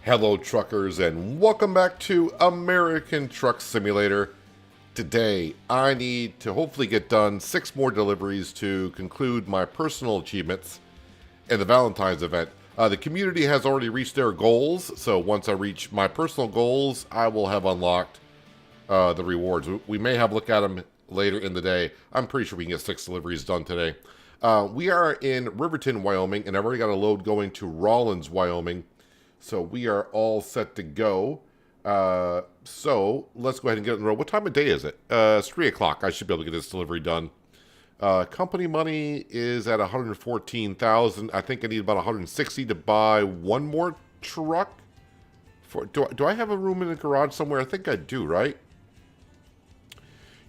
Hello truckers and welcome back to American Truck Simulator. Today I need to hopefully get done 6 more deliveries to conclude my personal achievements in the Valentines event. The community has already reached their goals, so once I reach my personal goals I will have unlocked the rewards. We may have a look at them later in the day. I'm pretty sure we can get 6 deliveries done today. We are in Riverton, Wyoming, and I've already got a load going to Rawlins, Wyoming. So we are all set to go. So let's go ahead and get on the road. What time of day is it? It's 3 o'clock. I should be able to get this delivery done. Company money is at $114,000. I think I need about $160 to buy one more truck. Do I have a room in the garage somewhere? I think I do, right?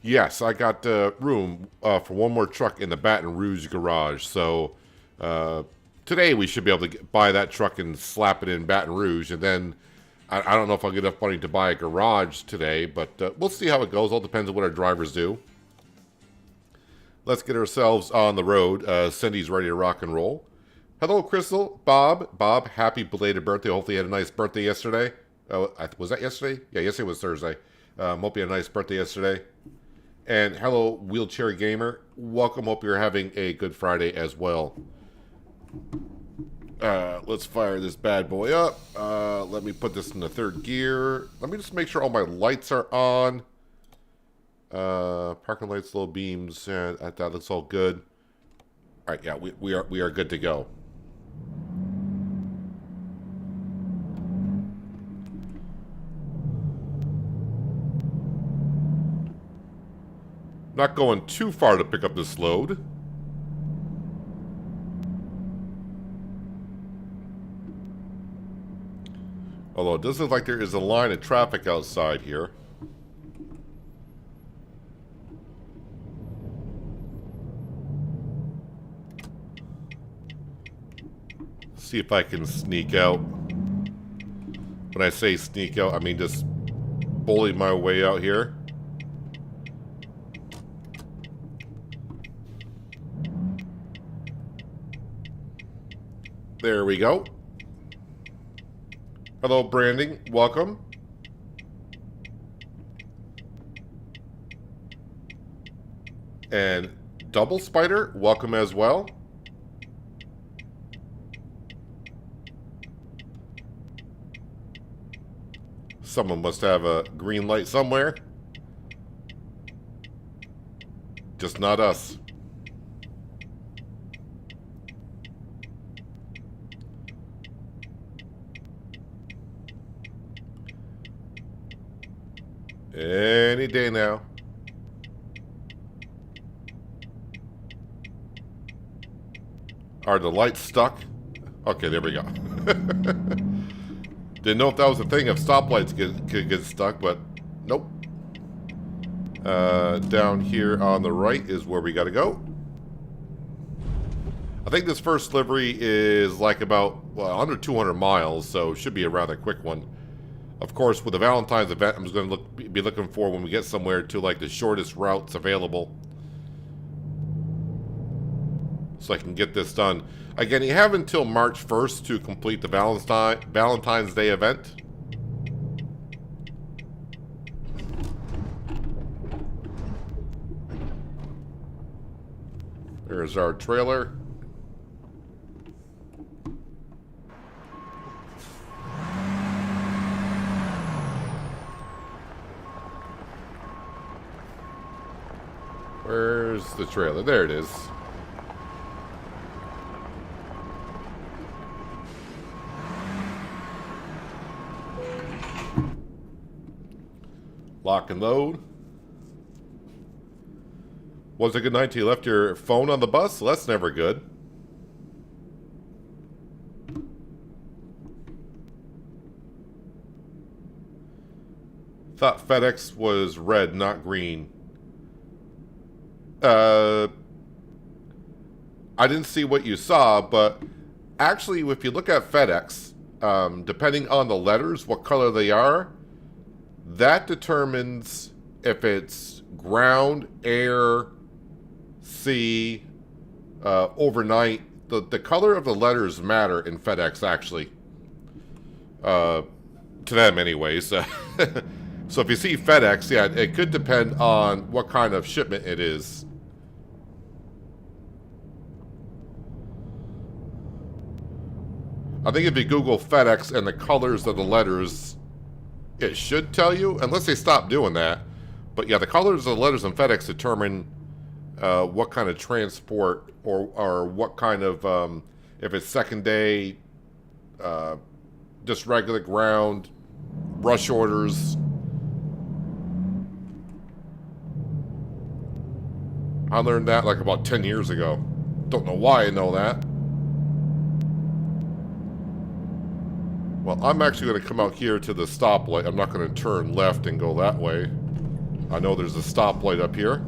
Yes, I got room for one more truck in the Baton Rouge garage. So today we should be able to buy that truck and slap it in Baton Rouge. And then I don't know if I'll get enough money to buy a garage today, but we'll see how it goes. All depends on what our drivers do. Let's get ourselves on the road. Cindy's ready to rock and roll. Hello, Crystal. Bob, happy belated birthday. Hopefully you had a nice birthday yesterday. Was that yesterday? Yeah, yesterday was Thursday. Hope you had a nice birthday yesterday. And hello, Wheelchair Gamer. Welcome. Hope you're having a good Friday as well. Let's fire this bad boy up. Let me put this in the 3rd gear. Let me just make sure all my lights are on. Parking lights, low beams. That looks all good. All right, yeah, we are good to go. Not going too far to pick up this load. Although it does look like there is a line of traffic outside here. See if I can sneak out. When I say sneak out, I mean just bully my way out here. There we go. Hello, Branding. Welcome. And Double Spider, welcome as well. Someone must have a green light somewhere. Just not us. Any day now. Are the lights stuck? Okay, there we go. Didn't know if that was a thing, if stoplights could get stuck, but nope. Down here on the right is where we gotta go. I think this first delivery is like about, well, under 200 miles, so should be a rather quick one. Of course, with the Valentine's event, I'm just going to be looking for when we get somewhere to like the shortest routes available, so I can get this done. Again, you have until March 1st to complete the Valentine's Day event. There's our trailer. Where's the trailer? There it is. Lock and load. Was it a good night till you left your phone on the bus? Well, that's never good. Thought FedEx was red, not green. I didn't see what you saw, but actually, if you look at FedEx, depending on the letters, what color they are, that determines if it's ground, air, sea, overnight. The color of the letters matter in FedEx, actually. To them anyways. So if you see FedEx, yeah, it could depend on what kind of shipment it is. I think if you Google FedEx and the colors of the letters, it should tell you, unless they stop doing that. But yeah, the colors of the letters in FedEx determine what kind of transport or what kind of, if it's second day, just regular ground, rush orders. I learned that like about 10 years ago. Don't know why I know that. Well, I'm actually going to come out here to the stoplight. I'm not going to turn left and go that way. I know there's a stoplight up here.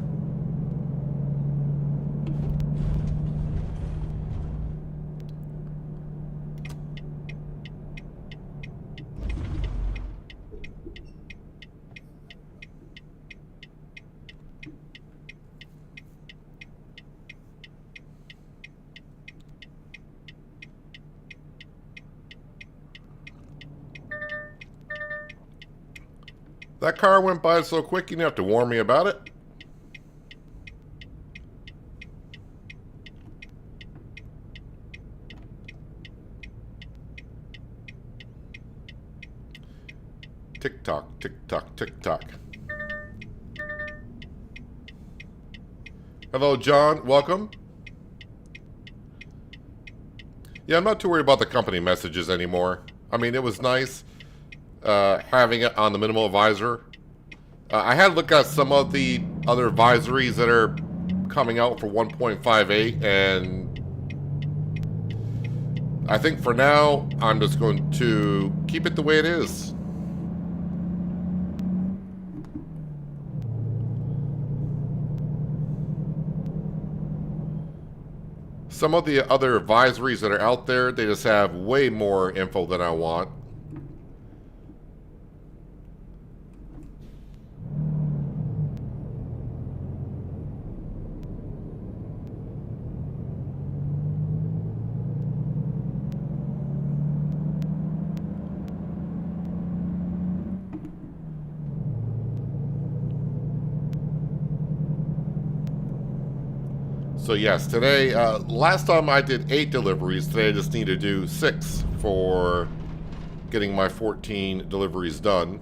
That car went by so quick, you didn't have to warn me about it. Tick tock, tick tock, tick tock. Hello, John. Welcome. Yeah, I'm not too worried about the company messages anymore. I mean, it was nice having it on the minimal advisor. I had to look at some of the other advisories that are coming out for 1.58, and I think for now, I'm just going to keep it the way it is. Some of the other advisories that are out there, they just have way more info than I want. So yes, today, last time I did 8 deliveries. Today I just need to do 6 for getting my 14 deliveries done.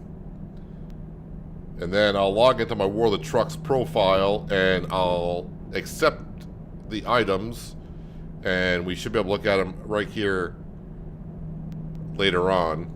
And then I'll log into my World of Trucks profile and I'll accept the items. And we should be able to look at them right here later on.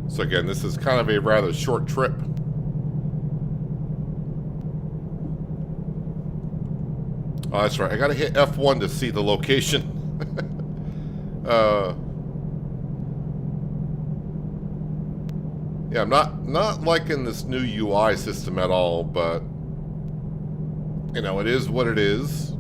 So again, this is kind of a rather short trip. Oh, that's right. I gotta hit F1 to see the location. Yeah, I'm not liking this new UI system at all, but you know, it is what it is.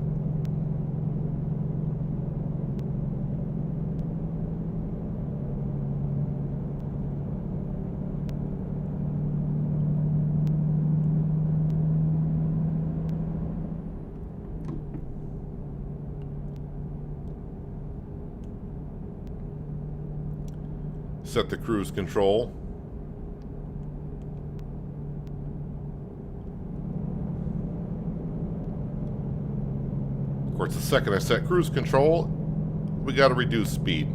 Set the cruise control. Of course, the second I set cruise control, we got to reduce speed.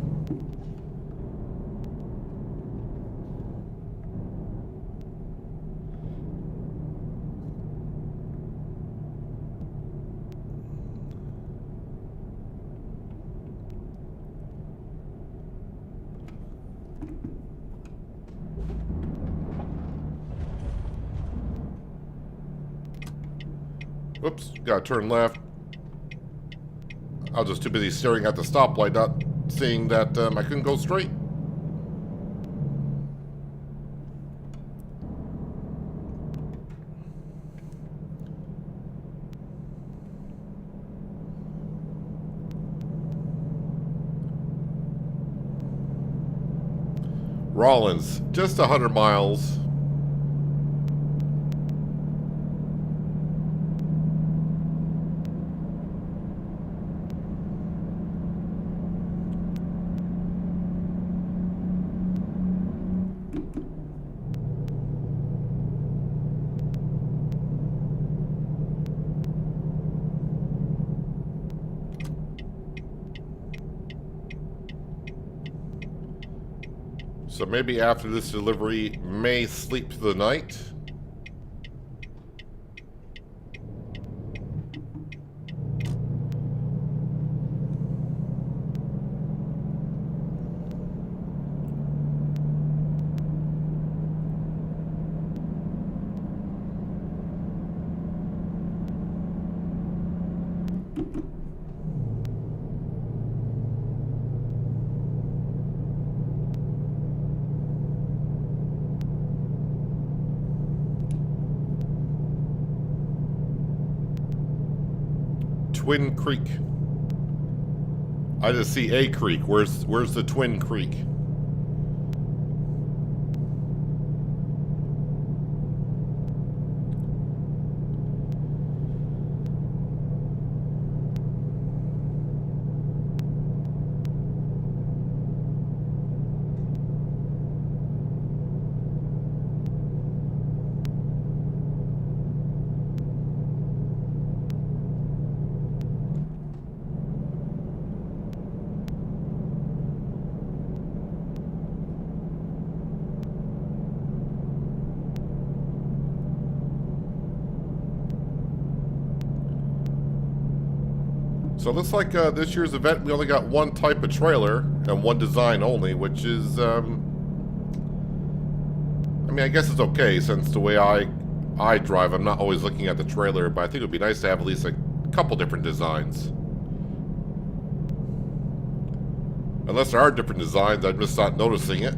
Whoops, gotta turn left. I was just too busy staring at the stoplight, not seeing that I couldn't go straight. Rollins, just 100 miles. So maybe after this delivery, may sleep through the night. Twin Creek. I just see a creek. Where's the Twin Creek? So it looks like this year's event, we only got one type of trailer and one design only, which is, I mean, I guess it's okay since the way I drive, I'm not always looking at the trailer, but I think it would be nice to have at least a couple different designs. Unless there are different designs, I'm just not noticing it.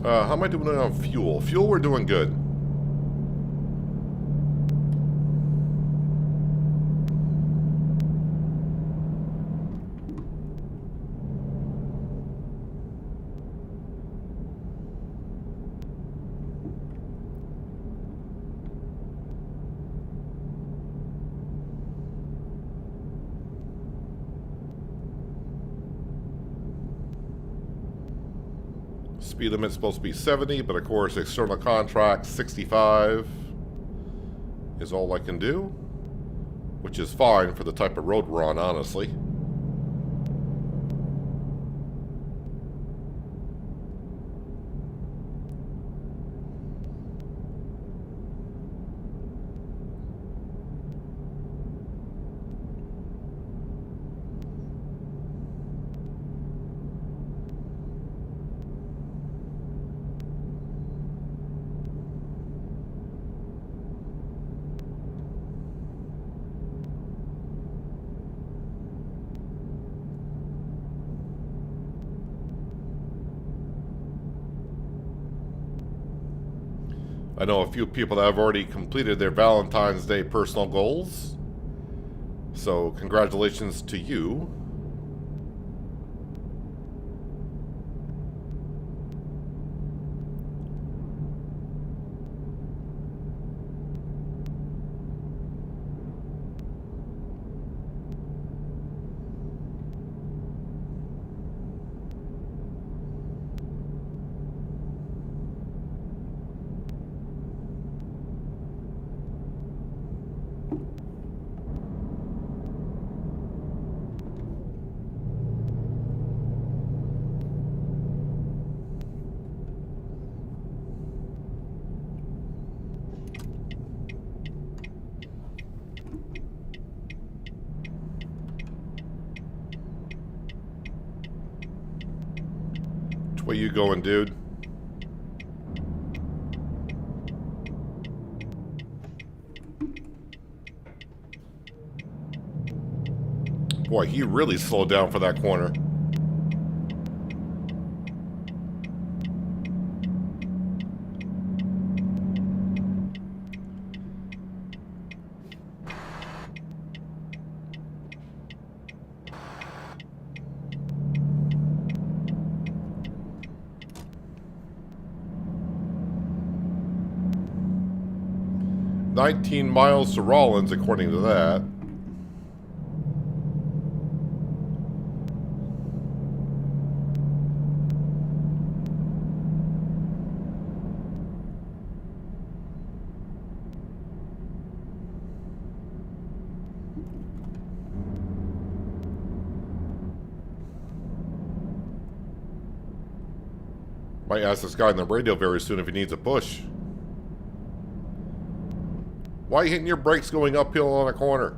How am I doing on fuel? Fuel, we're doing good. Speed limit's supposed to be 70, but of course external contract 65 is all I can do, which is fine for the type of road we're on, honestly. I know a few people that have already completed their Valentine's Day personal goals. So, congratulations to you. Where you going, dude? Boy, he really slowed down for that corner. "19 miles to Rollins," according to that. Might ask this guy on the radio very soon if he needs a push. Why are you hitting your brakes going uphill on a corner?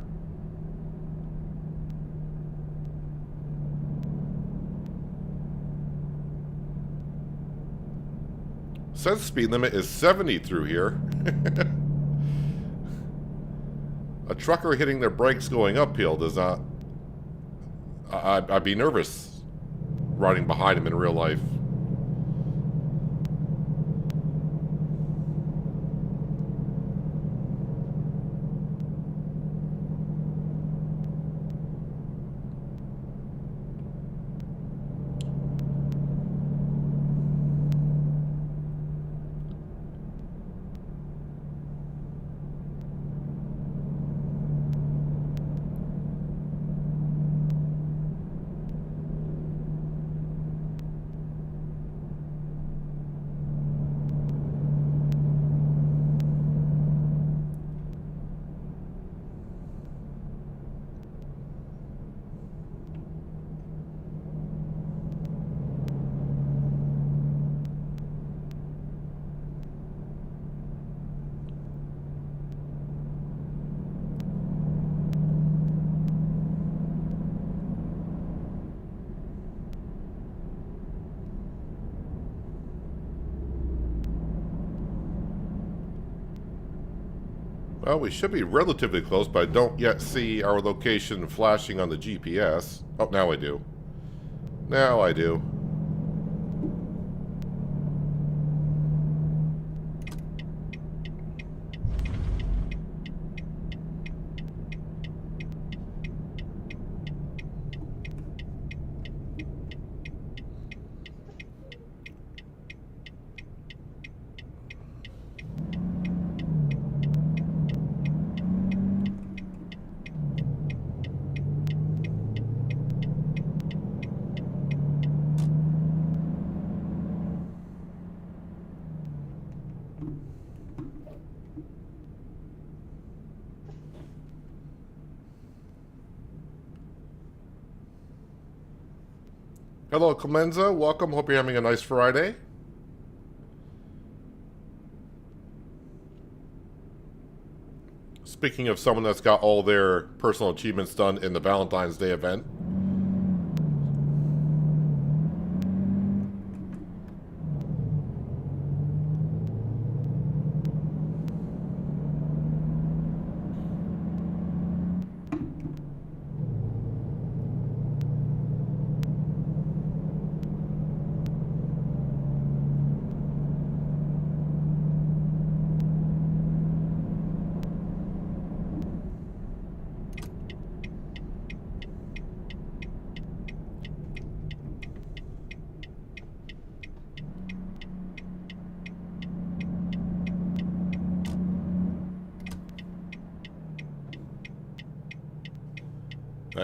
Says speed limit is 70 through here. A trucker hitting their brakes going uphill does not... I'd be nervous riding behind him in real life. Well, we should be relatively close, but I don't yet see our location flashing on the GPS. Oh, now I do. Now I do. Hello, Clemenza. Welcome. Hope you're having a nice Friday. Speaking of someone that's got all their personal achievements done in the Valentine's Day event.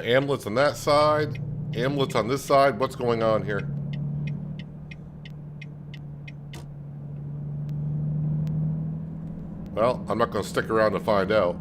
Amulets on that side, amulets on this side. What's going on here? Well, I'm not going to stick around to find out.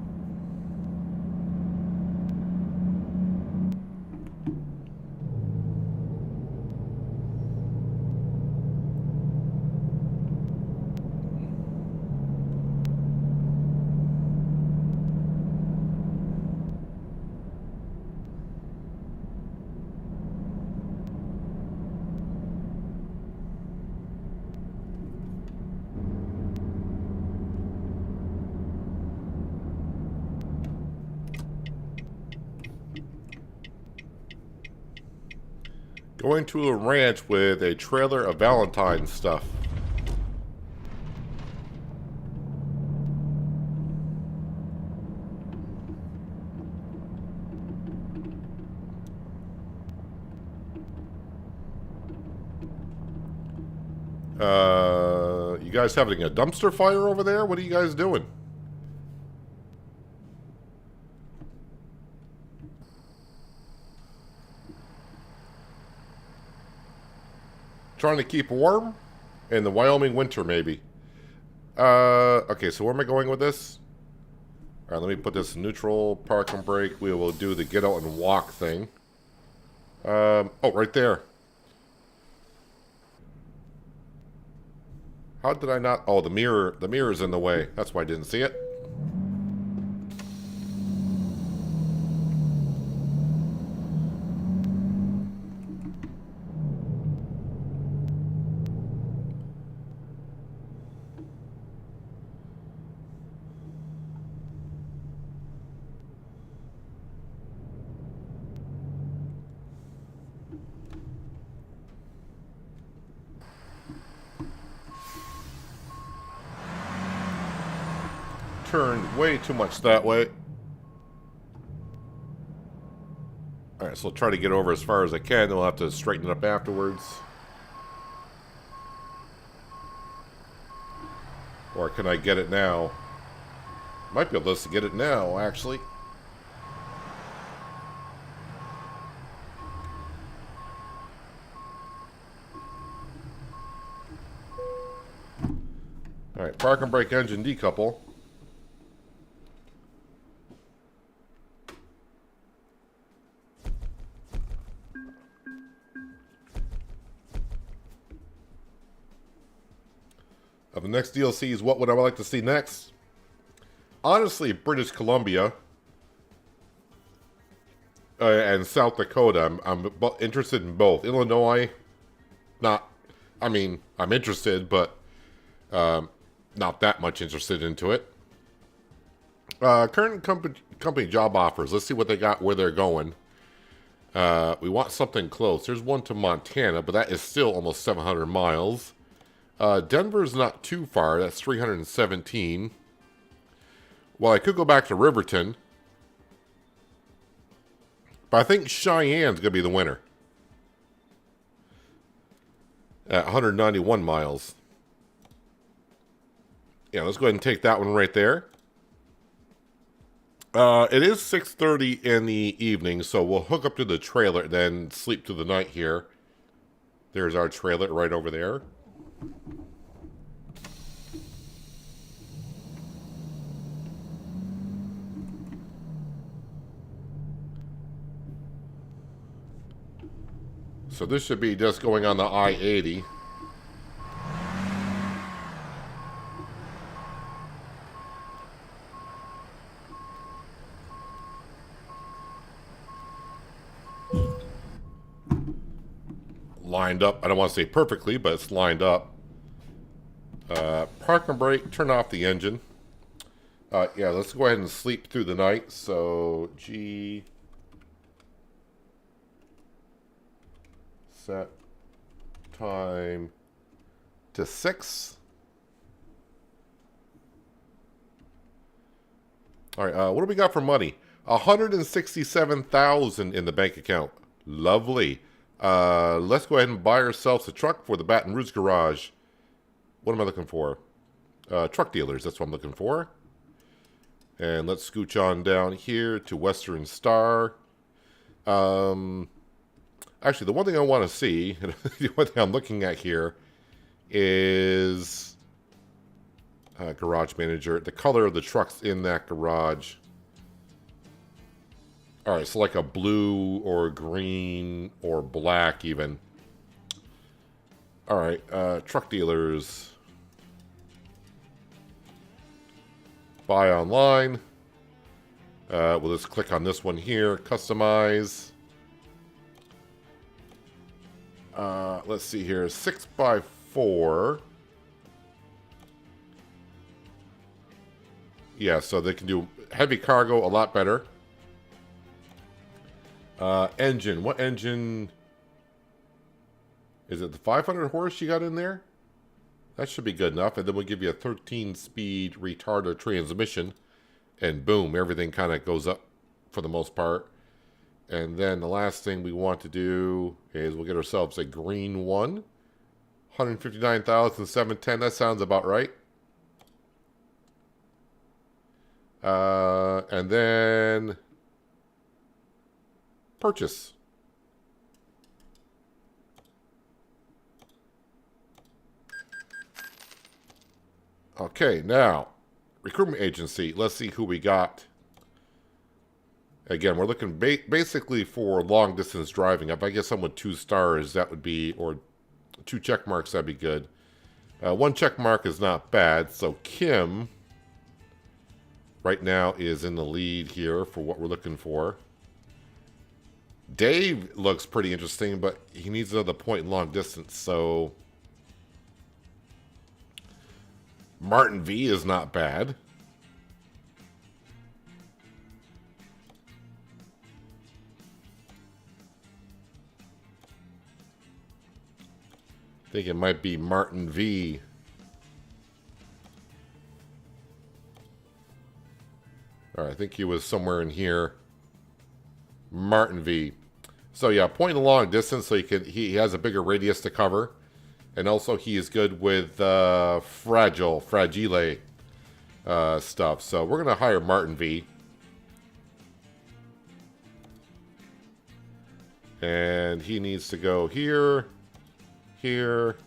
Going to a ranch with a trailer of Valentines stuff. You guys having a dumpster fire over there? What are you guys doing? Trying to keep warm? In the Wyoming winter, maybe. Okay, so where am I going with this? Alright, let me put this in neutral, park and brake. We will do the get out and walk thing. Oh, right there. How did I not? Oh, the mirror's in the way. That's why I didn't see it. Turned way too much that way. Alright, so I'll try to get over as far as I can, then we'll have to straighten it up afterwards. Or can I get it now? Might be able to get it now, actually. Alright, park and brake engine decouple. Of the next DLCs, what would I like to see next? Honestly, British Columbia and South Dakota. I'm interested in both. Illinois, not. I mean, I'm interested, but not that much interested into it. Current company job offers. Let's see what they got, where they're going. We want something close. There's one to Montana, but that is still almost 700 miles. Denver's not too far. That's 317. Well, I could go back to Riverton. But I think Cheyenne's going to be the winner. At 191 miles. Yeah, let's go ahead and take that one right there. It is 6:30 in the evening, so we'll hook up to the trailer, then sleep through the night here. There's our trailer right over there. So this should be just going on the I-80. Lined up. I don't want to say perfectly, but it's lined up. Park and brake, turn off the engine. Yeah, let's go ahead and sleep through the night. So, G... set time to 6. All right, what do we got for money? 167,000 in the bank account. Lovely. Let's go ahead and buy ourselves a truck for the Baton Rouge garage. What am I looking for? Truck dealers, that's what I'm looking for. And let's scooch on down here to Western Star. Actually, the one thing I want to see, the one thing I'm looking at here, is garage manager. The color of the trucks in that garage. All right, so like a blue or green or black even. All right, truck dealers. Buy online. We'll just click on this one here. Customize. Let's see here. 6x4. Yeah, so they can do heavy cargo a lot better. Engine. What engine? Is it the 500 horse you got in there? That should be good enough. And then we'll give you a 13-speed retarder transmission. And boom, everything kind of goes up for the most part. And then the last thing we want to do is we'll get ourselves a green one. 159,710. That sounds about right. And then purchase. Okay, now recruitment agency. Let's see who we got. Again, we're looking basically for long distance driving. If I get someone 2 stars, that would be, or 2 check marks, that'd be good. 1 check mark is not bad. So Kim right now is in the lead here for what we're looking for. Dave looks pretty interesting, but he needs another point in long distance. So Martin V is not bad. I think it might be Martin V. All right, I think he was somewhere in here. Martin V. So yeah, point and long distance, so he has a bigger radius to cover, and also he is good with fragile stuff. So we're gonna hire Martin V. And he needs to go here. Here.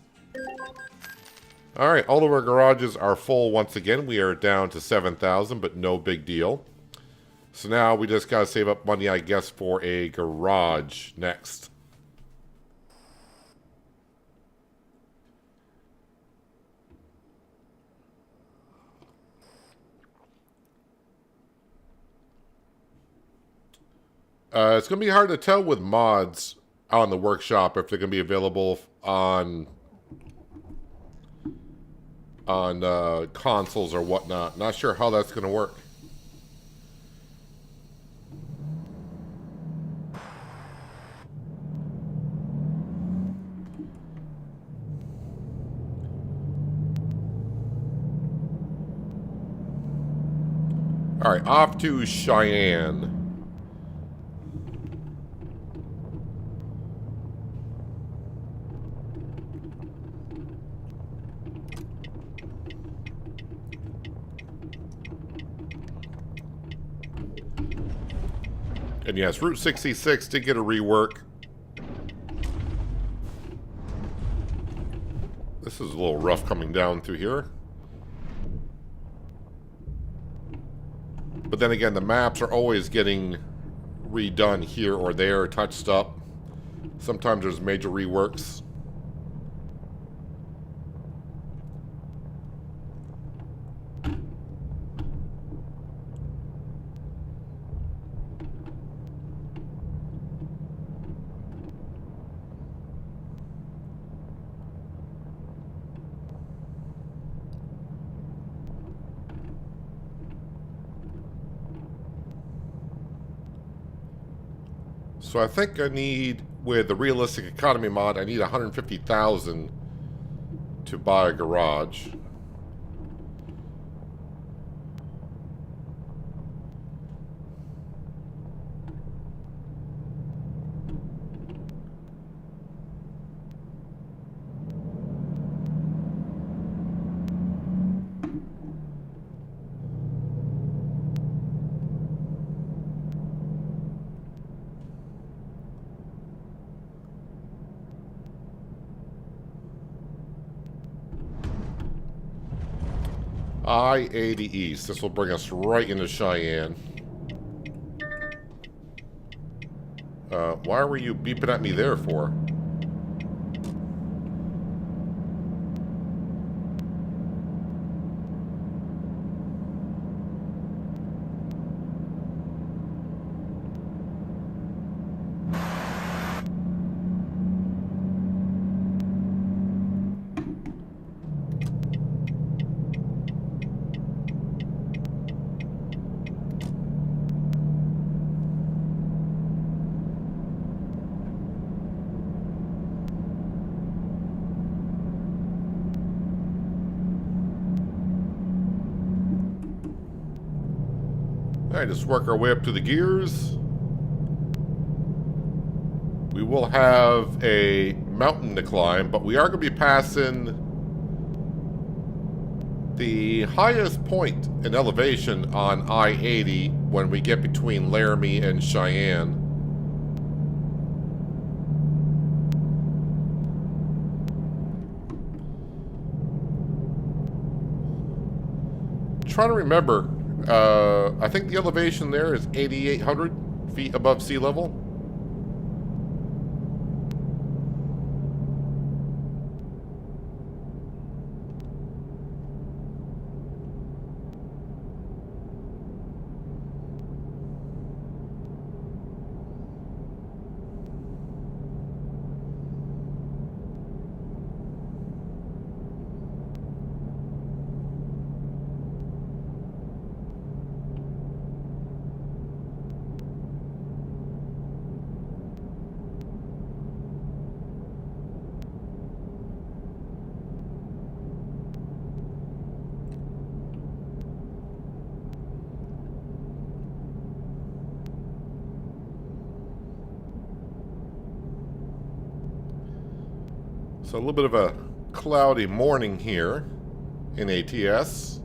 All right, all of our garages are full once again. We are down to 7,000, but no big deal. So now we just got to save up money, I guess, for a garage next. It's going to be hard to tell with mods on the workshop if they're going to be available on consoles or whatnot. Not sure how that's going to work. All right, off to Cheyenne. And yes, Route 66 did get a rework. This is a little rough coming down through here. But then again, the maps are always getting redone here or there, touched up. Sometimes there's major reworks. So I think I need, with the realistic economy mod, I need 150,000 to buy a garage. I-80 East. This will bring us right into Cheyenne. Why were you beeping at me there for? Alright, just work our way up to the gears. We will have a mountain to climb, but we are going to be passing the highest point in elevation on I-80 when we get between Laramie and Cheyenne. Trying to remember, I think the elevation there is 8,800 feet above sea level. So a little bit of a cloudy morning here in ATS.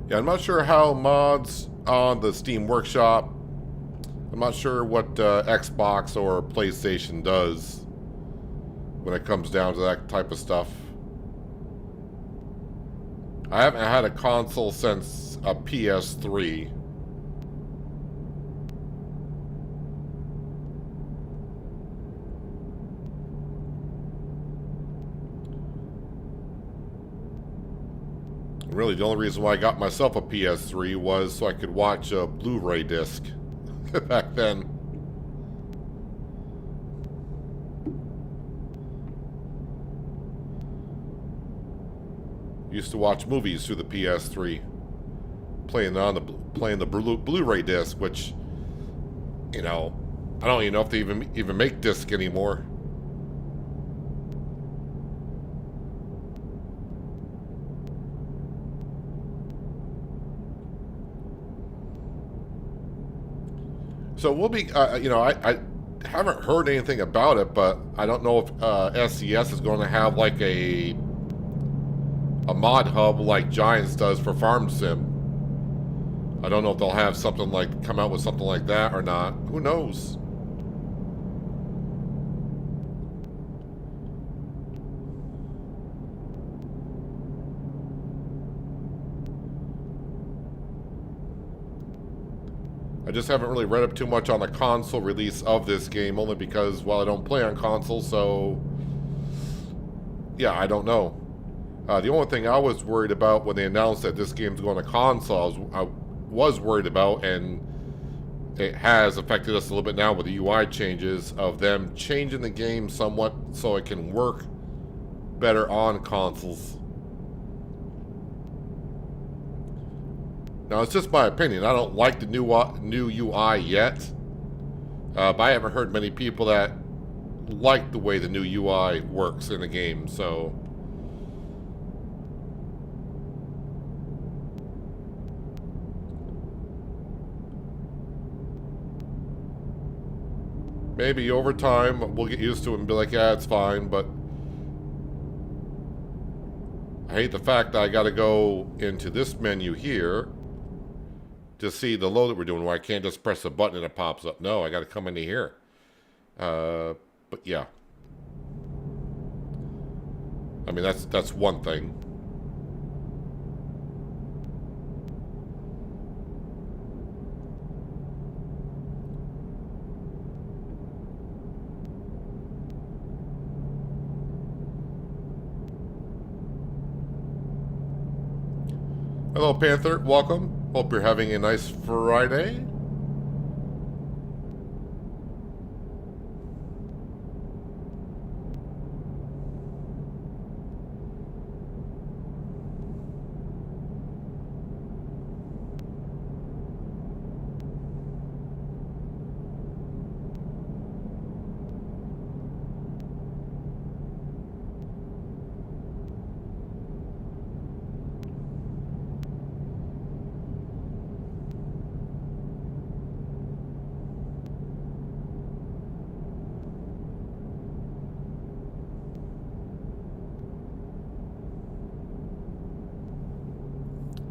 Yeah, I'm not sure how mods on the Steam Workshop, I'm not sure what Xbox or PlayStation does when it comes down to that type of stuff. I haven't had a console since a PS3. Really, the only reason why I got myself a PS3 was so I could watch a Blu-ray disc back then. Used to watch movies through the PS3, playing the Blu-ray disc, which, you know, I don't even know if they even make disc anymore. So we'll be, you know, I haven't heard anything about it, but I don't know if SCS is going to have like a mod hub like Giants does for Farm Sim. I don't know if they'll have something like, come out with something like that or not. Who knows? I just haven't really read up too much on the console release of this game, only because, well, I don't play on console, so yeah, I don't know. The only thing I was worried about when they announced that this game's going to console, I was worried about, and it has affected us a little bit now with the UI changes, of them changing the game somewhat so it can work better on consoles. Now, it's just my opinion. I don't like the new UI yet. But I haven't heard many people that like the way the new UI works in the game, so... maybe over time we'll get used to it and be like, yeah, it's fine, but... I hate the fact that I gotta go into this menu here to see the load that we're doing, where I can't just press a button and it pops up. No, I got to come into here. But yeah. I mean, that's one thing. Hello, Panther. Welcome. Hope you're having a nice Friday.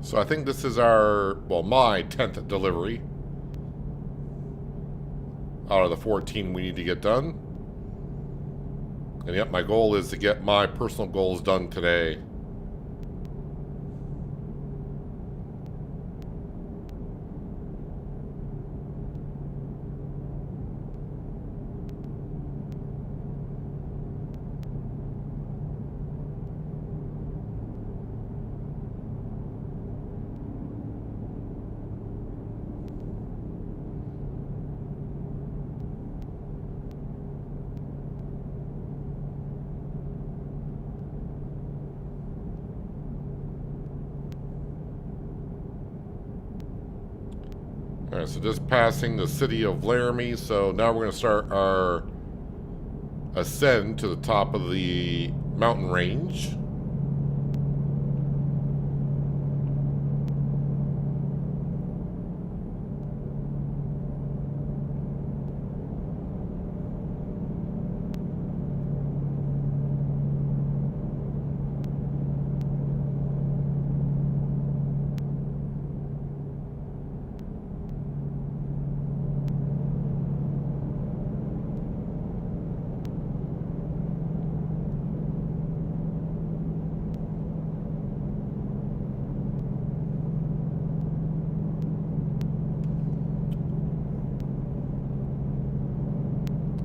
So I think this is my 10th delivery out of the 14 we need to get done. And yep, my goal is to get my personal goals done today. Alright, so just passing the city of Laramie, so now we're going to start our ascend to the top of the mountain range.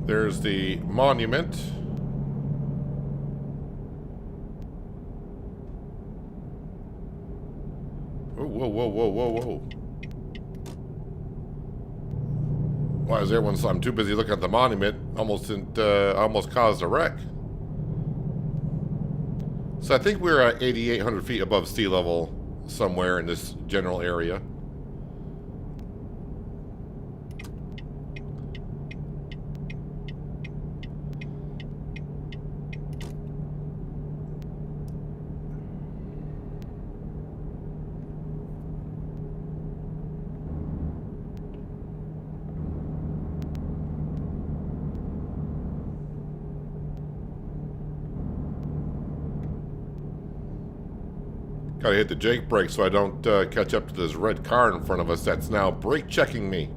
There's the monument. Oh, whoa, whoa, whoa, whoa, whoa. Why is everyone so... I'm too busy looking at the monument. Almost caused a wreck. So I think we're at 8,800 feet above sea level somewhere in this general area. Gotta hit the Jake brake so I don't catch up to this red car in front of us that's now brake checking me.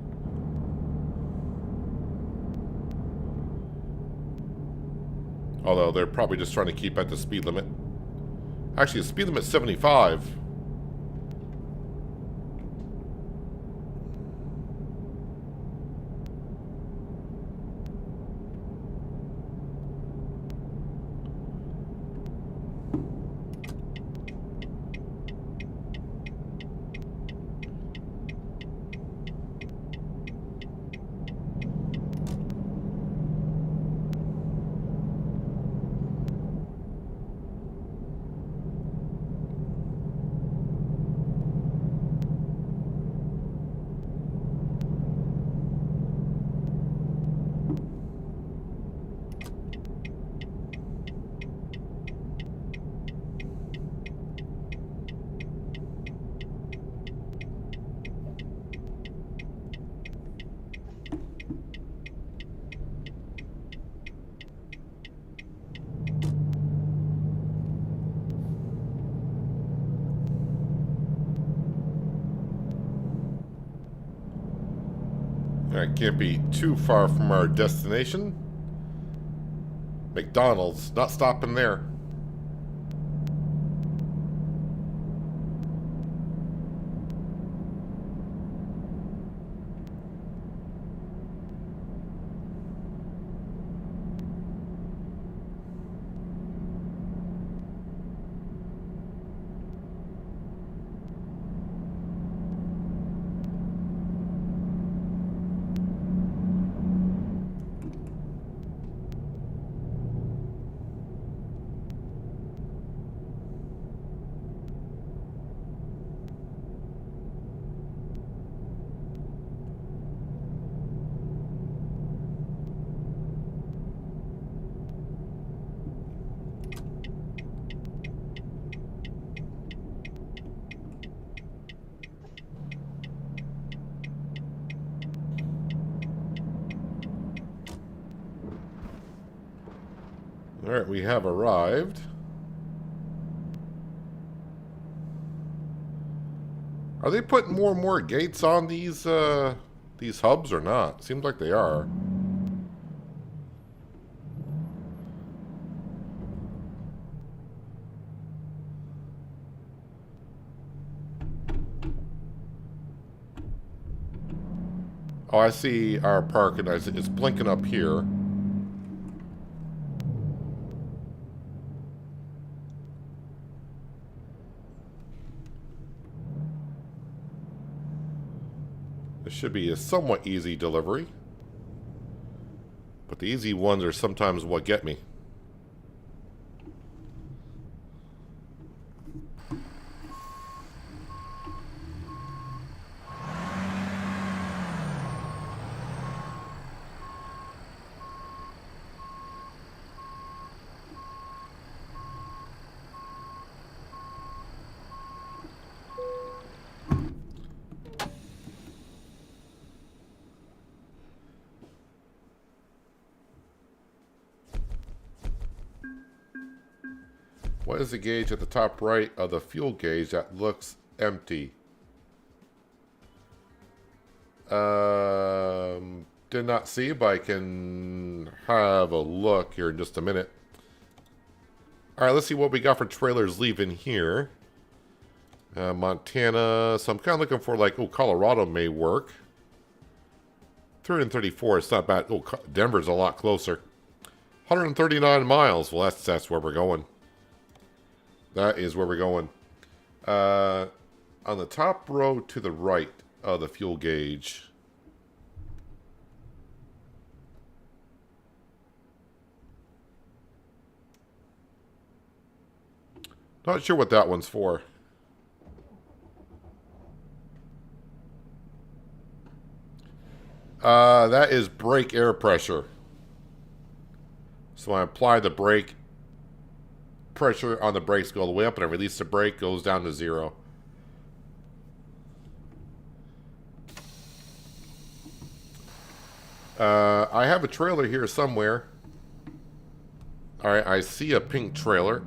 Although they're probably just trying to keep at the speed limit. Actually, the speed limit's 75. Alright, can't be too far from our destination. McDonald's, not stopping there. Alright, we have arrived. Are they putting more and more gates on these hubs or not? Seems like they are. Oh, I see our parking. It's blinking up here. This should be a somewhat easy delivery. But the easy ones are sometimes what get me. What is the gauge at the top right of the fuel gauge that looks empty? Did not see, but I can have a look here in just a minute. Alright, let's see what we got for trailers leaving here. Montana, so I'm kind of looking for like, oh, Colorado may work. 334, it's not bad. Oh, Denver's a lot closer. 139 miles, well that's where we're going. That is where we're going. On the top row to the right of the fuel gauge. Not sure what that one's for. That is brake air pressure. So when I apply the brake, pressure on the brakes go all the way up, and I release the brake, goes down to 0. I have a trailer here somewhere. Alright, I see a pink trailer.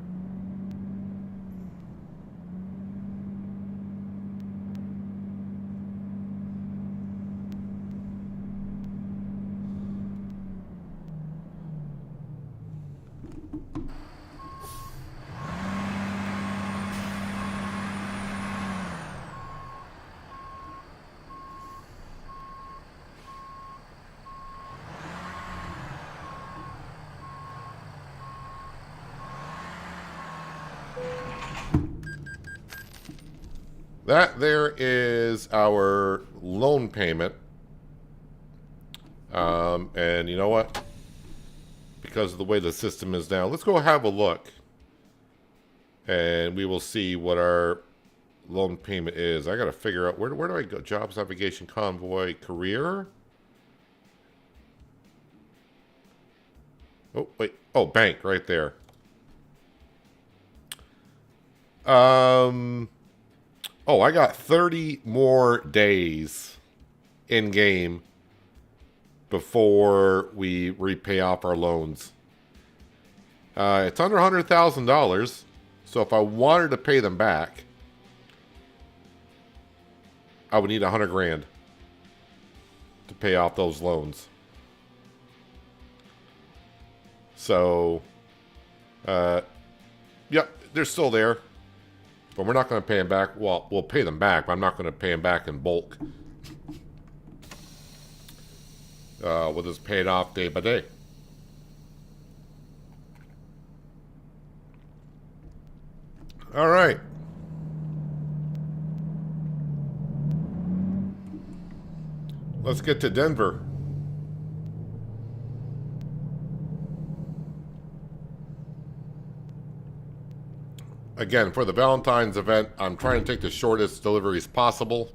That there is our loan payment. And you know what? Because of the way the system is now, let's go have a look. And we will see what our loan payment is. I got to figure out, where do I go? Jobs, navigation, convoy, career? Oh, wait. Oh, bank, right there. Oh, I got 30 more days in game before we repay off our loans. It's under $100,000, so if I wanted to pay them back, I would need 100 grand to pay off those loans. So, yep, they're still there. But we're not going to pay them back. Well, we'll pay them back, but I'm not going to pay them back in bulk. We'll just pay it off day by day. All right. Let's get to Denver. Again, for the Valentines event, I'm trying to take the shortest deliveries possible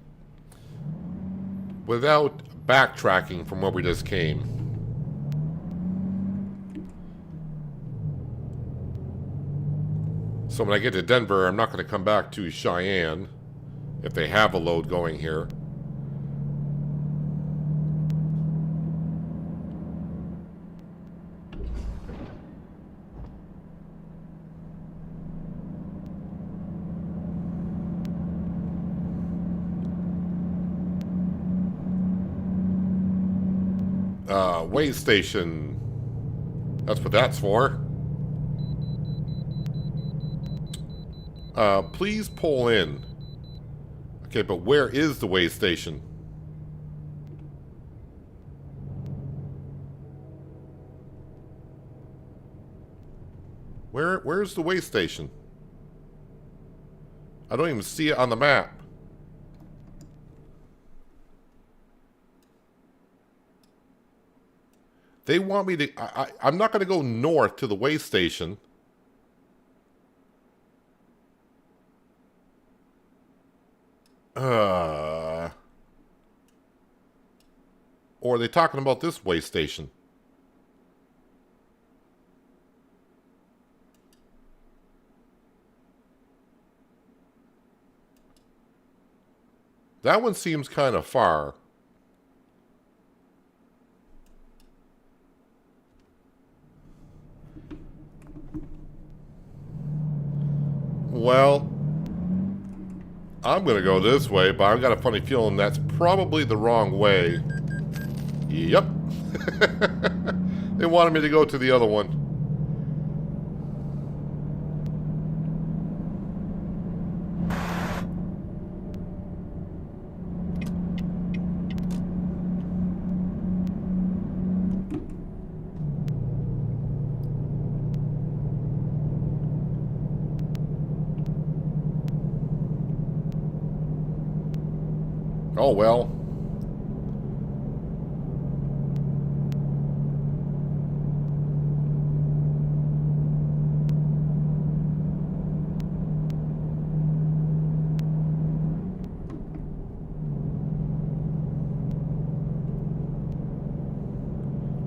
without backtracking from where we just came. So when I get to Denver, I'm not going to come back to Cheyenne if they have a load going here. Way station. That's what that's for. Please pull in. Okay, but where is the way station? Where's the way station? I don't even see it on the map. They want me to... I'm not going to go north to the way station. Or are they talking about this way station? That one seems kind of far. Well, I'm going to go this way, but I've got a funny feeling that's probably the wrong way. Yep. They wanted me to go to the other one. Oh, well.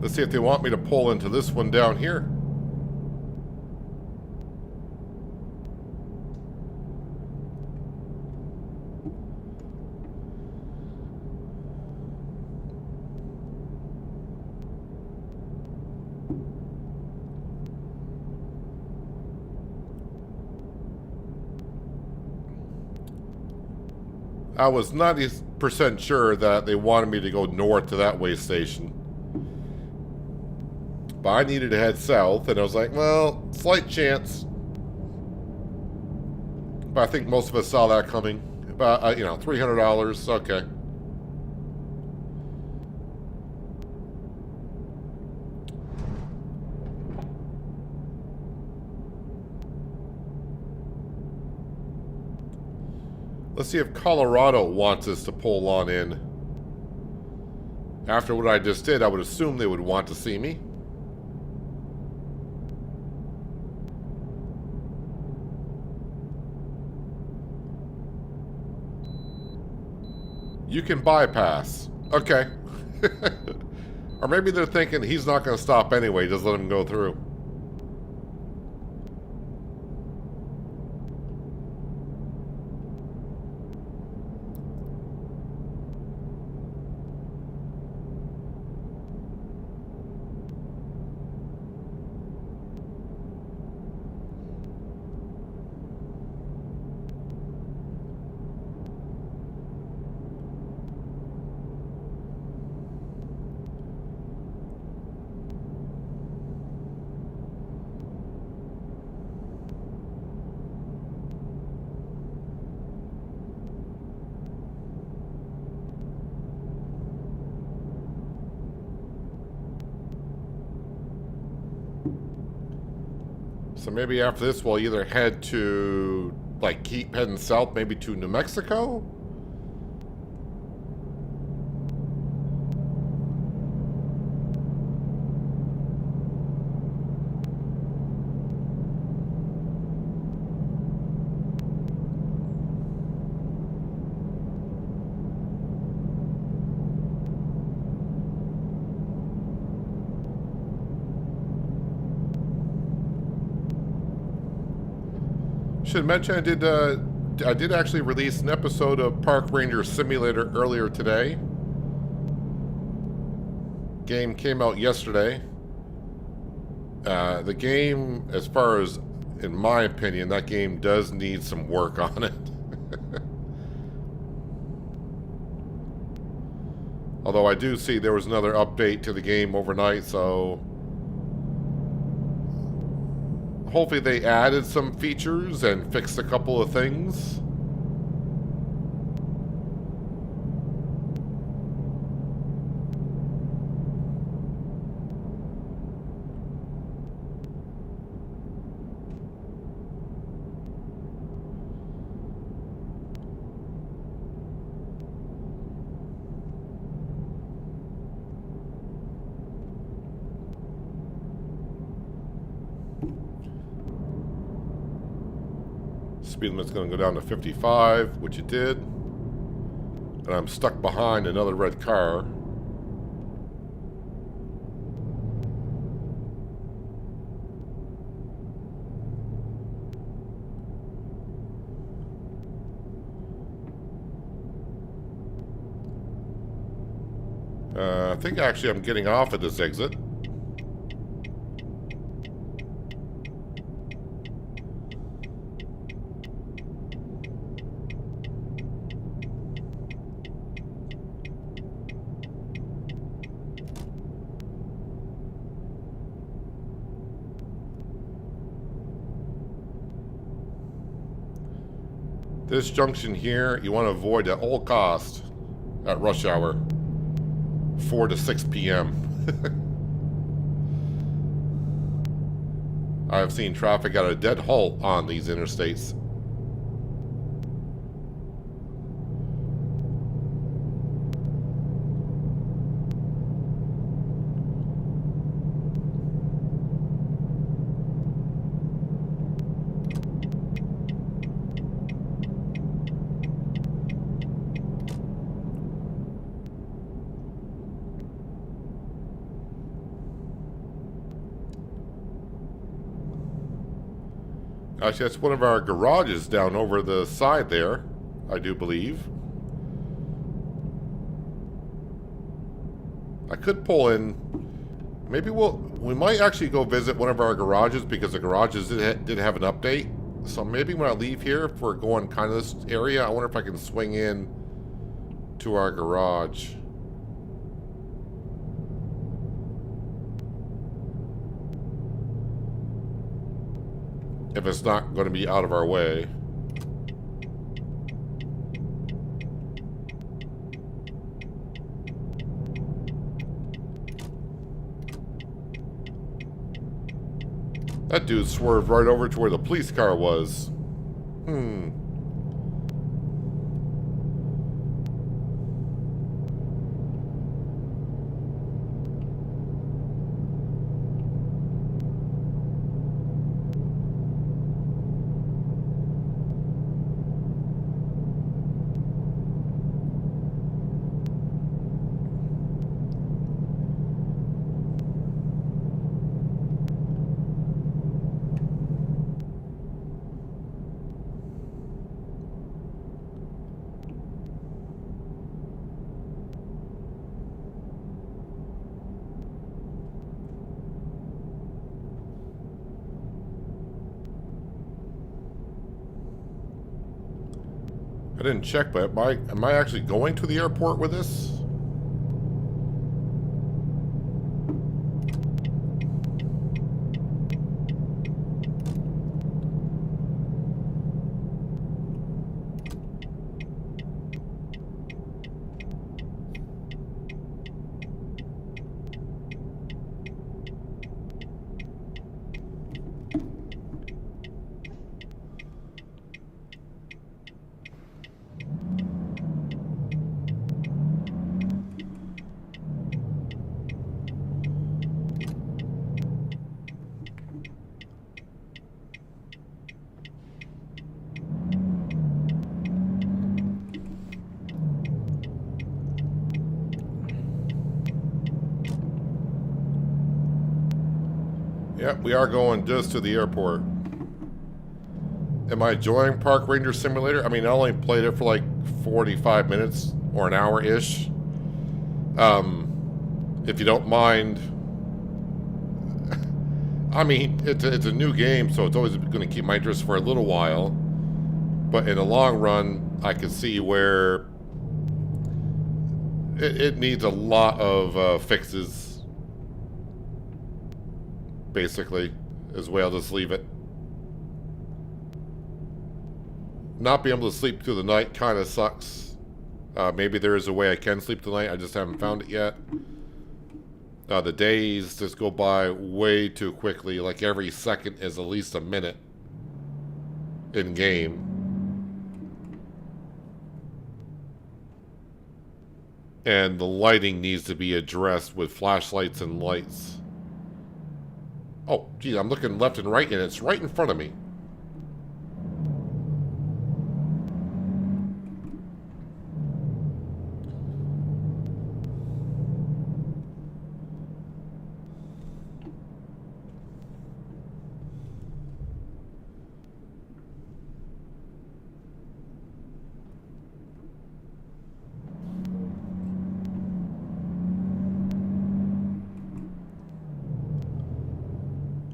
Let's see if they want me to pull into this one down here. I was 90% sure that they wanted me to go north to that way station. But I needed to head south, and I was like, well, slight chance. But I think most of us saw that coming. About, you know, $300, okay. Let's see if Colorado wants us to pull on in. After what I just did, I would assume they would want to see me. You can bypass. Okay. Or maybe they're thinking he's not going to stop anyway, just let him go through. So maybe after this, we'll either head to, like, keep heading south, maybe to New Mexico? Should mention I did actually release an episode of Park Ranger Simulator earlier today. Game came out yesterday. The game, as far as, in my opinion, that game does need some work on it. Although I do see there was another update to the game overnight, so hopefully they added some features and fixed a couple of things. Speed limit's going to go down to 55, which it did. And I'm stuck behind another red car. I think actually I'm getting off at this exit. This junction here, you want to avoid at all cost at rush hour, 4 to 6 p.m. I've seen traffic at a dead halt on these interstates. Actually, that's one of our garages down over the side there, I do believe. I could pull in. Maybe we might actually go visit one of our garages because the garages did have an update. So maybe when I leave here, if we're going kind of this area, I wonder if I can swing in to our garage. If it's not going to be out of our way. That dude swerved right over to where the police car was. I didn't check, but am I actually going to the airport with this? Yep, we are going just to the airport. Am I enjoying Park Ranger Simulator? I mean, I only played it for like 45 minutes or an hour-ish. If you don't mind. I mean, it's a new game, so it's always going to keep my interest for a little while. But in the long run, I can see where It needs a lot of fixes, basically, is the way I'll just leave it. Not being able to sleep through the night kind of sucks. Maybe there is a way I can sleep tonight, I just haven't found it yet. The days just go by way too quickly, like every second is at least a minute in game. And the lighting needs to be addressed with flashlights and lights. Oh, geez, I'm looking left and right, and it's right in front of me.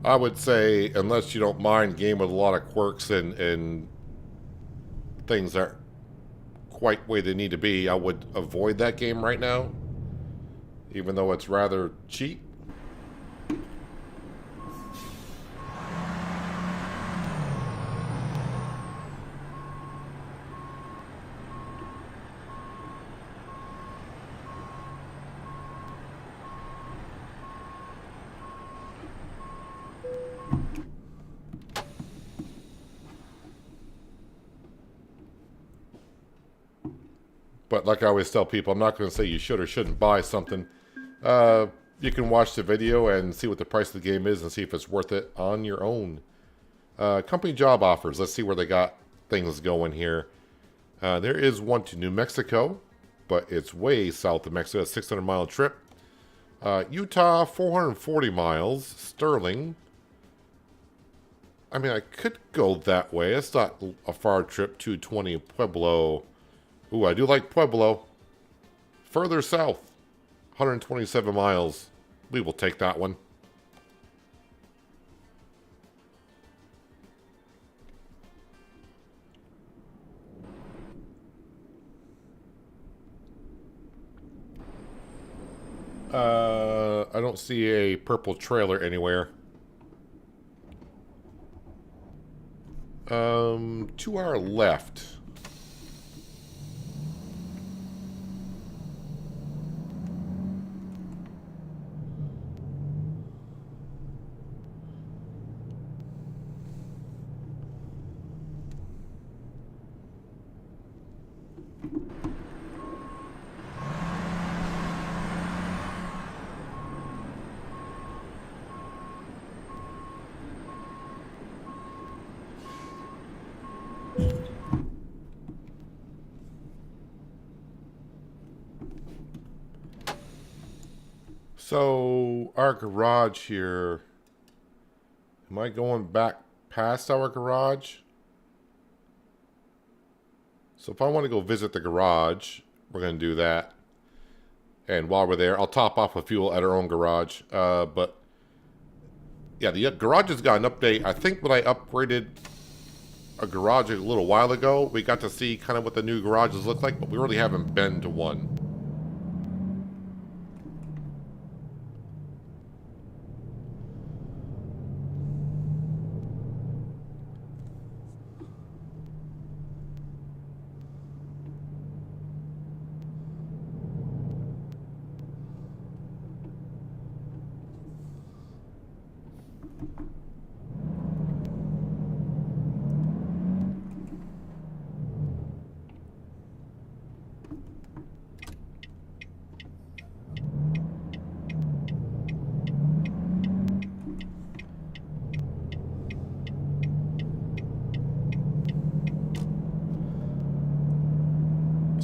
I would say, unless you don't mind, game with a lot of quirks and things that aren't quite where they need to be, I would avoid that game right now, even though it's rather cheap. But like I always tell people, I'm not going to say you should or shouldn't buy something. You can watch the video and see what the price of the game is and see if it's worth it on your own. Company job offers. Let's see where they got things going here. There is one to New Mexico, but it's way south of Mexico. A 600-mile trip. Utah, 440 miles. Sterling. I mean, I could go that way. It's not a far trip. 220 Pueblo. Ooh, I do like Pueblo. Further south, 127 miles. We will take that one. I don't see a purple trailer anywhere. 2 hour left. So, our garage here, am I going back past our garage? So if I want to go visit the garage, we're going to do that. And while we're there, I'll top off with fuel at our own garage. But, yeah, the garage has got an update. I think when I upgraded a garage a little while ago, we got to see kind of what the new garages look like, but we really haven't been to one.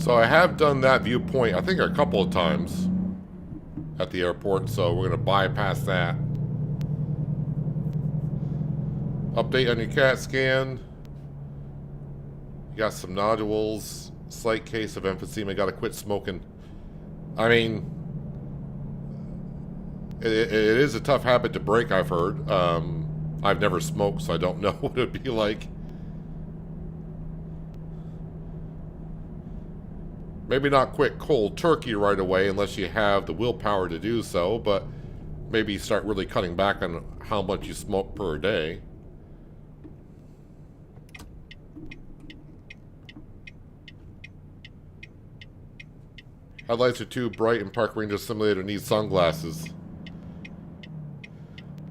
So I have done that viewpoint, I think a couple of times at the airport, so we're going to bypass that. Update on your CAT scan. You got some nodules, slight case of emphysema, got to quit smoking. I mean, it is a tough habit to break, I've heard. I've never smoked, so I don't know what it would be like. Maybe not quit cold turkey right away unless you have the willpower to do so, but maybe start really cutting back on how much you smoke per day. Headlights are too bright and Park Ranger Simulator needs sunglasses.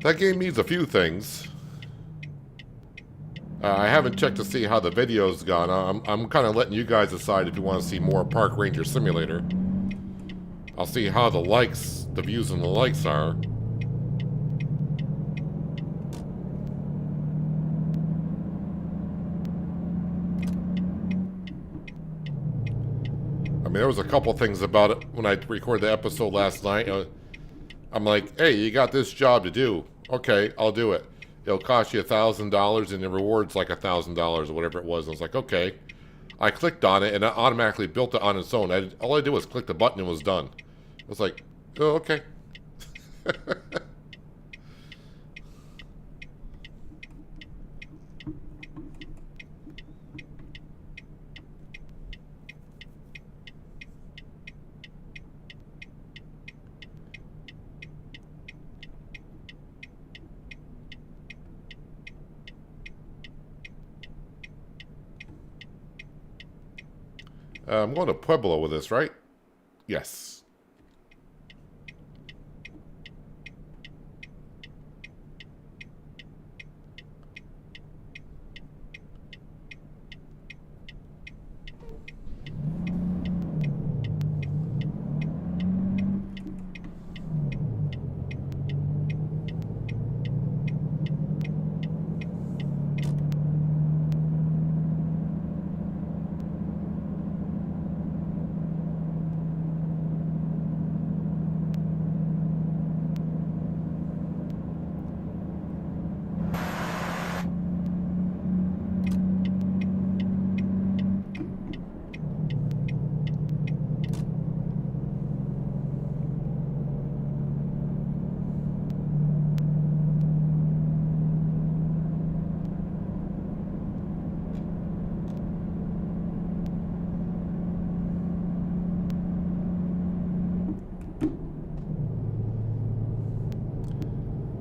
That game needs a few things. I haven't checked to see how the video's gone. I'm kind of letting you guys decide if you want to see more Park Ranger Simulator. I'll see how the views and the likes are. I mean, there was a couple things about it when I recorded the episode last night. I'm like, hey, you got this job to do. Okay, I'll do it. It'll cost you $1,000 and the reward's like $1,000 or whatever it was. And I was like, okay. I clicked on it and it automatically built it on its own. All I did was click the button and it was done. I was like, oh, okay. I'm going to Pueblo with this, right? Yes.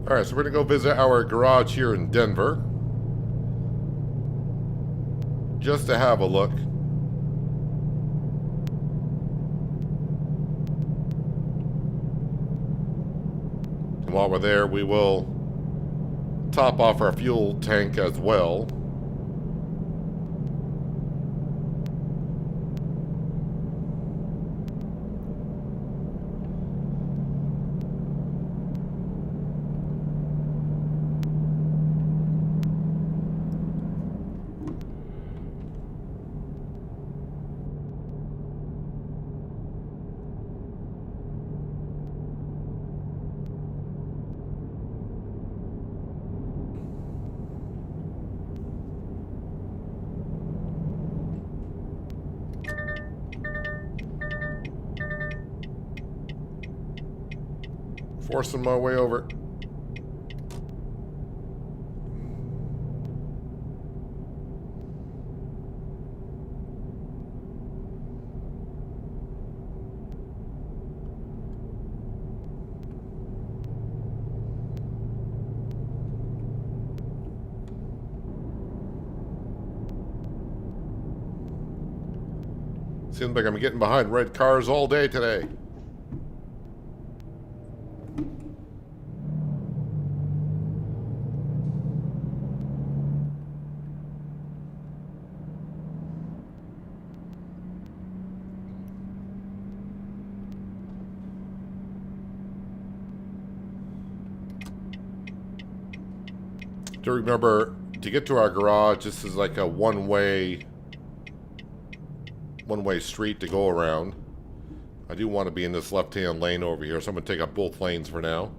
Alright, so we're going to go visit our garage here in Denver. Just to have a look. And while we're there, we will top off our fuel tank as well. Forcing my way over. Seems like I'm getting behind red cars all day today. To remember, to get to our garage, this is like a one-way street to go around. I do want to be in this left-hand lane over here, so I'm going to take up both lanes for now.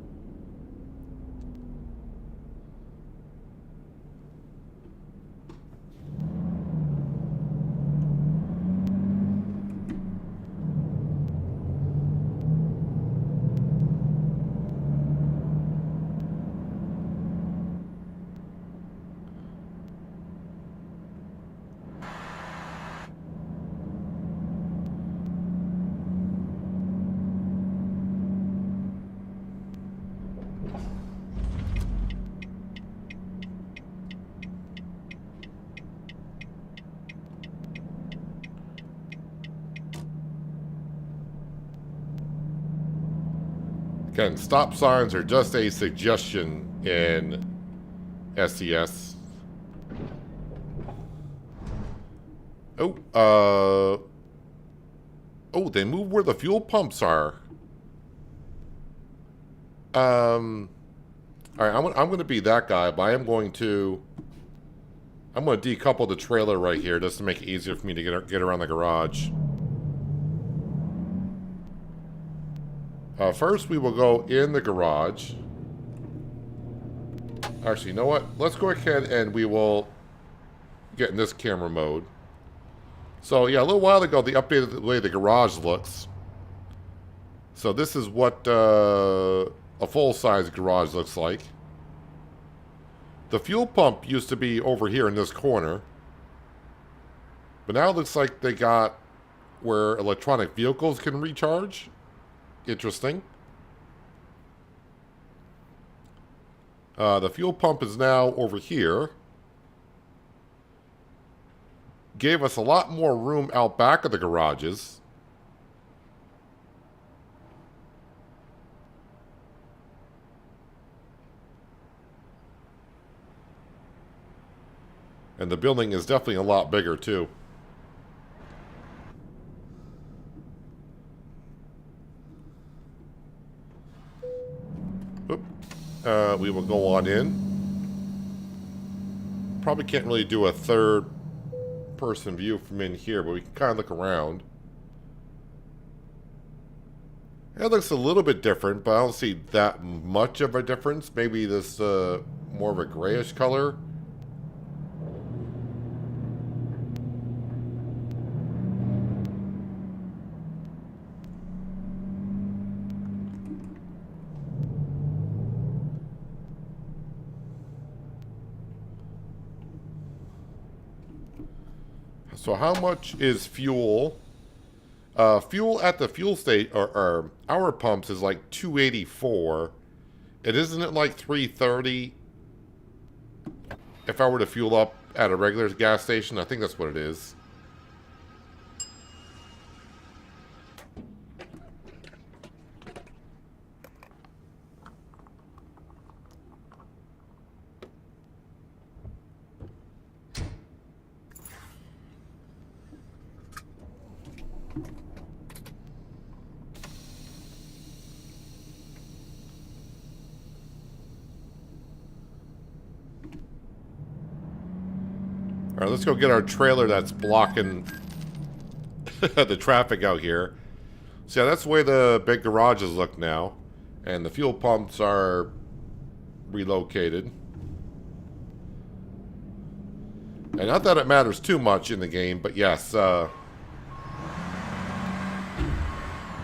Again, stop signs are just a suggestion in SES. Oh, oh, they moved where the fuel pumps are. All right, I'm going to be that guy, but I'm going to decouple the trailer right here just to make it easier for me to get around the garage. First, we will go in the garage. Actually, you know what? Let's go ahead and we will get in this camera mode. So, yeah, a little while ago, they updated the way the garage looks. So this is what a full-size garage looks like. The fuel pump used to be over here in this corner. But now it looks like they got where electronic vehicles can recharge. Interesting. The fuel pump is now over here. Gave us a lot more room out back of the garages. And the building is definitely a lot bigger too. Oop. We will go on in. Probably can't really do a third person view from in here, but we can kind of look around. It looks a little bit different, but I don't see that much of a difference. Maybe this more of a grayish color. So how much is fuel? Fuel at the fuel station, or our pumps is like $2.84. Isn't it like $3.30 if I were to fuel up at a regular gas station? I think that's what it is. All right, let's go get our trailer that's blocking the traffic out here. So yeah, that's the way the big garages look now. And the fuel pumps are relocated. And not that it matters too much in the game, but yes,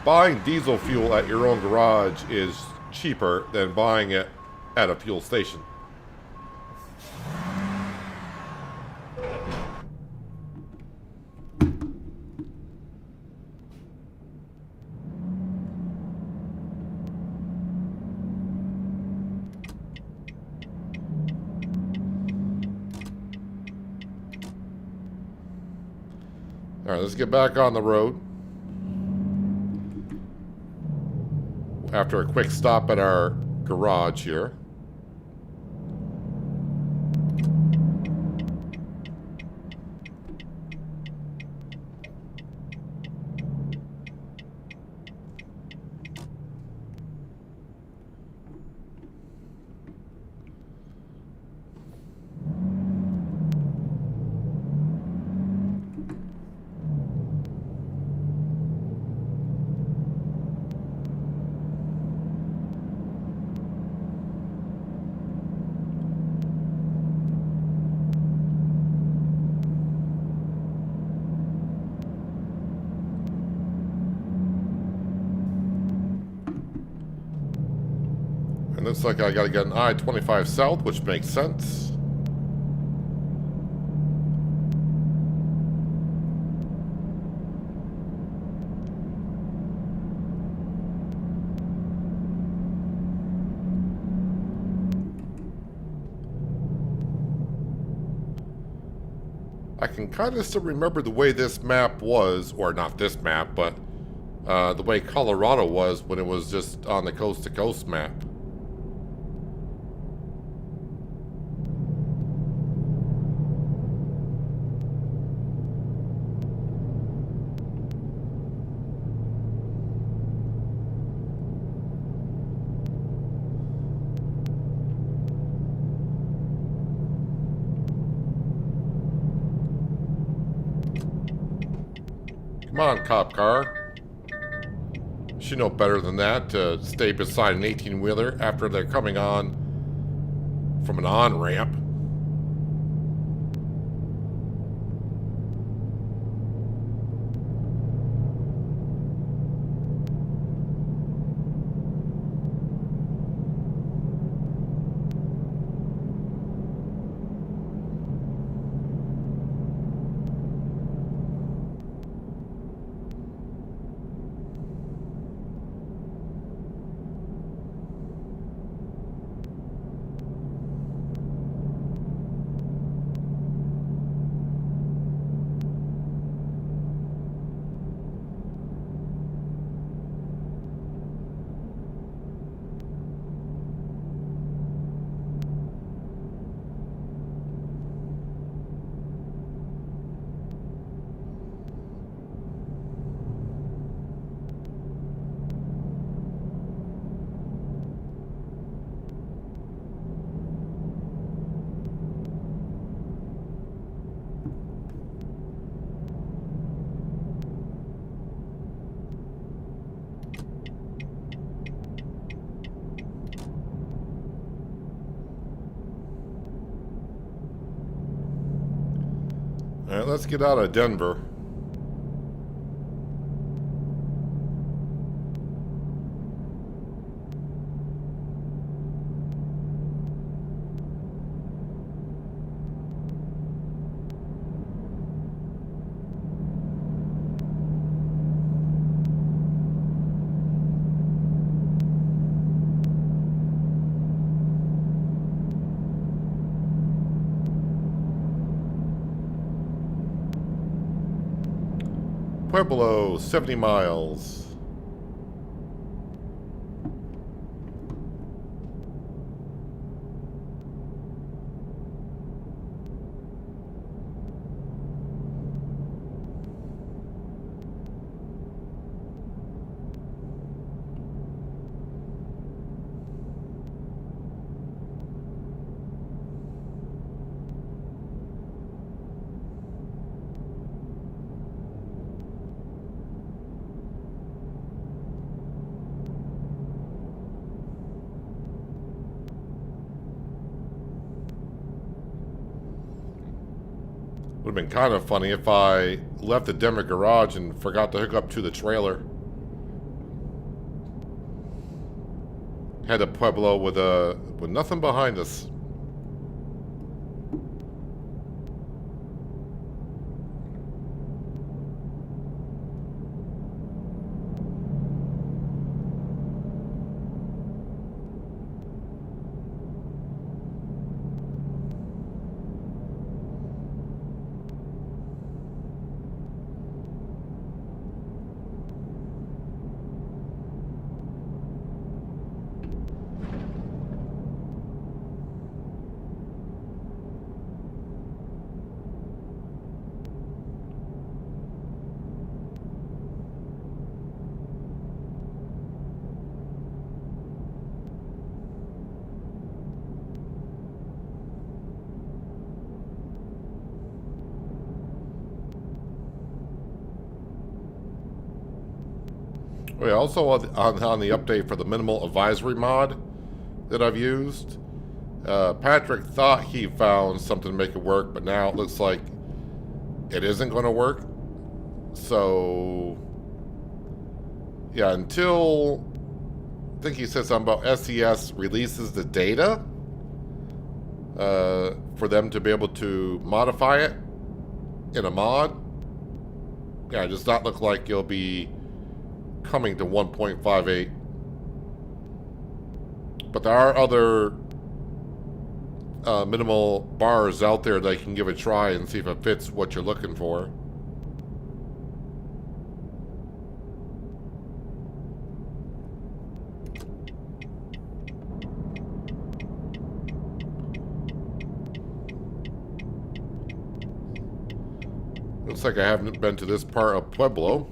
buying diesel fuel at your own garage is cheaper than buying it at a fuel station. All right, let's get back on the road. After a quick stop at our garage here. And looks like I gotta get an I-25 south, which makes sense. I can kind of still remember the way this map was, or not this map, but the way Colorado was when it was just on the coast-to-coast map. Come on, cop car. Should know better than that to stay beside an 18-wheeler after they're coming on from an on-ramp. Alright, let's get out of Denver. Pueblo, 70 miles. Would have been kind of funny if I left the Denver garage and forgot to hook up to the trailer. Had a Pueblo with nothing behind us. Oh yeah, also on the update for the minimal advisory mod that I've used, Patrick thought he found something to make it work, but now it looks like it isn't going to work. So, yeah, until I think he said something about SES releases the data for them to be able to modify it in a mod. Yeah, it does not look like you'll be coming to 1.58. But there are other minimal bars out there that you can give a try and see if it fits what you're looking for. Looks like I haven't been to this part of Pueblo.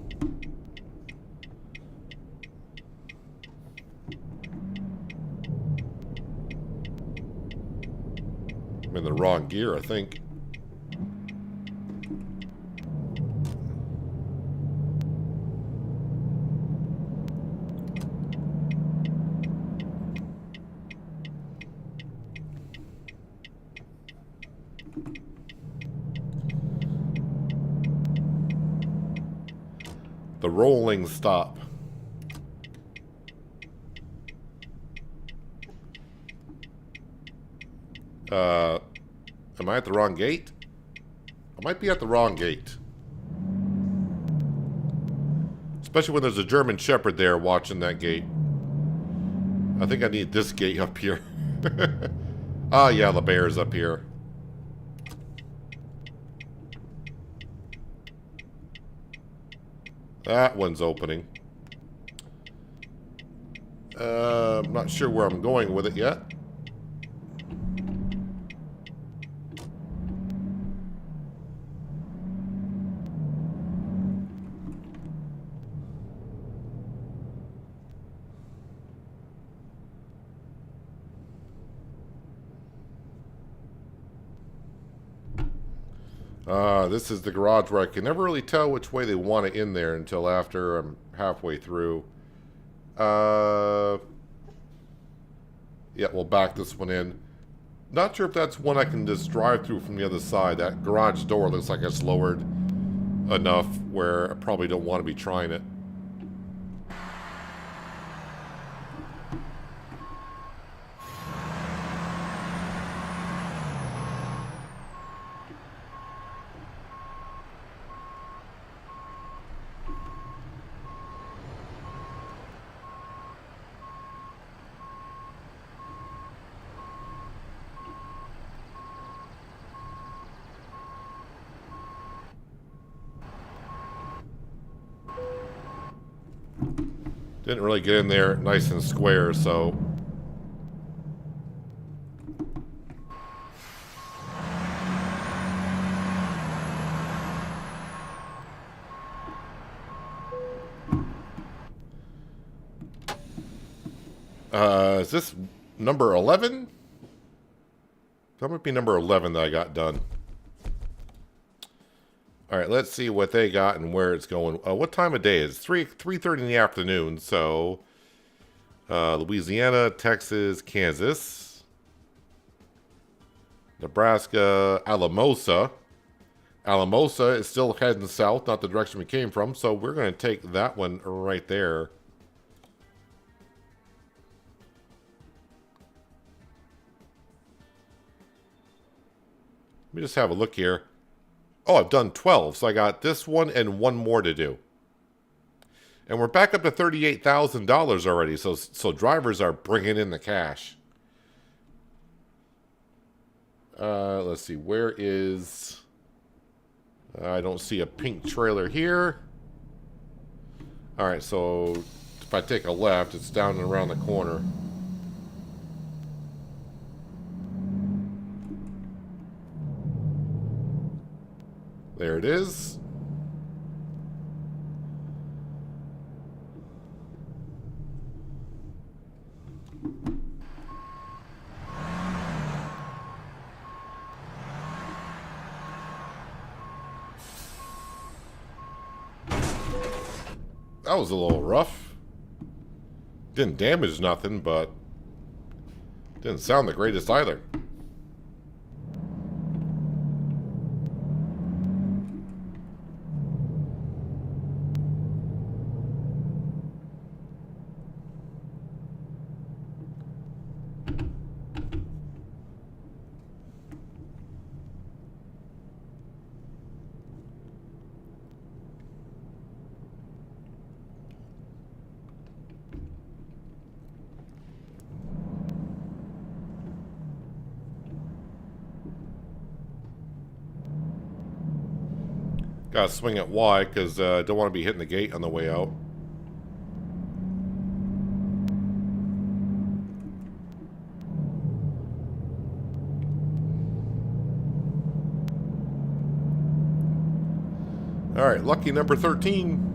I'm in the wrong gear, I think. The rolling stop. Am I at the wrong gate? I might be at the wrong gate. Especially when there's a German Shepherd there watching that gate. I think I need this gate up here. Ah, yeah, the bear's up here. That one's opening. I'm not sure where I'm going with it yet. This is the garage where I can never really tell which way they want it in there until after I'm halfway through. Yeah, we'll back this one in. Not sure if that's one I can just drive through from the other side. That garage door looks like it's lowered enough where I probably don't want to be trying it. Didn't really get in there nice and square, so... is this number 11? That might be number 11 that I got done. Alright, let's see what they got and where it's going. What time of day is it? 3:30 in the afternoon, so... Louisiana, Texas, Kansas, Nebraska, Alamosa. Alamosa is still heading south, not the direction we came from, so we're going to take that one right there. Let me just have a look here. Oh, I've done 12, so I got this one and one more to do. And we're back up to $38,000 already, so drivers are bringing in the cash. Let's see, where is... I don't see a pink trailer here. Alright, so if I take a left, it's down and around the corner. There it is. That was a little rough. Didn't damage nothing, but didn't sound the greatest either. Gotta swing it wide because I don't want to be hitting the gate on the way out. All right, lucky number 13.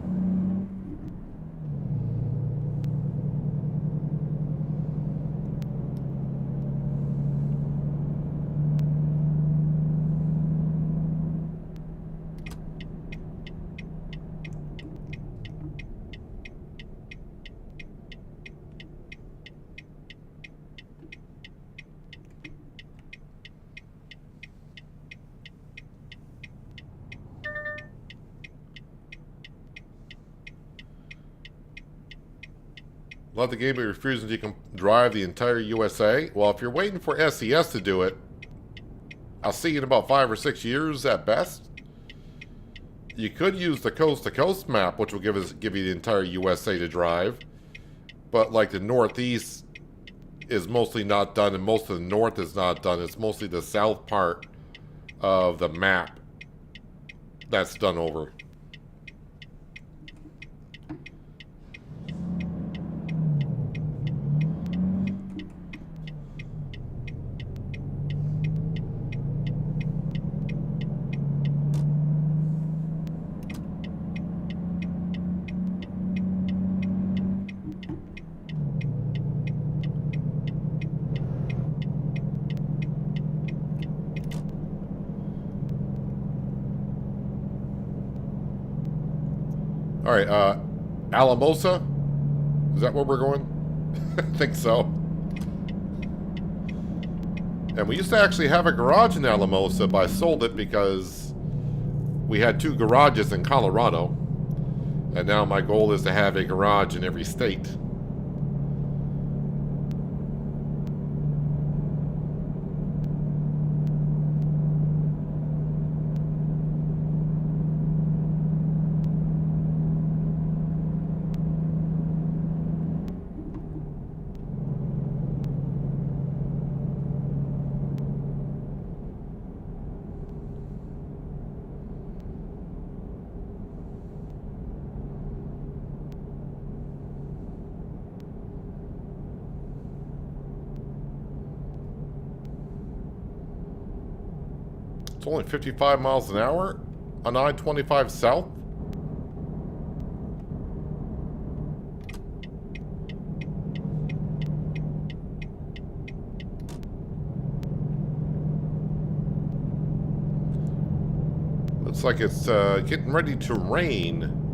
Love the game, but refusing to drive the entire USA. Well, if you're waiting for SES to do it, I'll see you in about 5 or 6 years at best. You could use the coast-to-coast map, which will give you the entire USA to drive. But like the Northeast is mostly not done, and most of the North is not done. It's mostly the south part of the map that's done over. All right, Alamosa? Is that where we're going? I think so. And we used to actually have a garage in Alamosa, but I sold it because we had 2 garages in Colorado. And now my goal is to have a garage in every state. It's only 55 miles an hour on I-25 South. Looks like it's getting ready to rain.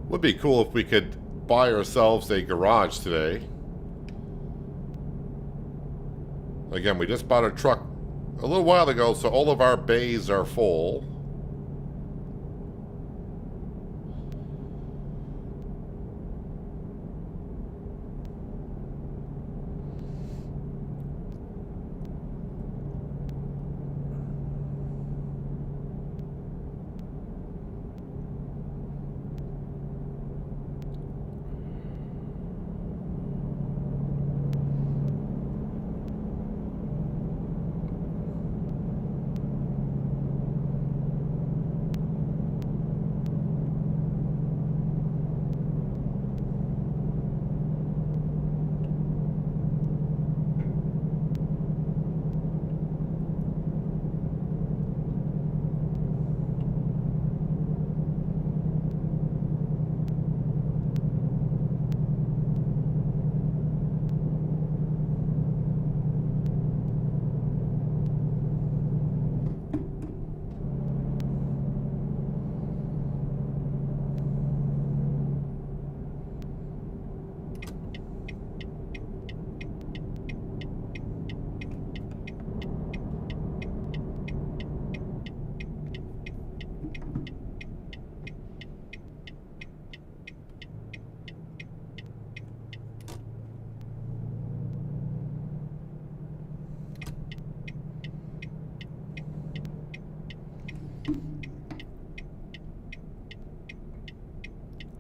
Would be cool if we could buy ourselves a garage today. Again, we just bought a truck a little while ago, so all of our bays are full.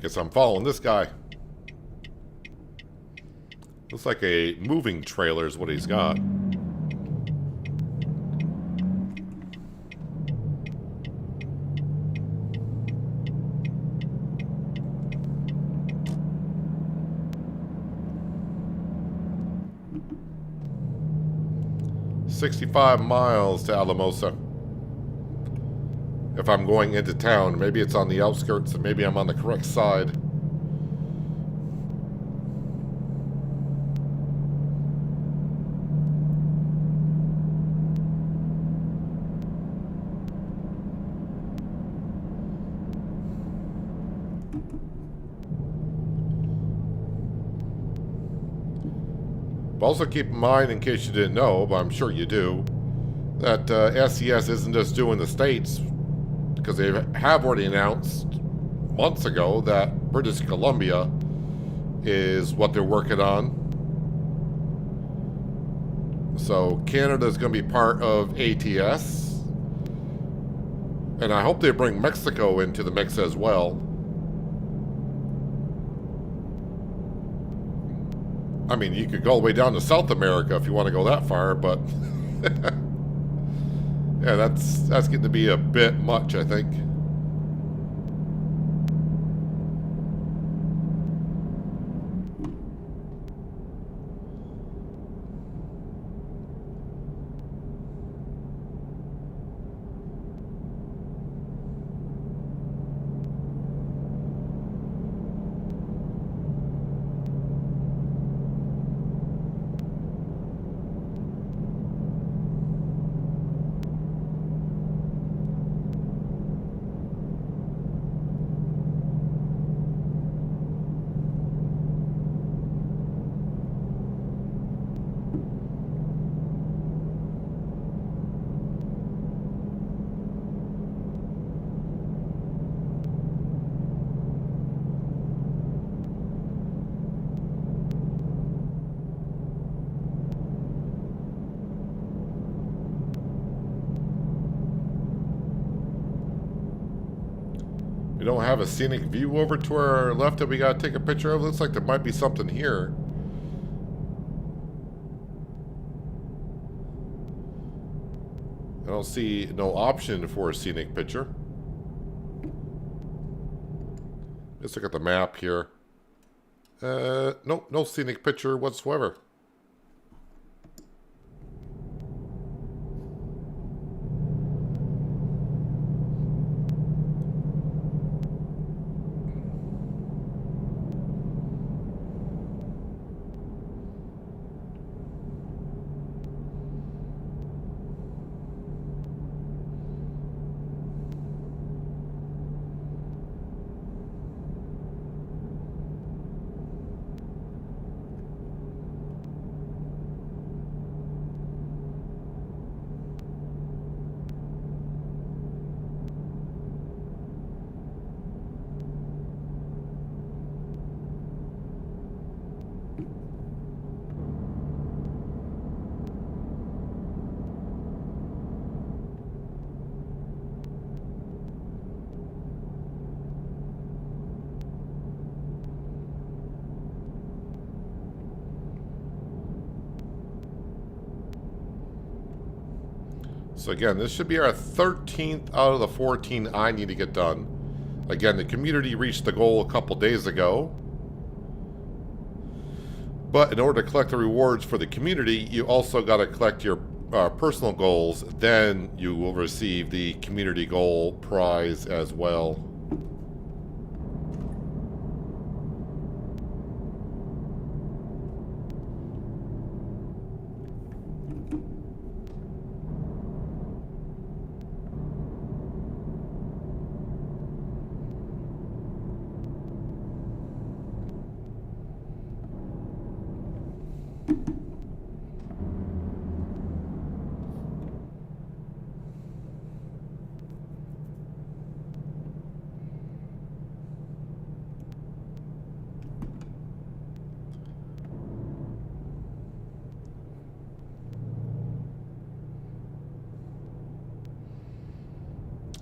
Guess I'm following this guy. Looks like a moving trailer is what he's got. $65 miles to Alamosa. If I'm going into town, maybe it's on the outskirts and maybe I'm on the correct side. But also keep in mind, in case you didn't know, but I'm sure you do, that SES isn't just doing the States, because they have already announced months ago that British Columbia is what they're working on. So Canada is going to be part of ATS. And I hope they bring Mexico into the mix as well. I mean, you could go all the way down to South America if you want to go that far, but yeah, that's getting to be a bit much, I think. We don't have a scenic view over to our left that we gotta take a picture of. Looks like there might be something here. I don't see no option for a scenic picture. Let's look at the map here. Nope, no scenic picture whatsoever. So again, this should be our 13th out of the 14 I need to get done. Again, the community reached the goal a couple days ago. But in order to collect the rewards for the community, you also got to collect your personal goals. Then you will receive the community goal prize as well.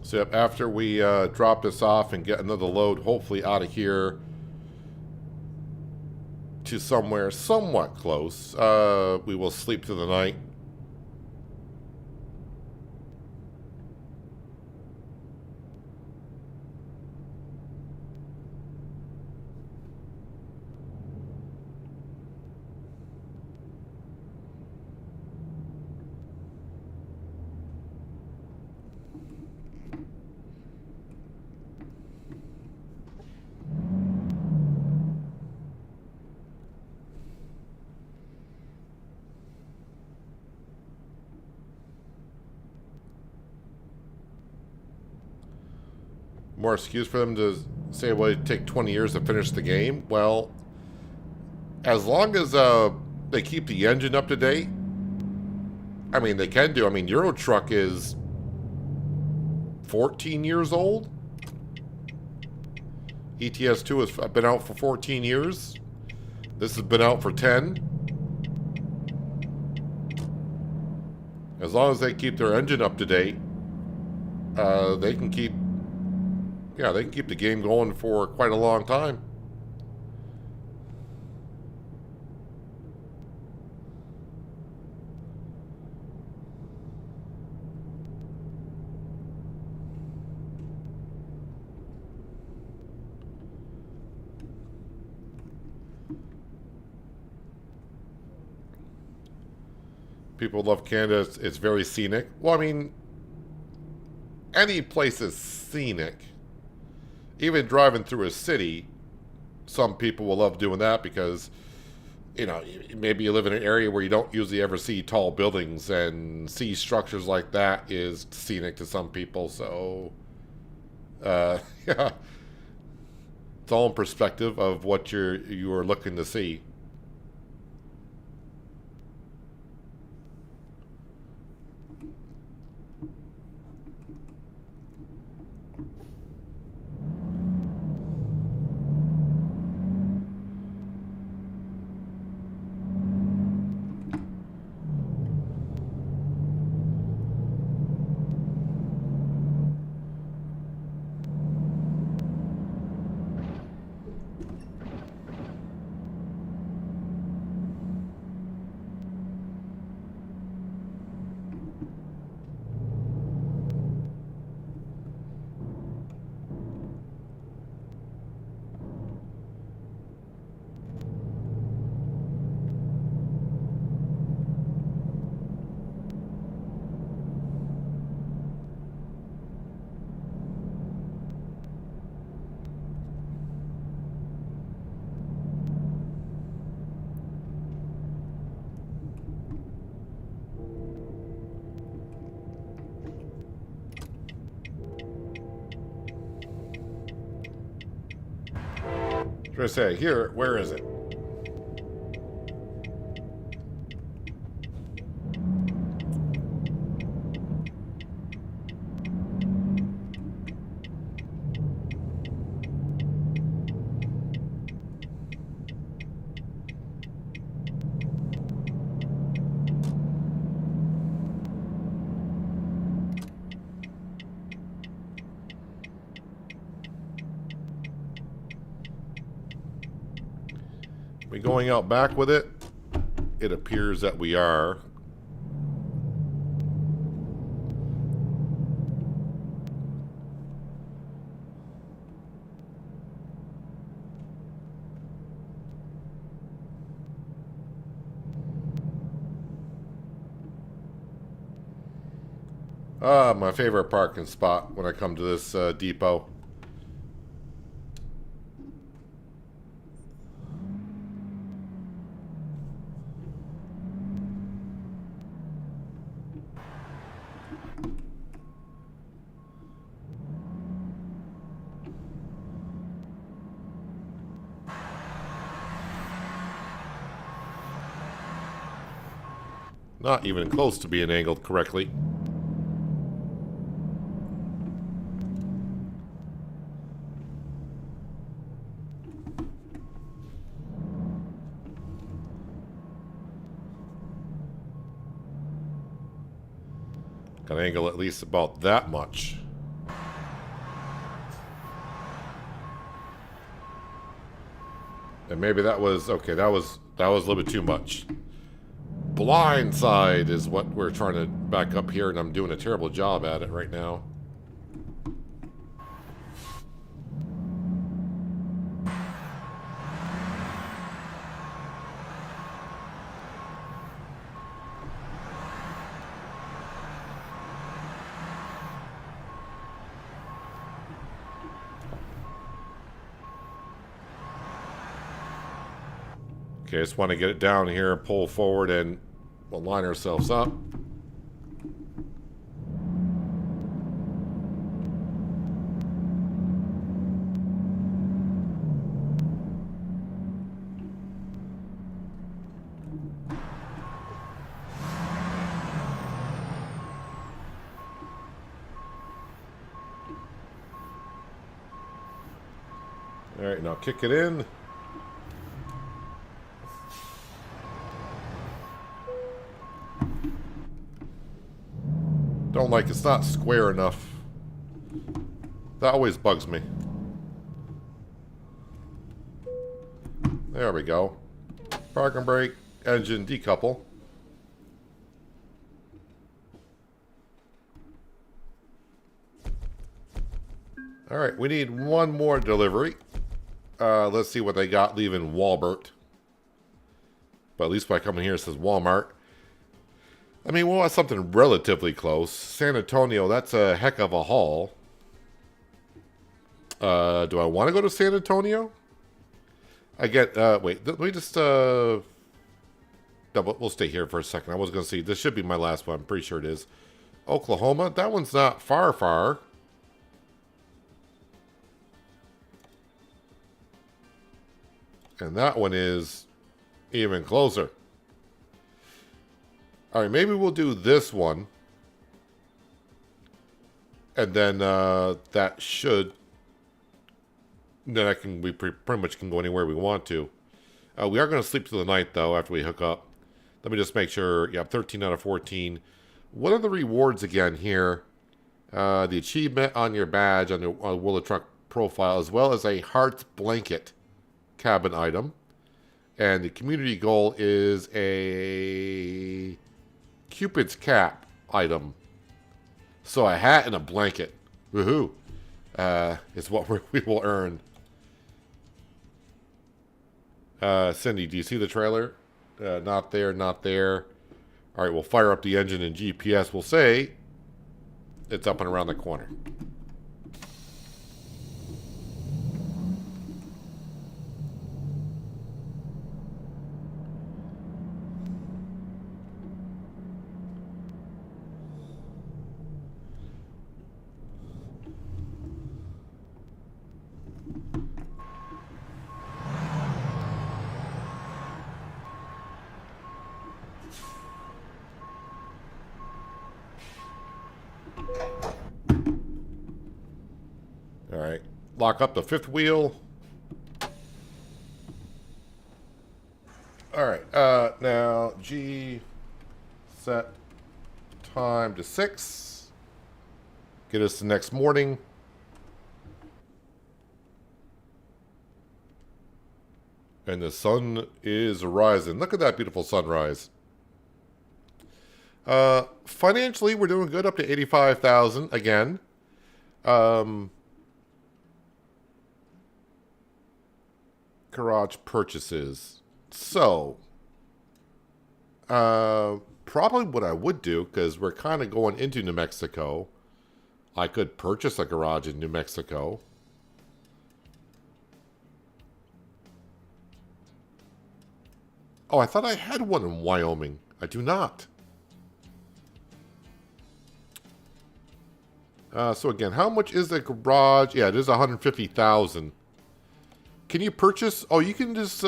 So yep, after we drop this off and get another load, hopefully out of here to somewhere somewhat close. We will sleep through the night. More excuse for them to say, well, it'd take 20 years to finish the game. Well, as long as they keep the engine up to date, I mean, they can do. I mean, Euro Truck is 14 years old. ETS2 has been out for 14 years. This has been out for 10. As long as they keep their engine up to date, they can keep... Yeah, they can keep the game going for quite a long time. People love Canada. It's very scenic. Well, I mean, any place is scenic. Even driving through a city, some people will love doing that because, you know, maybe you live in an area where you don't usually ever see tall buildings, and see structures like that is scenic to some people. So, yeah, it's all in perspective of what you're looking to see. What I say? Here, where is it? We going out back with it? It appears that we are. My favorite parking spot when I come to this depot. Not even close to being angled correctly. Got to angle at least about that much. And maybe that was okay. That was a little bit too much. Blind side is what we're trying to back up here, and I'm doing a terrible job at it right now. Okay, just want to get it down here, pull forward, and we'll line ourselves up. All right, now kick it in. Don't like it's not square enough. That always bugs me. There we go. Parking brake, engine decouple. All right, we need one more delivery. Let's see what they got leaving Walbert. But at least by coming here it says Walmart. I mean, we'll have something relatively close. San Antonio, that's a heck of a haul. Do I want to go to San Antonio? I get, wait, let me just, no, we'll stay here for a second. I was going to see, this should be my last one. I'm pretty sure it is. Oklahoma, that one's not far. And that one is even closer. All right, maybe we'll do this one. And then that should... Then we pretty much can go anywhere we want to. We are going to sleep through the night, though, after we hook up. Let me just make sure. Yeah, 13 out of 14. What are the rewards again here? The achievement on your badge, on the World of Truck profile, as well as a Heart's Blanket cabin item. And the community goal is a Cupid's cap item. So a hat and a blanket. Woohoo. Is what we will earn. Cindy, do you see the trailer? Not there, not there. All right, we'll fire up the engine and GPS. We'll say it's up and around the corner. All right, lock up the fifth wheel. All right, now G set time to 6. Get us the next morning. And the sun is rising. Look at that beautiful sunrise. Financially, we're doing good, up to 85,000 again. Garage purchases. So, probably what I would do, because we're kind of going into New Mexico, I could purchase a garage in New Mexico. Oh, I thought I had one in Wyoming. I do not. So again, how much is the garage? Yeah, it is 150,000. Can you purchase? Oh, you can just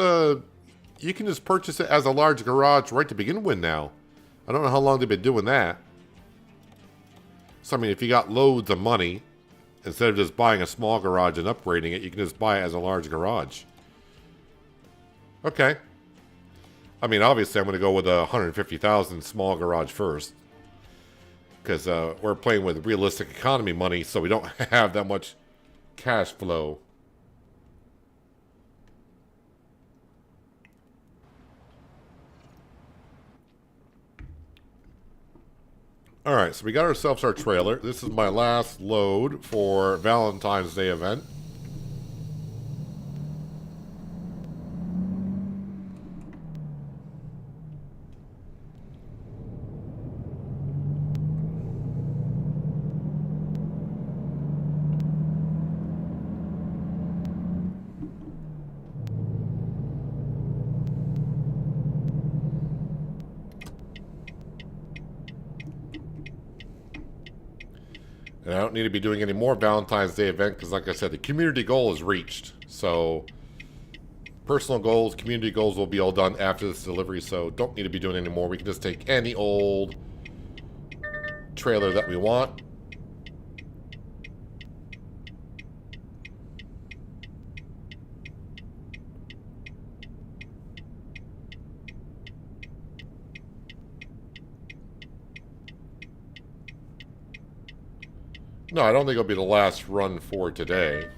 purchase it as a large garage right to begin with now. I don't know how long they've been doing that. So I mean, if you got loads of money, instead of just buying a small garage and upgrading it, you can just buy it as a large garage. Okay. I mean, obviously, I'm going to go with a 150,000 small garage first. Because we're playing with realistic economy money, so we don't have that much cash flow. Alright, so we got ourselves our trailer. This is my last load for Valentine's Day event. And I don't need to be doing any more Valentine's Day event because, like I said, the community goal is reached. So, personal goals, community goals will be all done after this delivery. So, don't need to be doing any more. We can just take any old trailer that we want. No, I don't think it'll be the last run for today.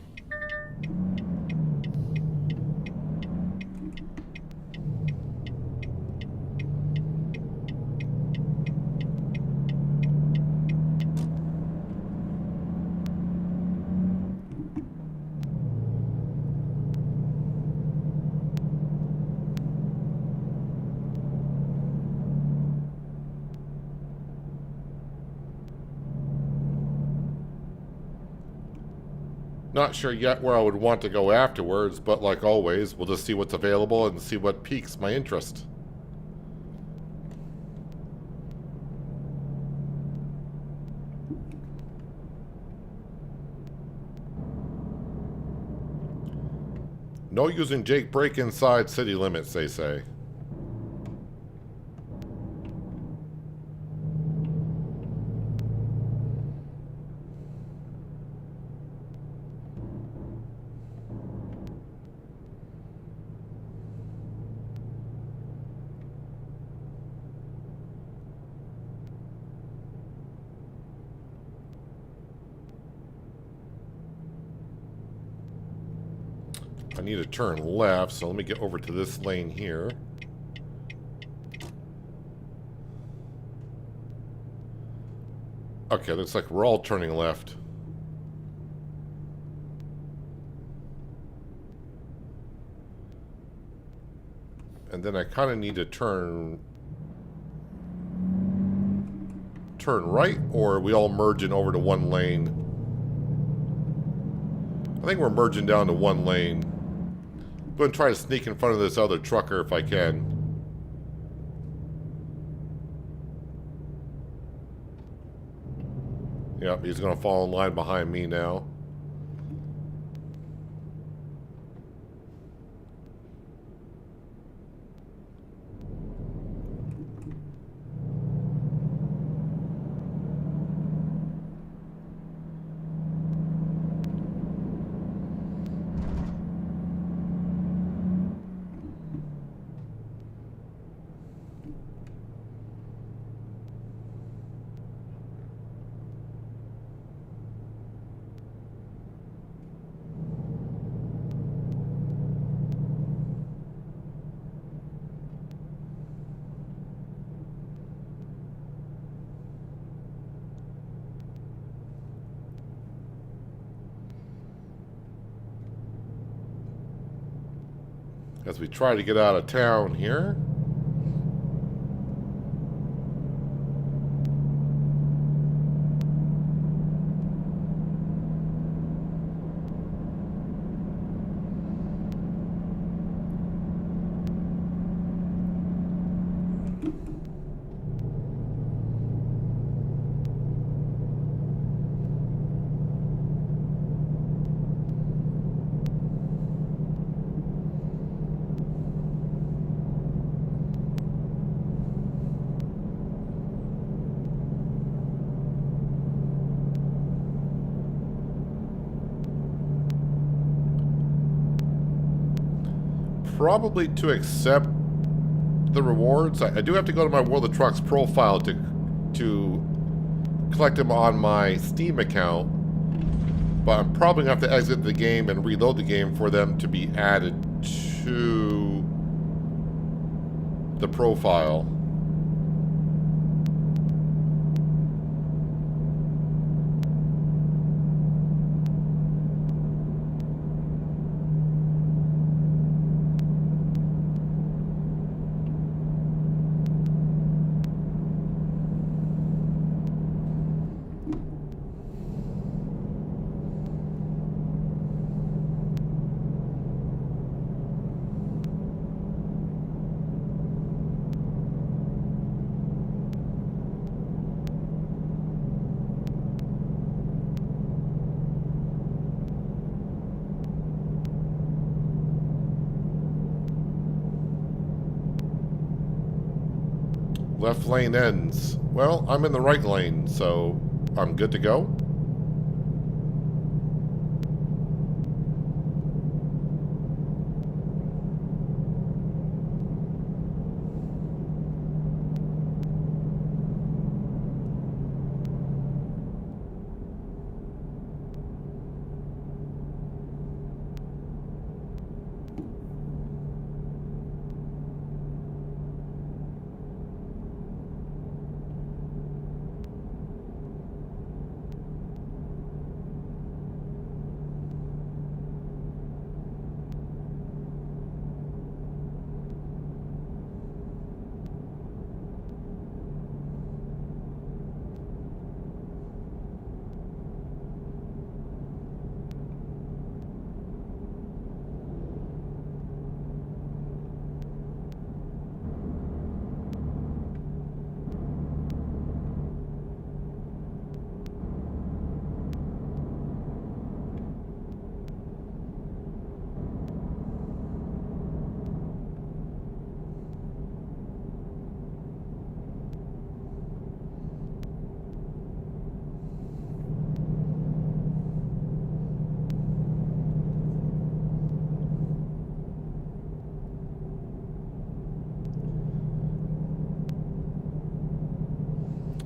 Not sure yet where I would want to go afterwards, but like always, we'll just see what's available and see what piques my interest. No using Jake break inside city limits, they say. I need to turn left, so let me get over to this lane here. Okay, looks like we're all turning left. And then I kind of need to turn right, or are we all merging over to one lane? I think we're merging down to one lane. I'm going to try to sneak in front of this other trucker if I can. Yep, he's going to fall in line behind me now. As we try to get out of town here. Probably to accept the rewards. I do have to go to my World of Trucks profile to collect them on my Steam account, but I'm probably going to have to exit the game and reload the game for them to be added to the profile. Left lane ends. Well, I'm in the right lane, so I'm good to go.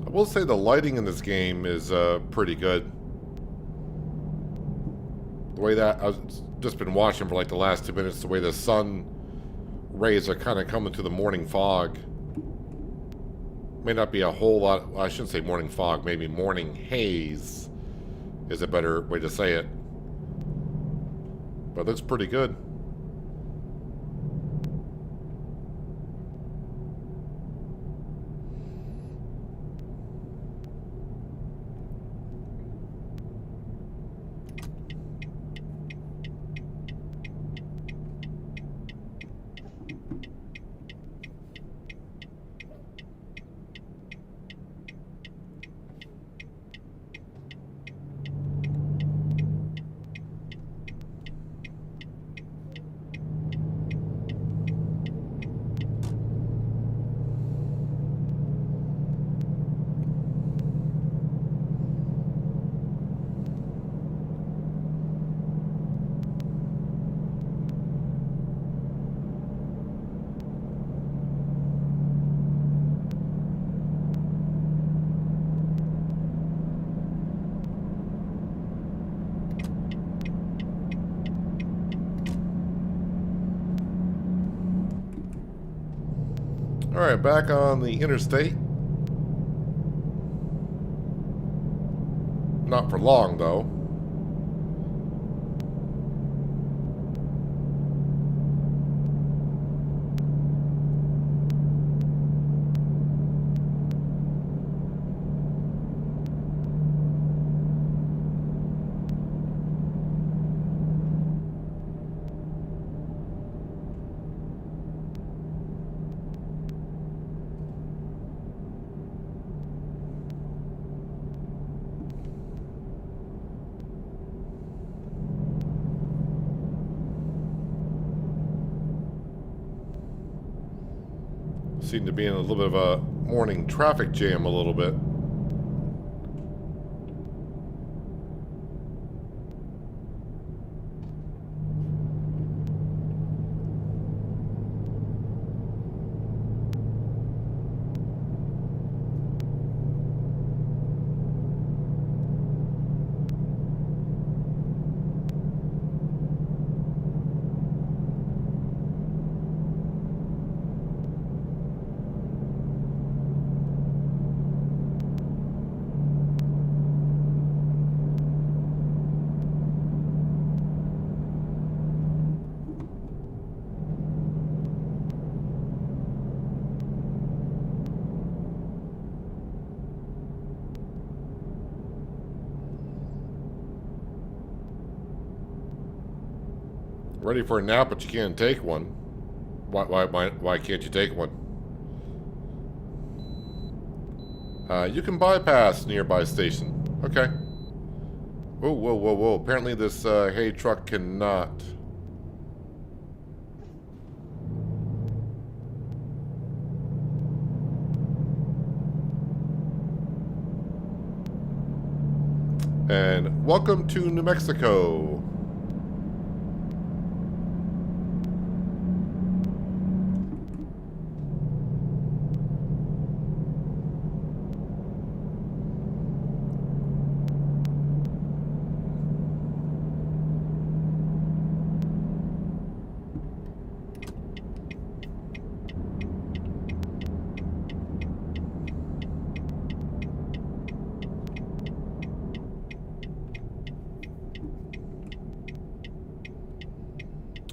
I will say the lighting in this game is pretty good. The way that I've just been watching for like the last 2 minutes, the way the sun rays are kind of coming through the morning fog. May not be a whole lot, well, I shouldn't say morning fog, maybe morning haze is a better way to say it. But it looks pretty good. Alright, back on the interstate. Not for long, though. Seem to be in a little bit of a morning traffic jam a little bit. Ready for a nap, but you can't take one. Why can't you take one? You can bypass nearby station. Okay. Whoa, whoa, whoa, whoa. Apparently this hay truck cannot. And welcome to New Mexico.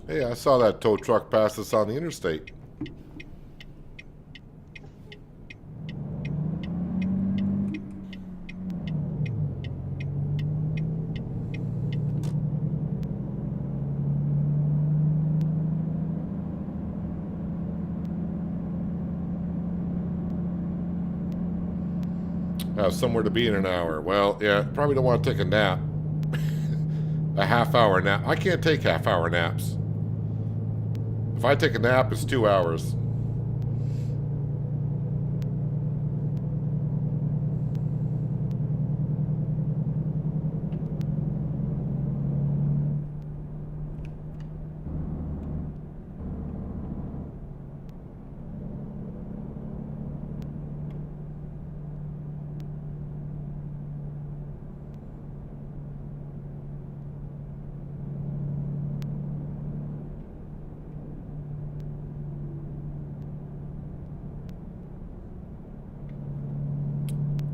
Hey, I saw that tow truck pass us on the interstate. Have somewhere to be in an hour. Well, yeah, probably don't want to take a nap. A half-hour nap. I can't take half-hour naps. If I take a nap, it's 2 hours.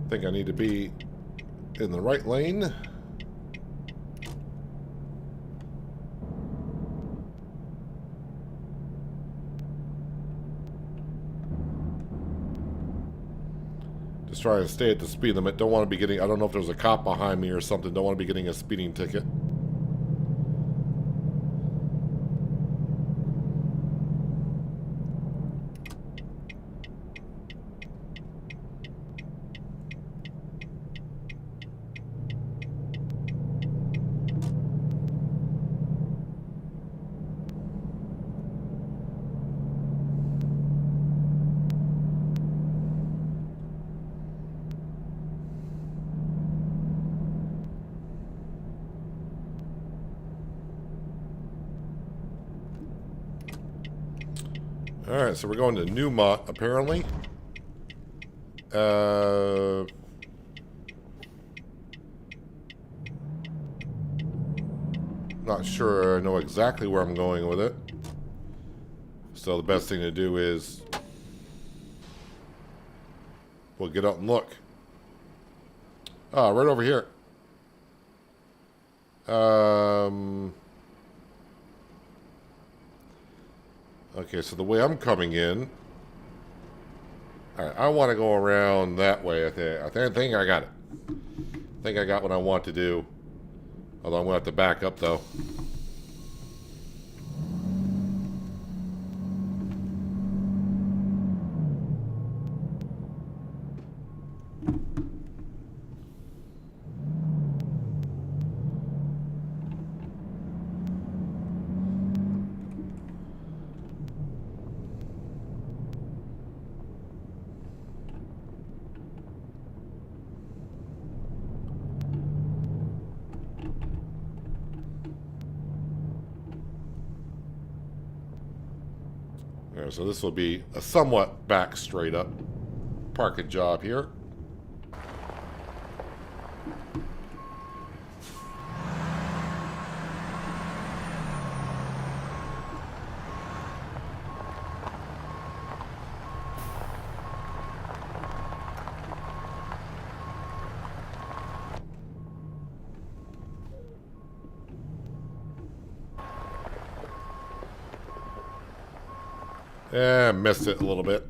I think I need to be in the right lane. Just try and stay at the speed limit. Don't want to be getting, I don't know if there's a cop behind me or something. Don't want to be getting a speeding ticket. Alright, so we're going to Newmont, apparently. Not sure I know exactly where I'm going with it. So the best thing to do is we'll get out and look. Ah, right over here. Okay, so the way I'm coming in, alright, I want to go around that way. I think I got it. I think I got what I want to do. Although I'm going to have to back up, though. Alright, so this will be a somewhat back straight up parking job here. Missed it a little bit.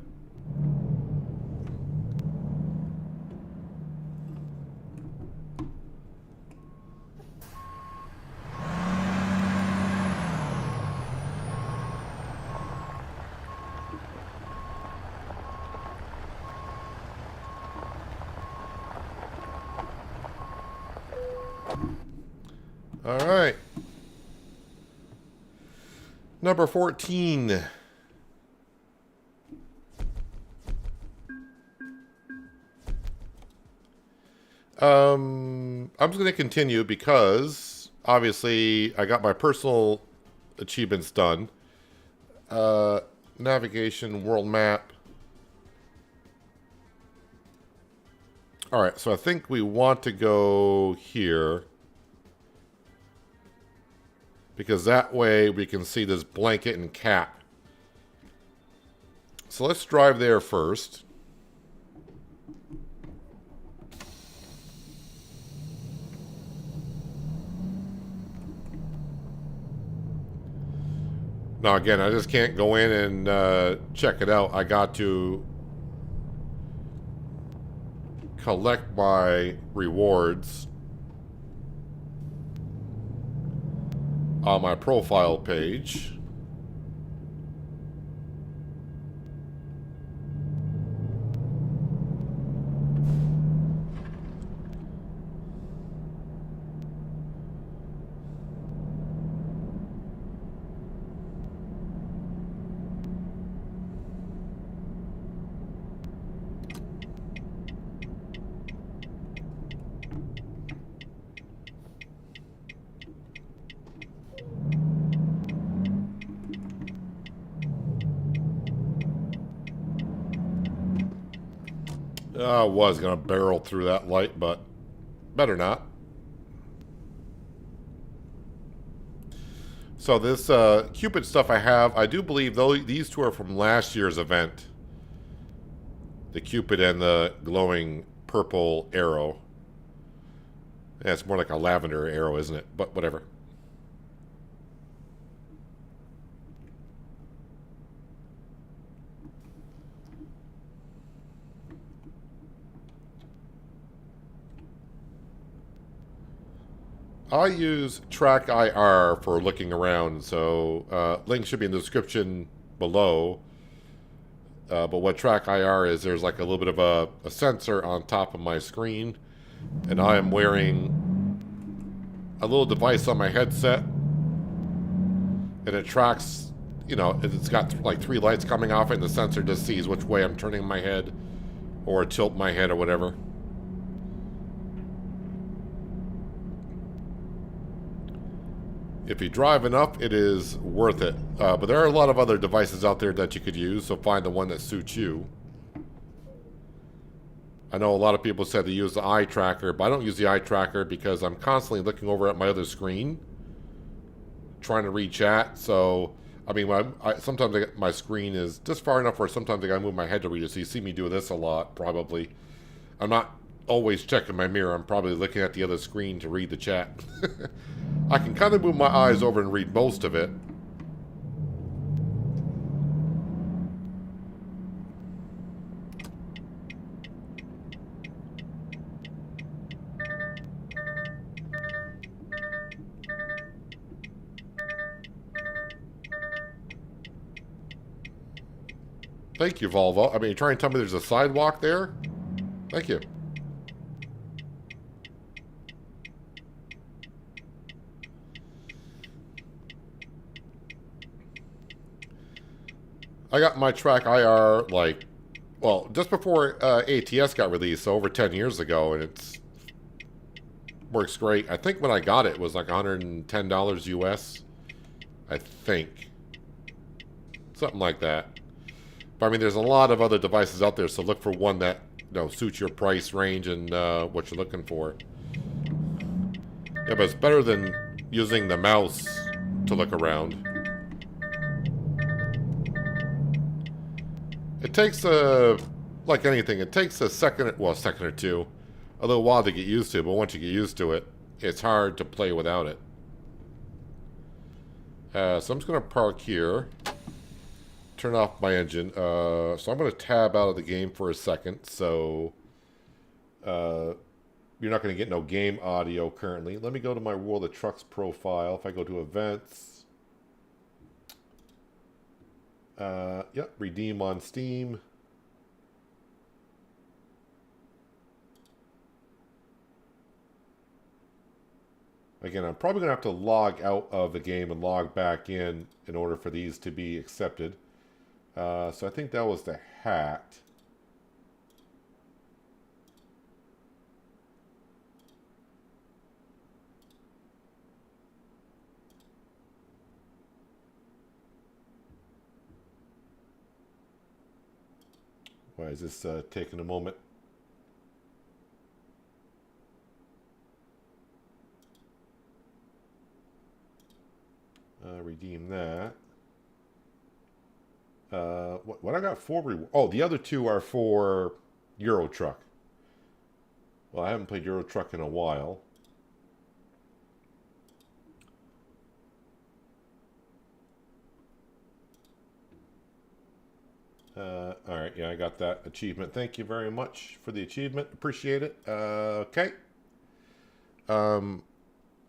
All right. Number 14. I'm just going to continue because obviously I got my personal achievements done. Navigation, world map. All right, so I think we want to go here because that way we can see this blanket and cap. So let's drive there first. Now, again, I just can't go in and check it out. I got to collect my rewards on my profile page. I was going to barrel through that light, but better not. So this Cupid stuff I have, I do believe these two are from last year's event. The Cupid and the glowing purple arrow. Yeah, it's more like a lavender arrow, isn't it? But whatever. I use Track IR for looking around, so link should be in the description below. But what Track IR is, there's like a little bit of a sensor on top of my screen, and I am wearing a little device on my headset, and it tracks, you know, it's got like 3 lights coming off it, and the sensor just sees which way I'm turning my head, or tilt my head, or whatever. If you drive enough, it is worth it. But there are a lot of other devices out there that you could use, so find the one that suits you. I know a lot of people said to use the eye tracker, but I don't use the eye tracker because I'm constantly looking over at my other screen, trying to read chat. So, I mean, sometimes my screen is just far enough where sometimes I gotta move my head to read it. So you see me do this a lot, probably. I'm not always checking my mirror. I'm probably looking at the other screen to read the chat. I can kind of move my eyes over and read most of it. Thank you, Volvo. I mean, you're trying to tell me there's a sidewalk there? Thank you. I got my Track IR, like, well, just before ATS got released, so over 10 years ago, and it works great. I think when I got it, it was like $110 US. I think. Something like that. But I mean, there's a lot of other devices out there, so look for one that, you know, suits your price range and what you're looking for. Yeah, but it's better than using the mouse to look around. It takes like anything, it takes a second or two, a little while to get used to, but once you get used to it, it's hard to play without it. So I'm just going to park here, turn off my engine. So I'm going to tab out of the game for a second, so you're not going to get no game audio currently. Let me go to my World of Trucks profile. If I go to events, yep, redeem on Steam. Again, I'm probably going to have to log out of the game and log back in order for these to be accepted. So I think that was the hat. Why is this taking a moment? Redeem that. What I got for oh, the other two are for Euro Truck. Well, I haven't played Euro Truck in a while. All right, yeah, I got that achievement. Thank you very much for the achievement. Appreciate it. Okay. All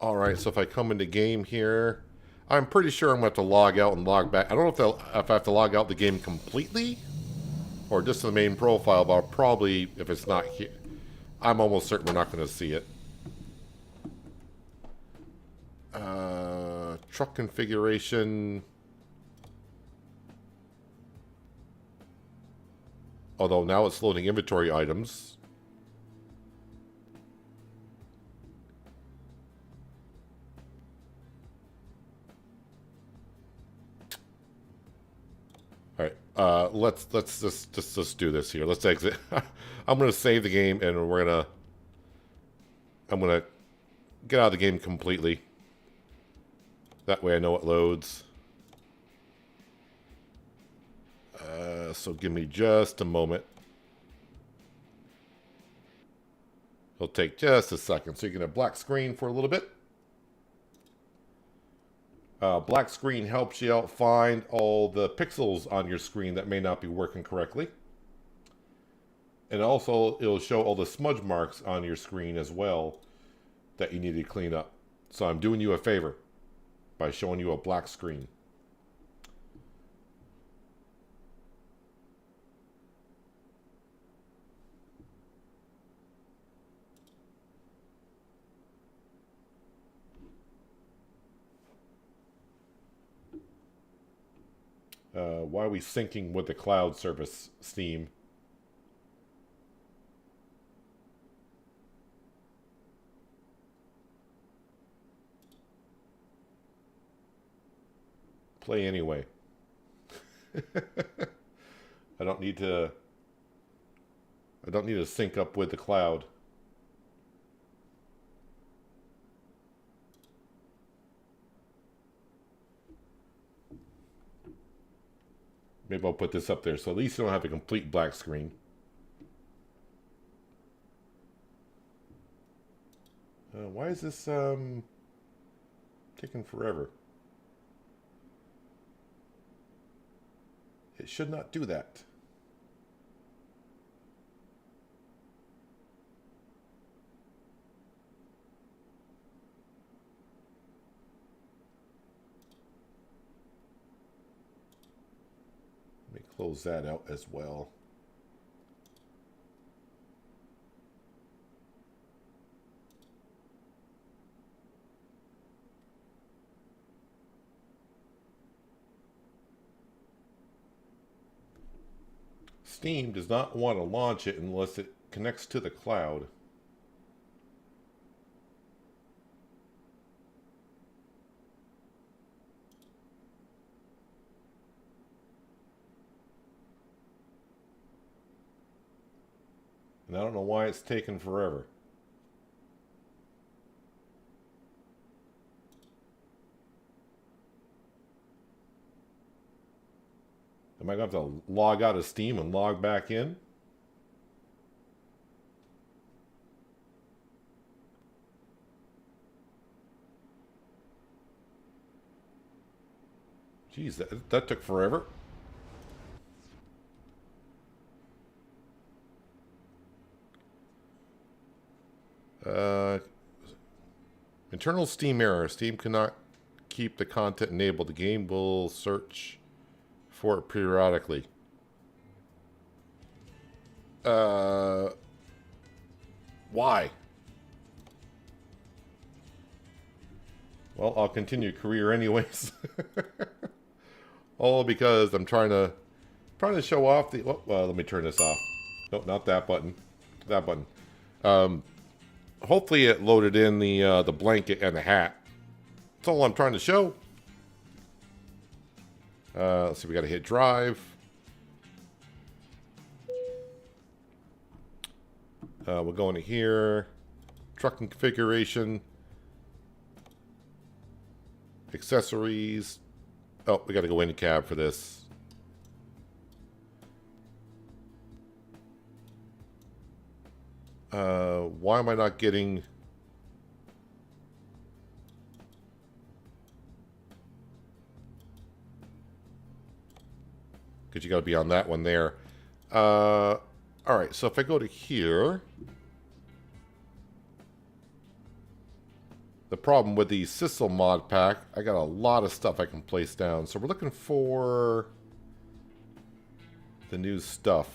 right, so if I come into game here, I'm pretty sure I'm going to have to log out and log back. I don't know if I have to log out the game completely or just the main profile, but I'll probably, if it's not here, I'm almost certain we're not going to see it. Truck configuration. Although now it's loading inventory items. All right, let's just do this here. Let's exit. I'm gonna save the game, and I'm gonna get out of the game completely. That way, I know it loads. So give me just a moment. It'll take just a second. So you can have black screen for a little bit. Black screen helps you out find all the pixels on your screen that may not be working correctly. And also, it'll show all the smudge marks on your screen as well that you need to clean up. So I'm doing you a favor by showing you a black screen. Why are we syncing with the cloud service, Steam? Play anyway. I don't need to sync up with the cloud. Maybe I'll put this up there so at least you don't have a complete black screen. Why is this taking forever? It should not do that. Let me close that out as well. Steam does not want to launch it unless it connects to the cloud. And I don't know why it's taken forever. Am I going to have to log out of Steam and log back in? Jeez, that took forever. Internal Steam error. Steam cannot keep the content enabled. The game will search for it periodically. Why? Well, I'll continue career anyways. All because I'm trying to show off the. Well, let me turn this off. Nope, not that button. That button. Hopefully it loaded in the blanket and the hat. That's all I'm trying to show. Let's see, we got to hit drive. We'll go into here. Truck and configuration. Accessories. Oh, we got to go in cab for this. Why am I not getting... Because you got to be on that one there. All right, so if I go to here... The problem with the Sissel mod pack, I got a lot of stuff I can place down. So we're looking for the new stuff.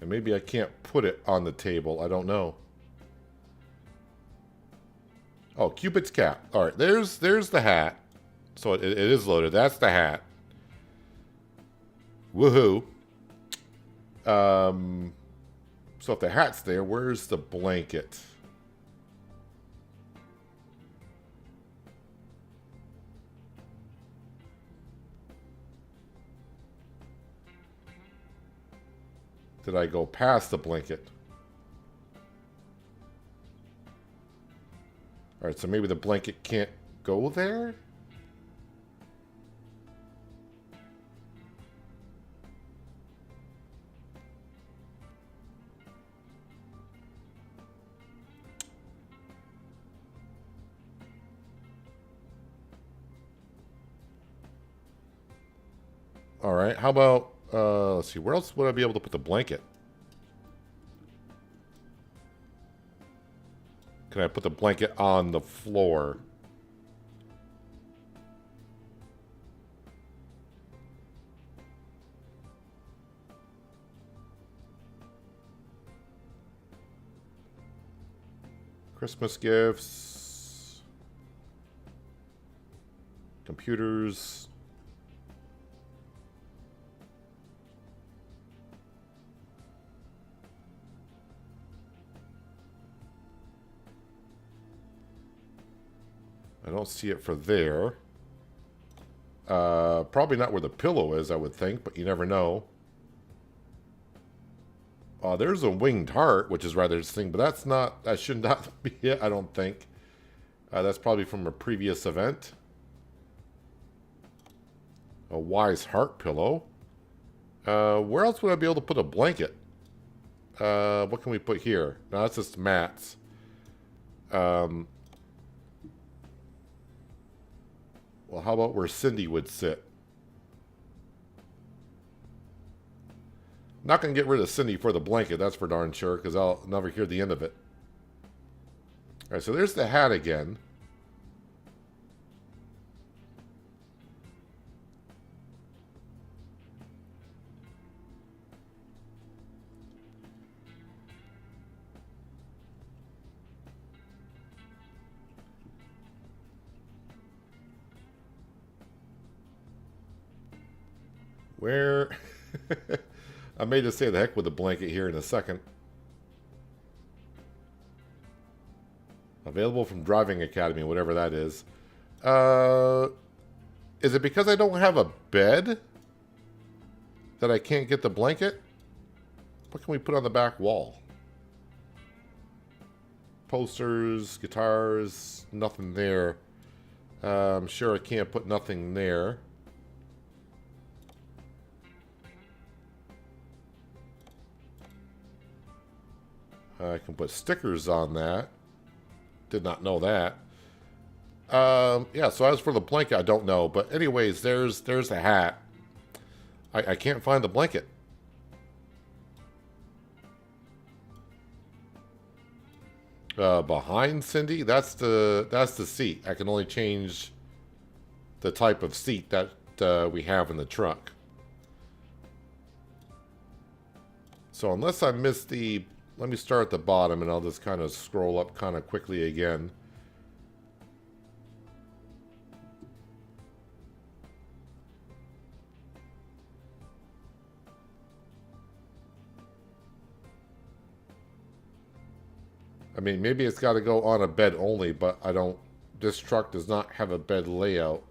And maybe I can't put it on the table. I don't know. Oh, Cupid's cap. All right, there's the hat. So it is loaded. That's the hat. Woohoo. So if the hat's there, where's the blanket? Did I go past the blanket? All right, so maybe the blanket can't go there? All right, how about, let's see, where else would I be able to put the blanket? Can I put the blanket on the floor? Christmas gifts. Computers. I don't see it for there. Probably not where the pillow is, I would think, but you never know. There's a winged heart, which is rather interesting, but that's not, that should not be it, I don't think. That's probably from a previous event. A wise heart pillow. Where else would I be able to put a blanket? What can we put here? No, that's just mats. Well, how about where Cindy would sit? Not going to get rid of Cindy for the blanket, that's for darn sure, because I'll never hear the end of it. All right, so there's the hat again. Where... I may just say the heck with the blanket here in a second. Available from Driving Academy, whatever that is. Is it because I don't have a bed that I can't get the blanket? What can we put on the back wall? Posters, guitars, nothing there. I'm sure I can't put nothing there. I can put stickers on that. Did not know that. Yeah, so as for the blanket, I don't know. But anyways, there's the hat. I can't find the blanket. Behind Cindy, that's the seat. I can only change the type of seat that we have in the truck. So unless I missed the... Let me start at the bottom and I'll just kind of scroll up kind of quickly again. I mean, maybe it's got to go on a bed only, but I don't... This truck does not have a bed layout.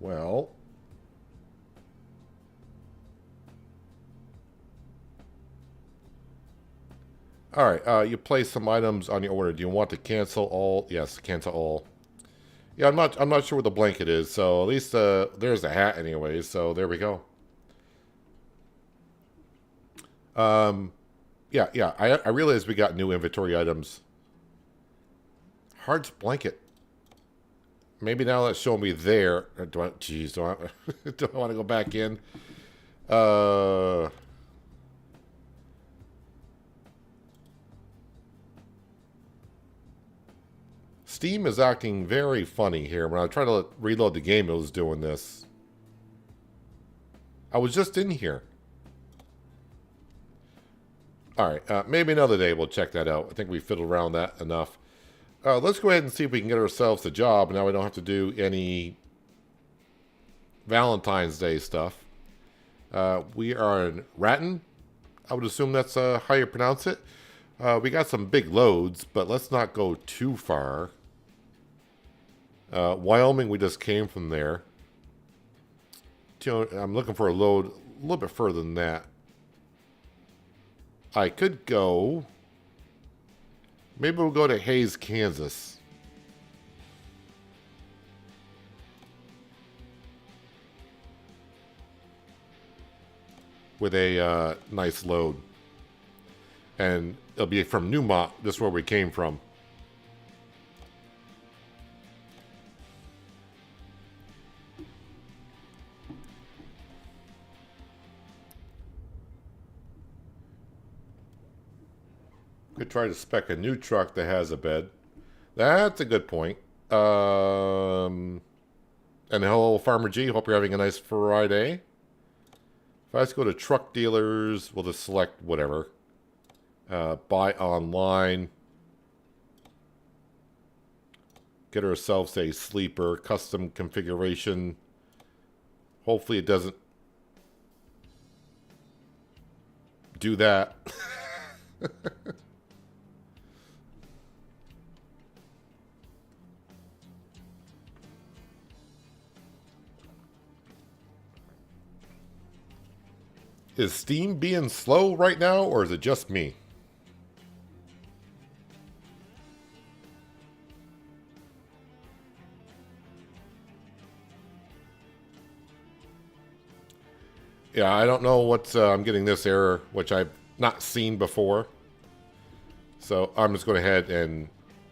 Well... All right, you place some items on your order. Do you want to cancel all? Yes, cancel all. Yeah, I'm not sure where the blanket is, so at least there's a hat anyway, so there we go. Yeah, I realized we got new inventory items. Heart's blanket. Maybe now that's showing me there. Do I, geez, do I, do I want to go back in? Uh... Steam is acting very funny here. When I try to reload the game, it was doing this. I was just in here. Alright, maybe another day we'll check that out. I think we fiddled around that enough. Let's go ahead and see if we can get ourselves a job. Now we don't have to do any Valentine's Day stuff. We are in Raton. I would assume that's how you pronounce it. We got some big loads, but let's not go too far. Wyoming, we just came from there. I'm looking for a load a little bit further than that. I could go... Maybe we'll go to Hayes, Kansas. With a nice load. And it'll be from Newmont, just where we came from. Could try to spec a new truck that has a bed. That's a good point. And hello, Farmer G. Hope you're having a nice Friday. If I just go to truck dealers, we'll just select whatever. Buy online. Get ourselves a sleeper, custom configuration. Hopefully it doesn't do that. Is Steam being slow right now, or is it just me? Yeah, I don't know what's... I'm getting this error, which I've not seen before. So I'm just going ahead and...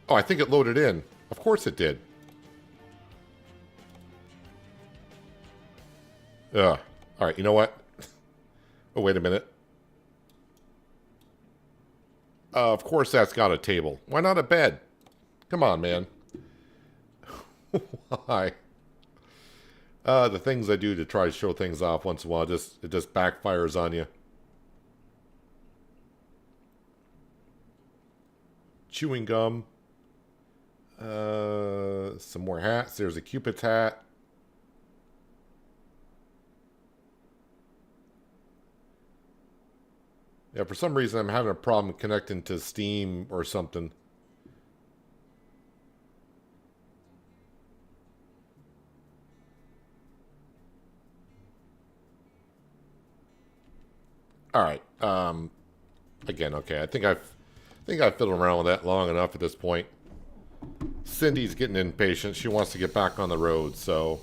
Oh, I think it loaded in. Of course it did. Ugh. All right, you know what? Oh, wait a minute. Of course that's got a table. Why not a bed? Come on, man. Why? The things I do to try to show things off once in a while, it just backfires on you. Chewing gum. Some more hats. There's a Cupid's hat. Yeah, for some reason I'm having a problem connecting to Steam or something. All right. Again, okay. I think I've fiddled around with that long enough at this point. Cindy's getting impatient. She wants to get back on the road, so...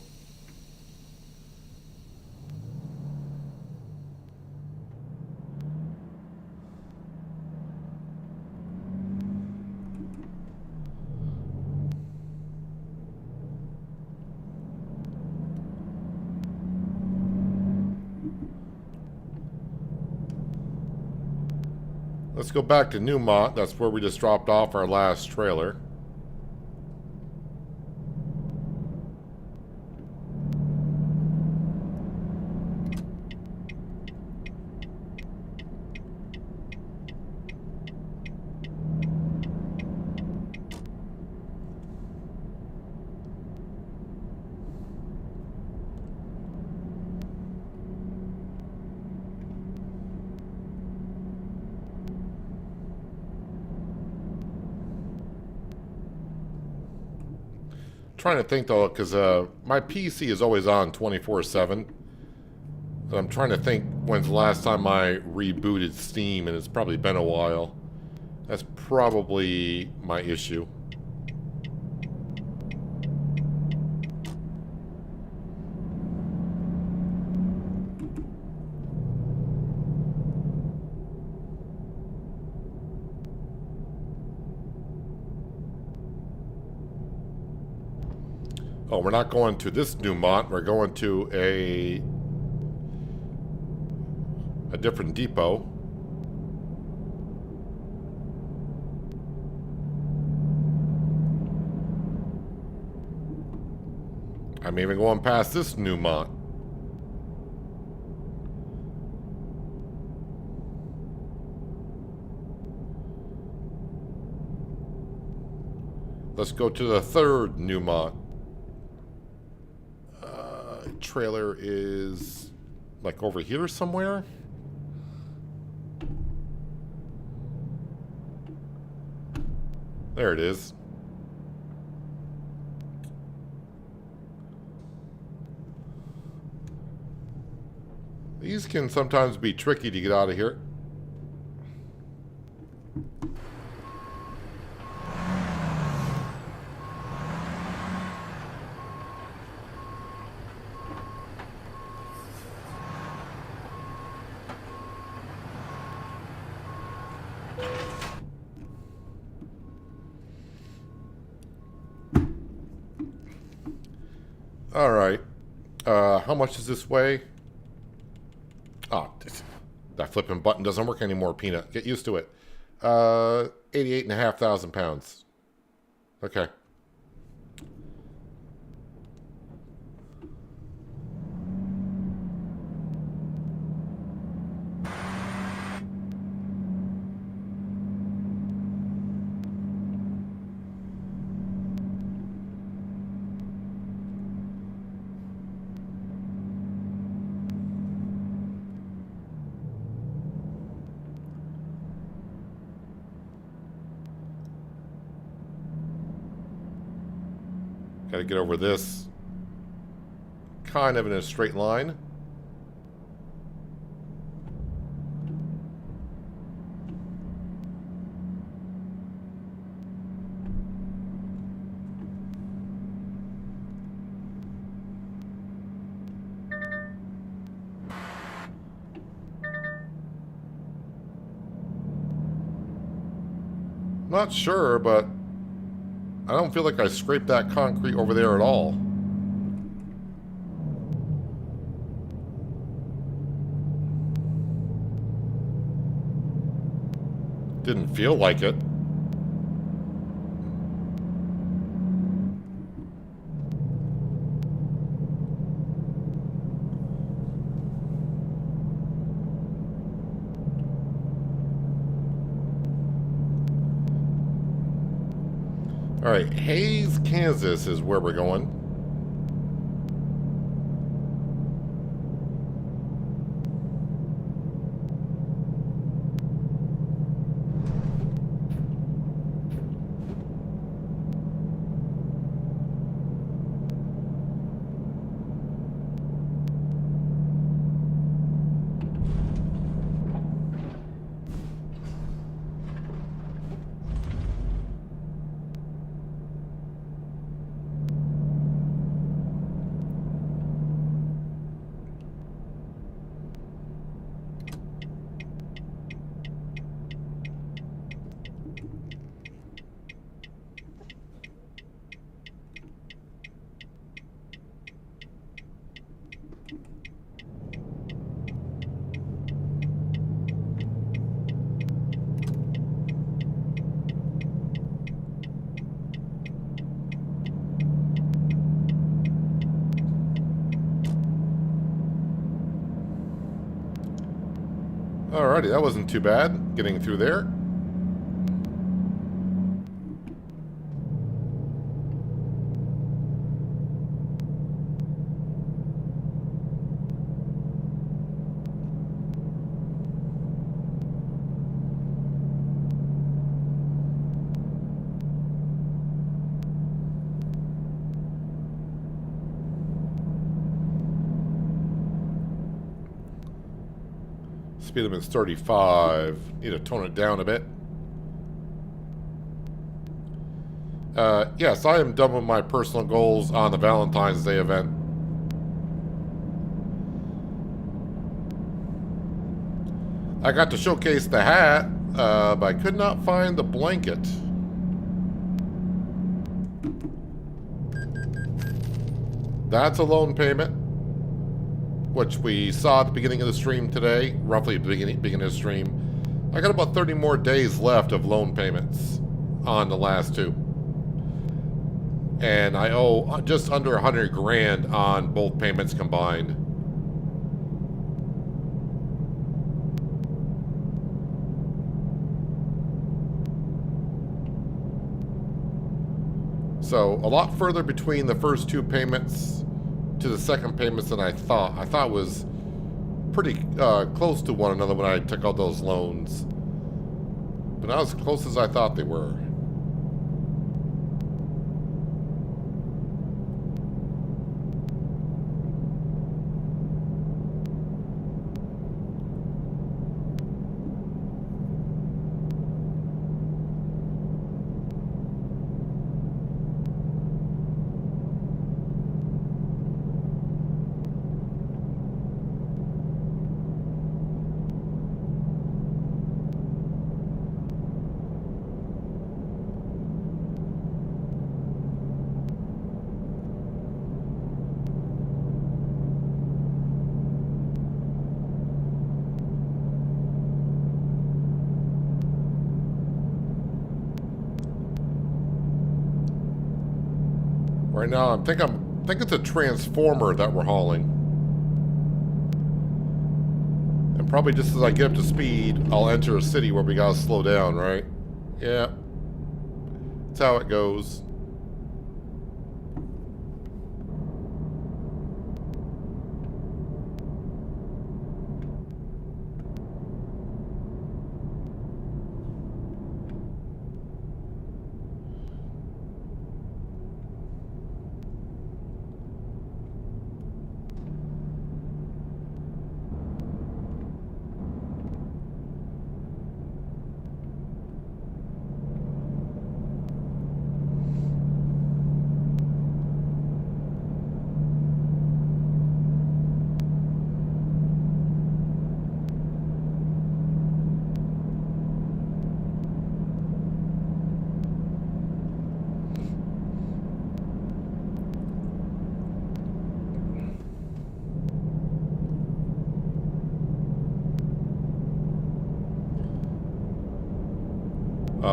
Let's go back to Newmont. That's where we just dropped off our last trailer. Trying to think though, because my PC is always on 24/7. And I'm trying to think when's the last time I rebooted Steam, and it's probably been a while. That's probably my issue. Oh, we're not going to this Newmont. We're going to a different depot. I'm even going past this Newmont. Let's go to the third Newmont. Trailer is like over here somewhere. There it is. These can sometimes be tricky to get out of here. All right. How much does this weigh? Oh, that flipping button doesn't work anymore, Peanut. Get used to it. 88,500 pounds. Okay. Got to get over this kind of in a straight line. Not sure, but I don't feel like I scraped that concrete over there at all. Didn't feel like it. All right, Hayes, Kansas is where we're going. Alrighty, that wasn't too bad getting through there. Speed limit's 35. Need to tone it down a bit. Yes, I am done with my personal goals on the Valentine's Day event. I got to showcase the hat, but I could not find the blanket. That's a loan payment, which we saw at the beginning of the stream today, roughly at the beginning of the stream. I got about 30 more days left of loan payments on the last two. And I owe just under 100 grand on both payments combined. So, a lot further between the first two payments to the second payments than I thought. I thought it was pretty close to one another when I took out those loans. But not as close as I thought they were. Right now, I think it's a transformer that we're hauling. And probably just as I get up to speed, I'll enter a city where we gotta slow down, right? Yeah. That's how it goes.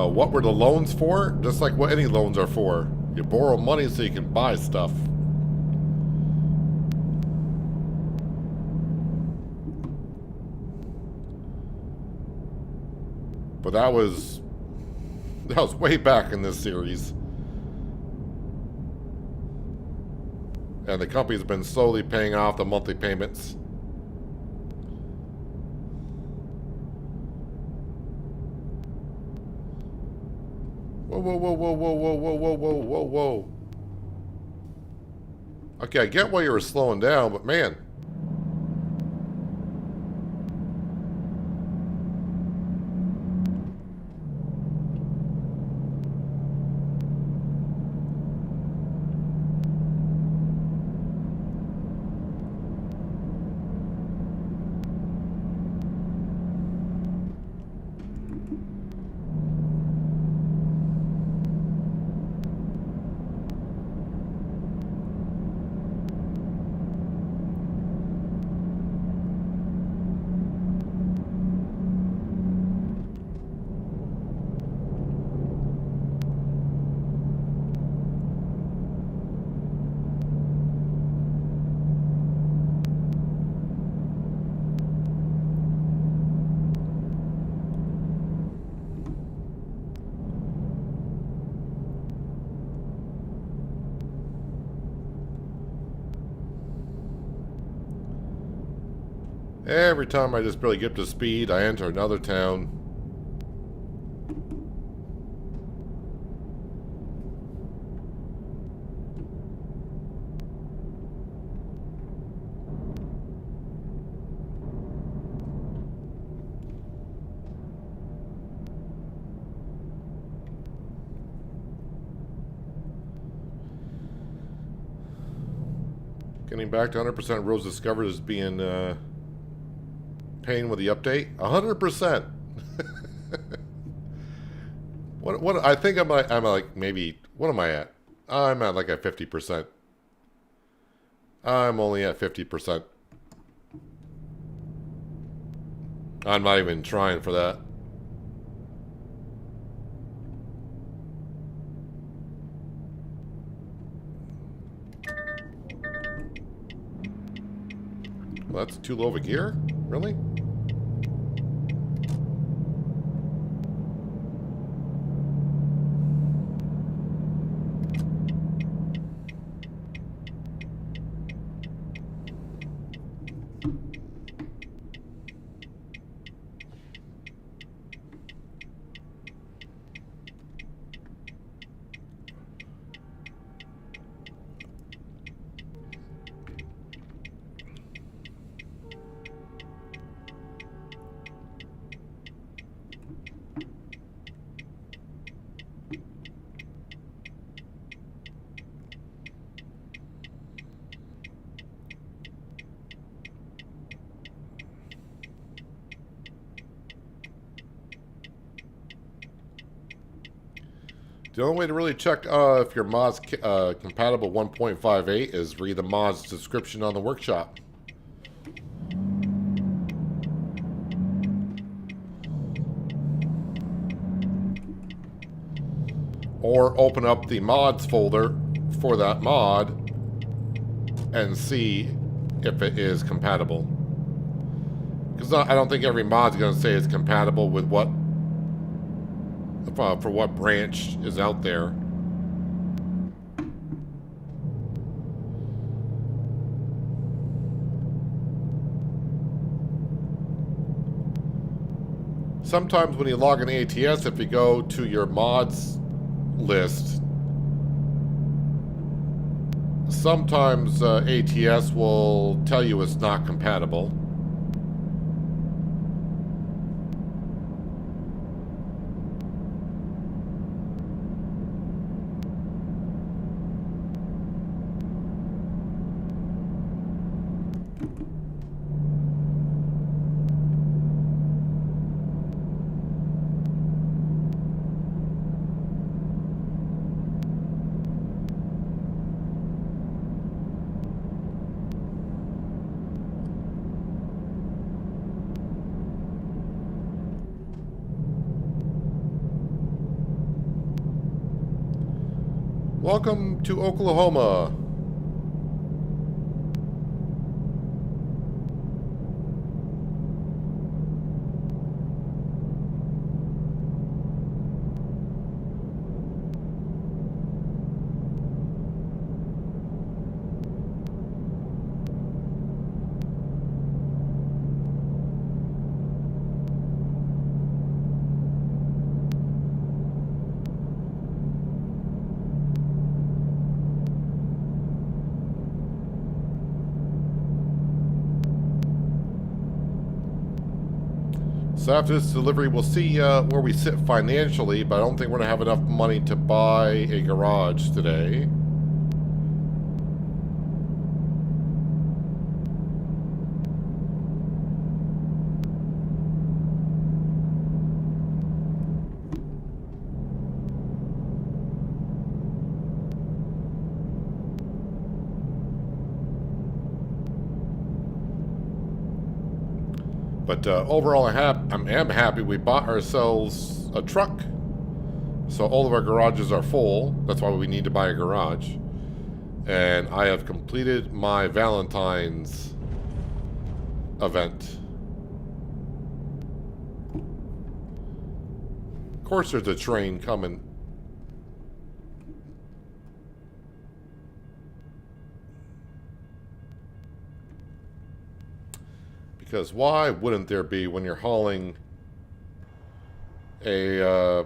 What were the loans for? Just like what any loans are for. You borrow money so you can buy stuff. But that was way back in this series. And the company's been slowly paying off the monthly payments. Whoa, whoa, whoa, whoa, whoa, whoa, whoa, whoa, whoa, whoa. Okay, I get why you were slowing down, but man. Every time I just barely get up to speed, I enter another town. Getting back to 100% rules discovered as being pain with the update. 100%. What I think I'm like maybe, what am I at? I'm at like a 50%. I'm only at 50%. I'm not even trying for that. Well, that's too low of a gear? Really? The only way to really check if your mod's compatible 1.58 is read the mod's description on the workshop. Or open up the mods folder for that mod and see if it is compatible. Because I don't think every mod's going to say it's compatible with what for what branch is out there. Sometimes when you log in ATS, if you go to your mods list, sometimes ATS will tell you it's not compatible. Welcome to Oklahoma. So after this delivery, we'll see where we sit financially, but I don't think we're going to have enough money to buy a garage today. But overall, I am happy we bought ourselves a truck. So all of our garages are full. That's why we need to buy a garage. And I have completed my Valentines event. Of course there's a train coming. Because why wouldn't there be when you're hauling a...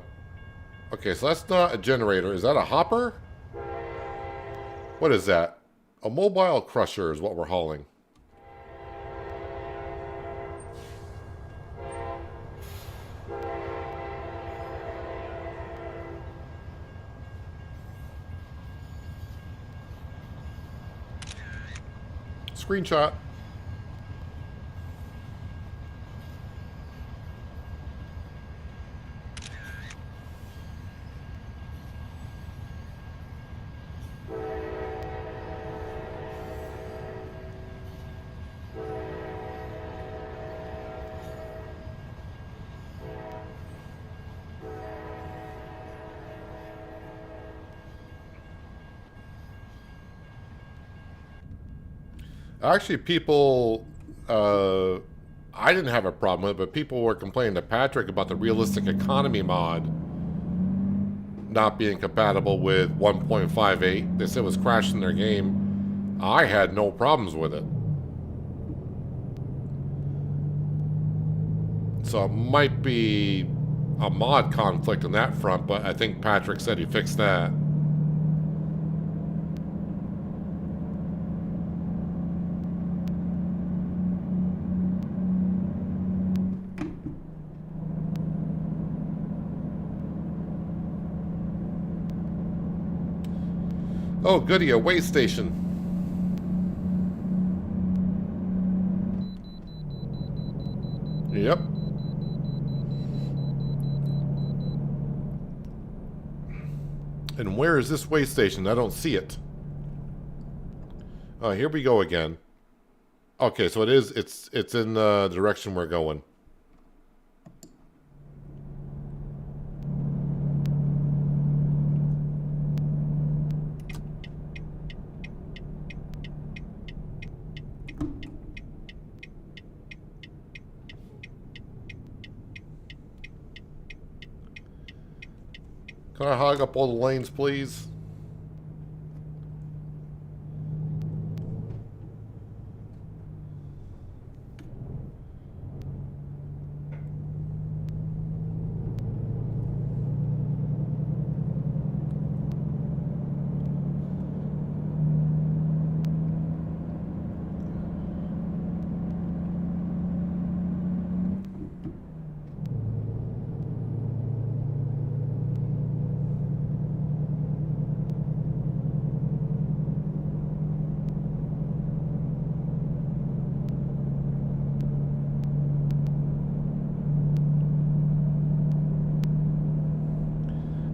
okay, so that's not a generator. Is that a hopper? What is that? A mobile crusher is what we're hauling. screenshot. Actually, people, I didn't have a problem with it, but people were complaining to Patrick about the realistic economy mod not being compatible with 1.58. They said it was crashing their game. I had no problems with it. So it might be a mod conflict on that front, but I think Patrick said he fixed that. Oh, goody, a way station. Yep. And where is this way station? I don't see it. Oh, here we go again. Okay, so it's in the direction we're going. Can I hog up all the lanes, please?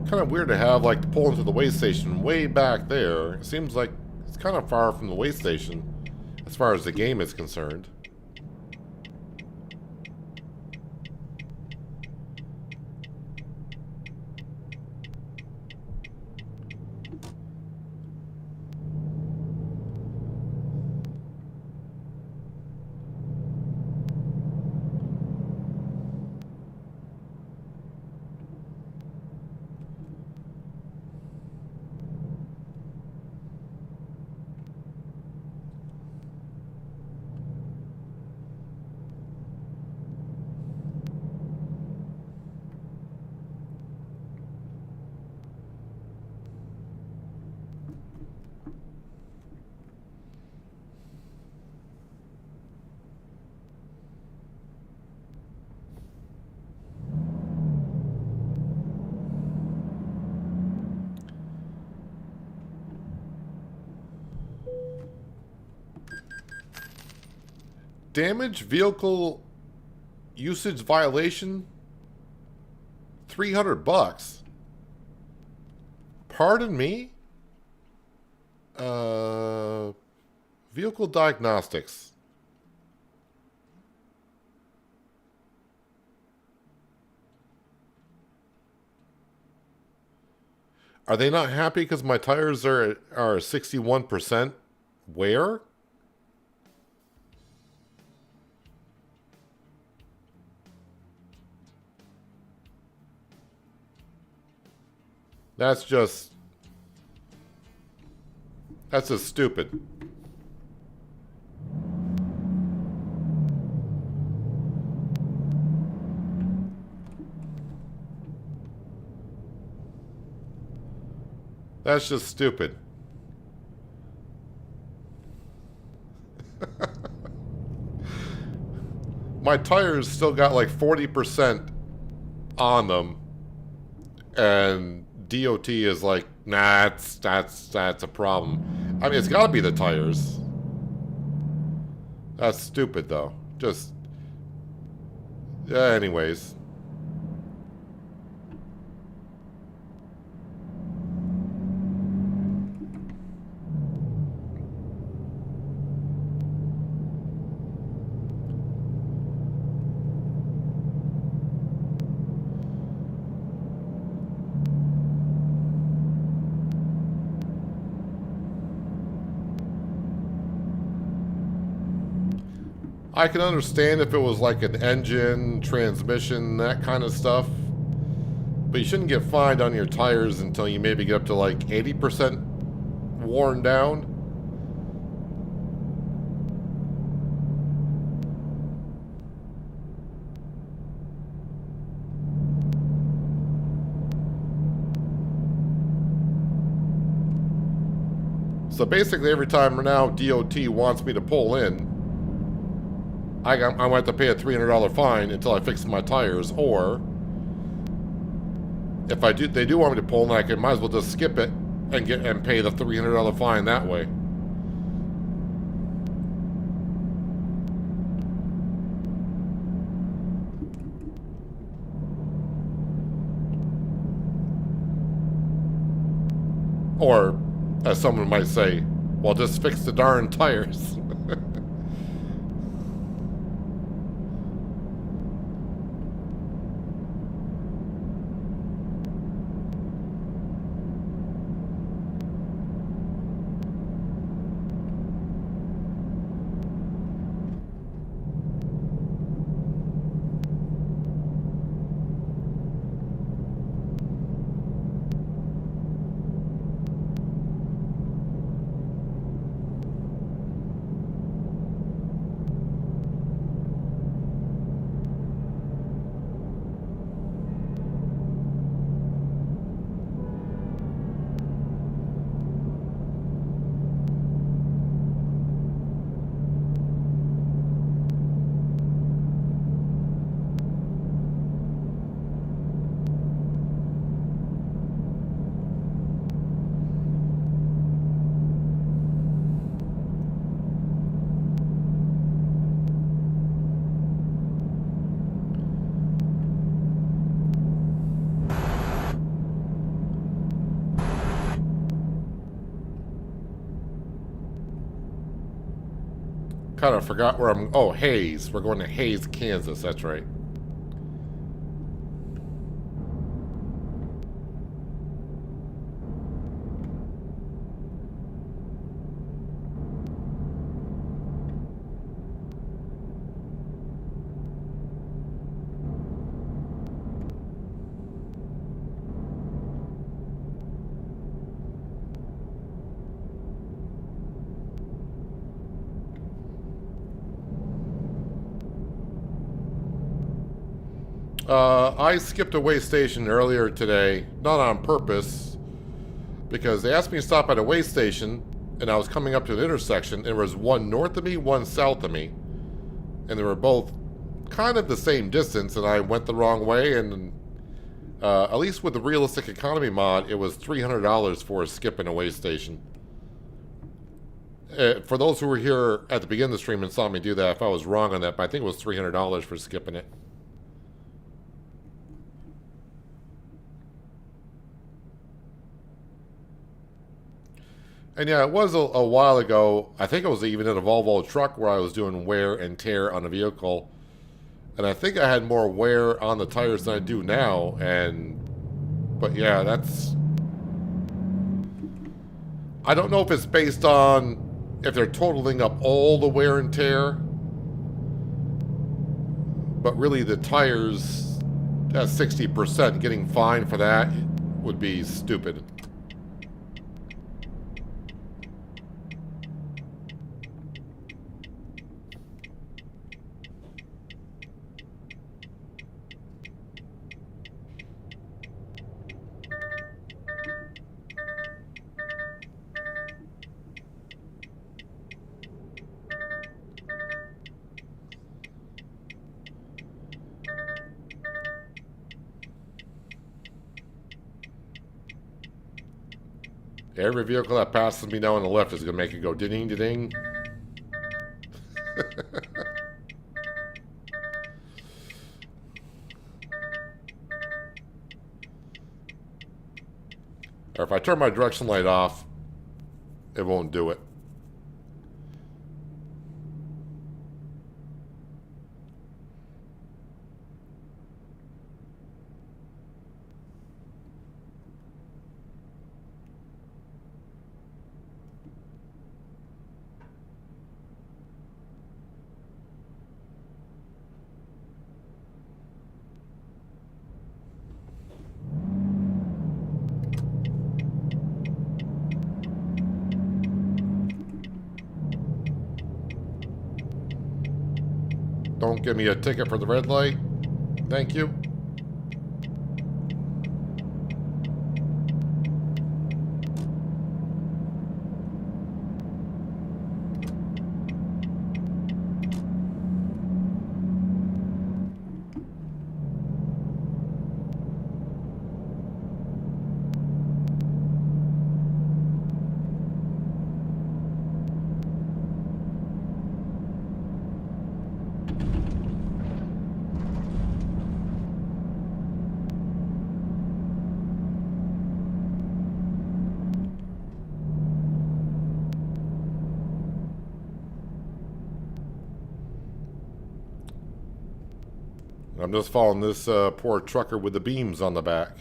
Kind of weird to have like to pull into the way station way back there. It seems like it's kind of far from the way station as far as the game is concerned. Damage vehicle usage violation, $300. Pardon me? Vehicle diagnostics. Are they not happy because my tires are 61% wear? That's just stupid. That's just stupid. My tires still got like 40% on them, and DOT is like, nah, that's a problem. I mean, it's got to be the tires. That's stupid, though. Just... anyways. I can understand if it was like an engine, transmission, that kind of stuff. But you shouldn't get fined on your tires until you maybe get up to like 80% worn down. So basically every time now DOT wants me to pull in, I'm going to have to pay a $300 fine until I fix my tires, or if they do want me to pull in, I might as well just skip it and pay the $300 fine that way. Or, as someone might say, well, just fix the darn tires. Kind of forgot where I'm... oh, Hayes. We're going to Hayes, Kansas. That's right. I skipped a way station earlier today, not on purpose, because they asked me to stop at a way station, and I was coming up to an intersection, and there was one north of me, one south of me, and they were both kind of the same distance, and I went the wrong way, and at least with the Realistic Economy mod, it was $300 for skipping a way station. For those who were here at the beginning of the stream and saw me do that, if I was wrong on that, but I think it was $300 for skipping it. And yeah, it was a while ago. I think it was even in a Volvo truck where I was doing wear and tear on a vehicle. And I think I had more wear on the tires than I do now. But yeah, that's... I don't know if it's based on if they're totaling up all the wear and tear. But really the tires at 60%, getting fined for that would be stupid. Every vehicle that passes me now on the left is going to make it go ding-ding. Or if I turn my direction light off, it won't do it. Don't give me a ticket for the red light. Thank you. I'm just following this poor trucker with the beams on the back.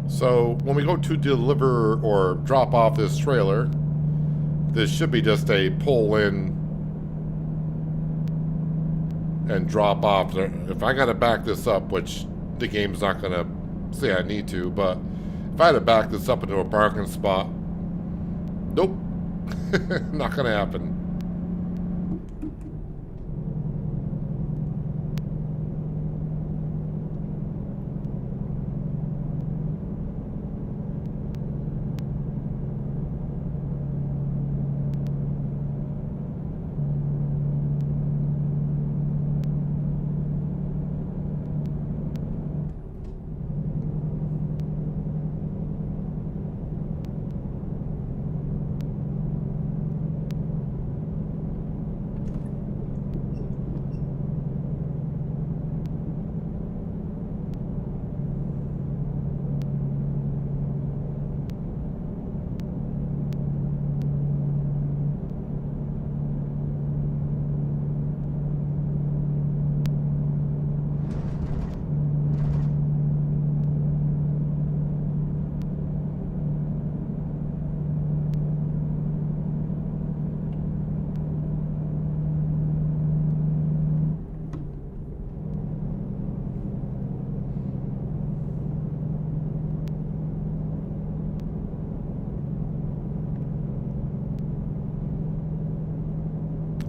So when we go to deliver or drop off this trailer, this should be just a pull in and drop off. If I gotta back this up, which the game's not gonna say I need to, but if I had to back this up into a parking spot, nope, not gonna happen.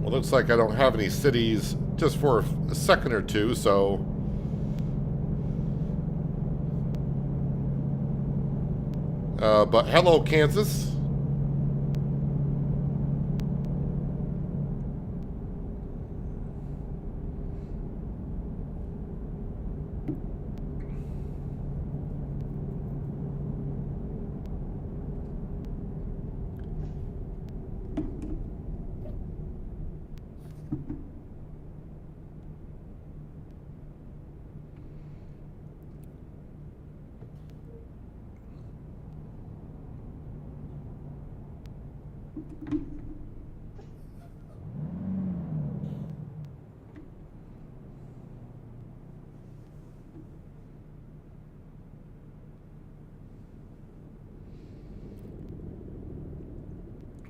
Well, looks like I don't have any cities just for a second or two, so but hello, Kansas.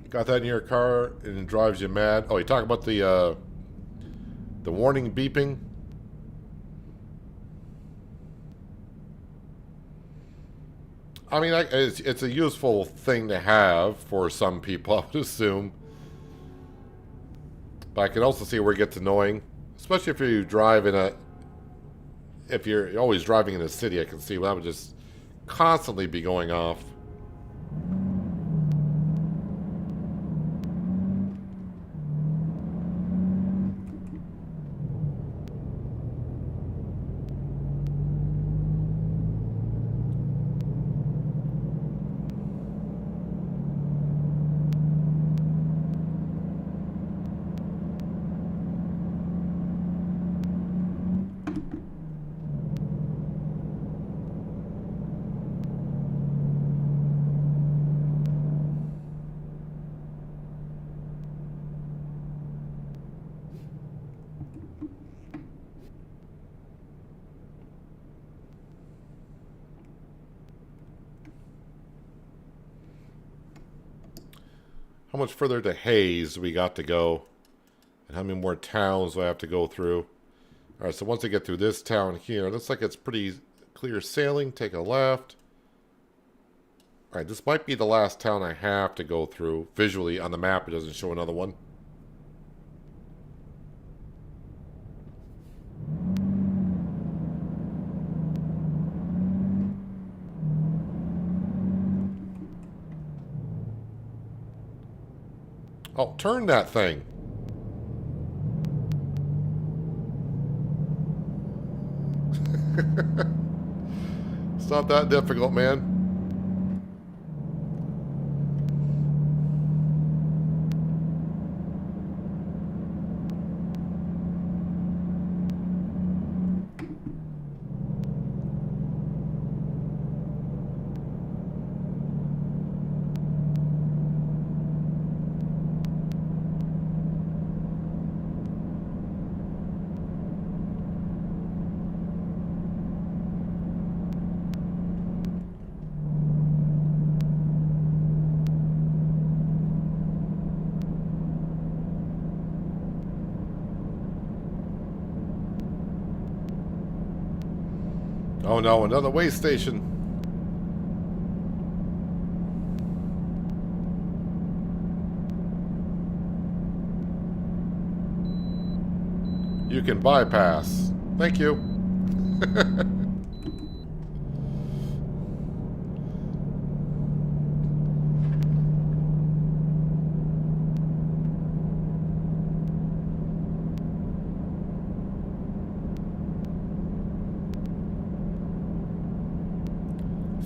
Got that in your car and it drives you mad. Oh, you talk about the warning beeping? I mean, it's a useful thing to have for some people, I would assume. But I can also see where it gets annoying, especially if you drive in a. If you're always driving in a city, I can see that would just constantly be going off. How much further to Hayes we got to go? And how many more towns do I have to go through? Alright, so once I get through this town here, it looks like it's pretty clear sailing. Take a left. Alright, this might be the last town I have to go through. Visually, on the map, it doesn't show another one. Oh, turn that thing. It's not that difficult, man. Oh no, another way station. You can bypass. Thank you.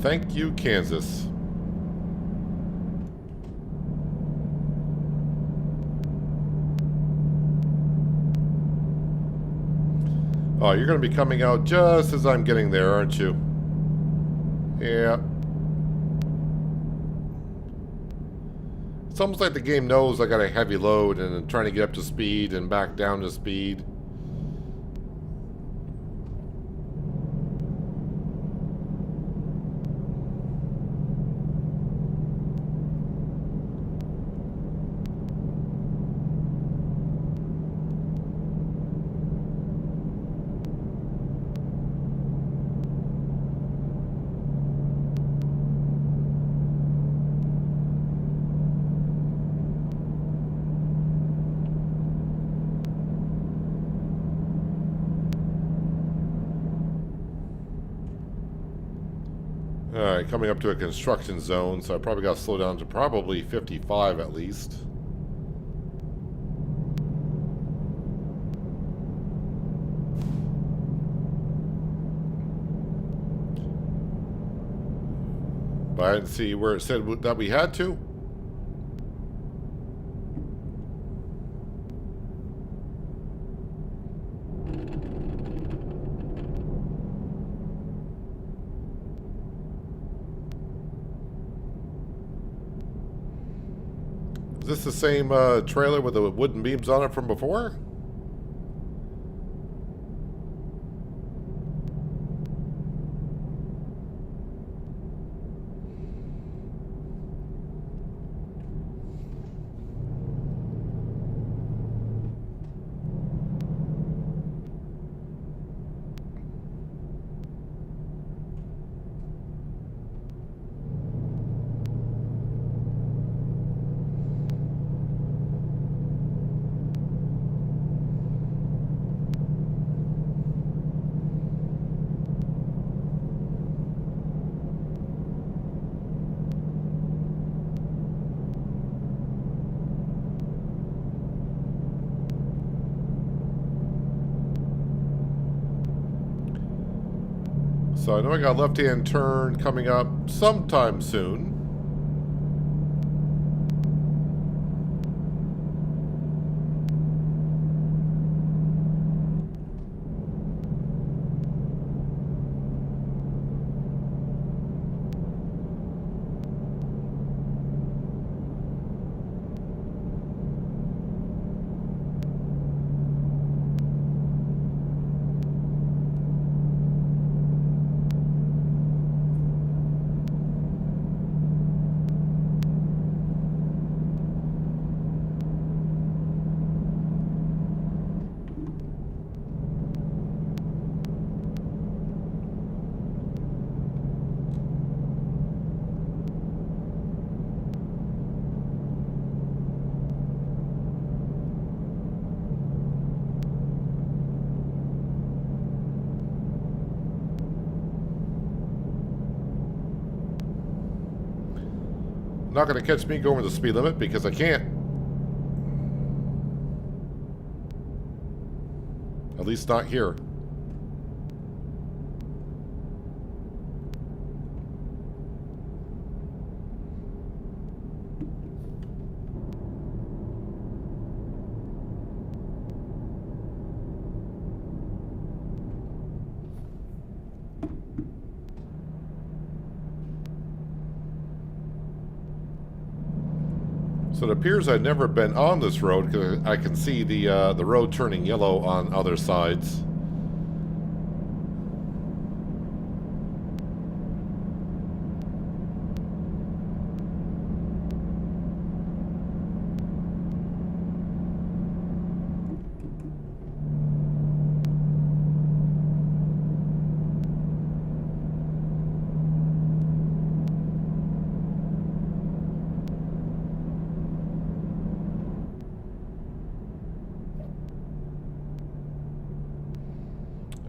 Thank you, Kansas. Oh, you're going to be coming out just as I'm getting there, aren't you? Yeah. It's almost like the game knows I got a heavy load and I'm trying to get up to speed and back down to speed. Alright, coming up to a construction zone, so I probably got to slow down to probably 55 at least. But I didn't see where it said that we had to. Is this the same trailer with the wooden beams on it from before? So I know I got a left-hand turn coming up sometime soon. Not going to catch me going the speed limit because I can't. At least not here. So it appears I've never been on this road because I can see the road turning yellow on other sides.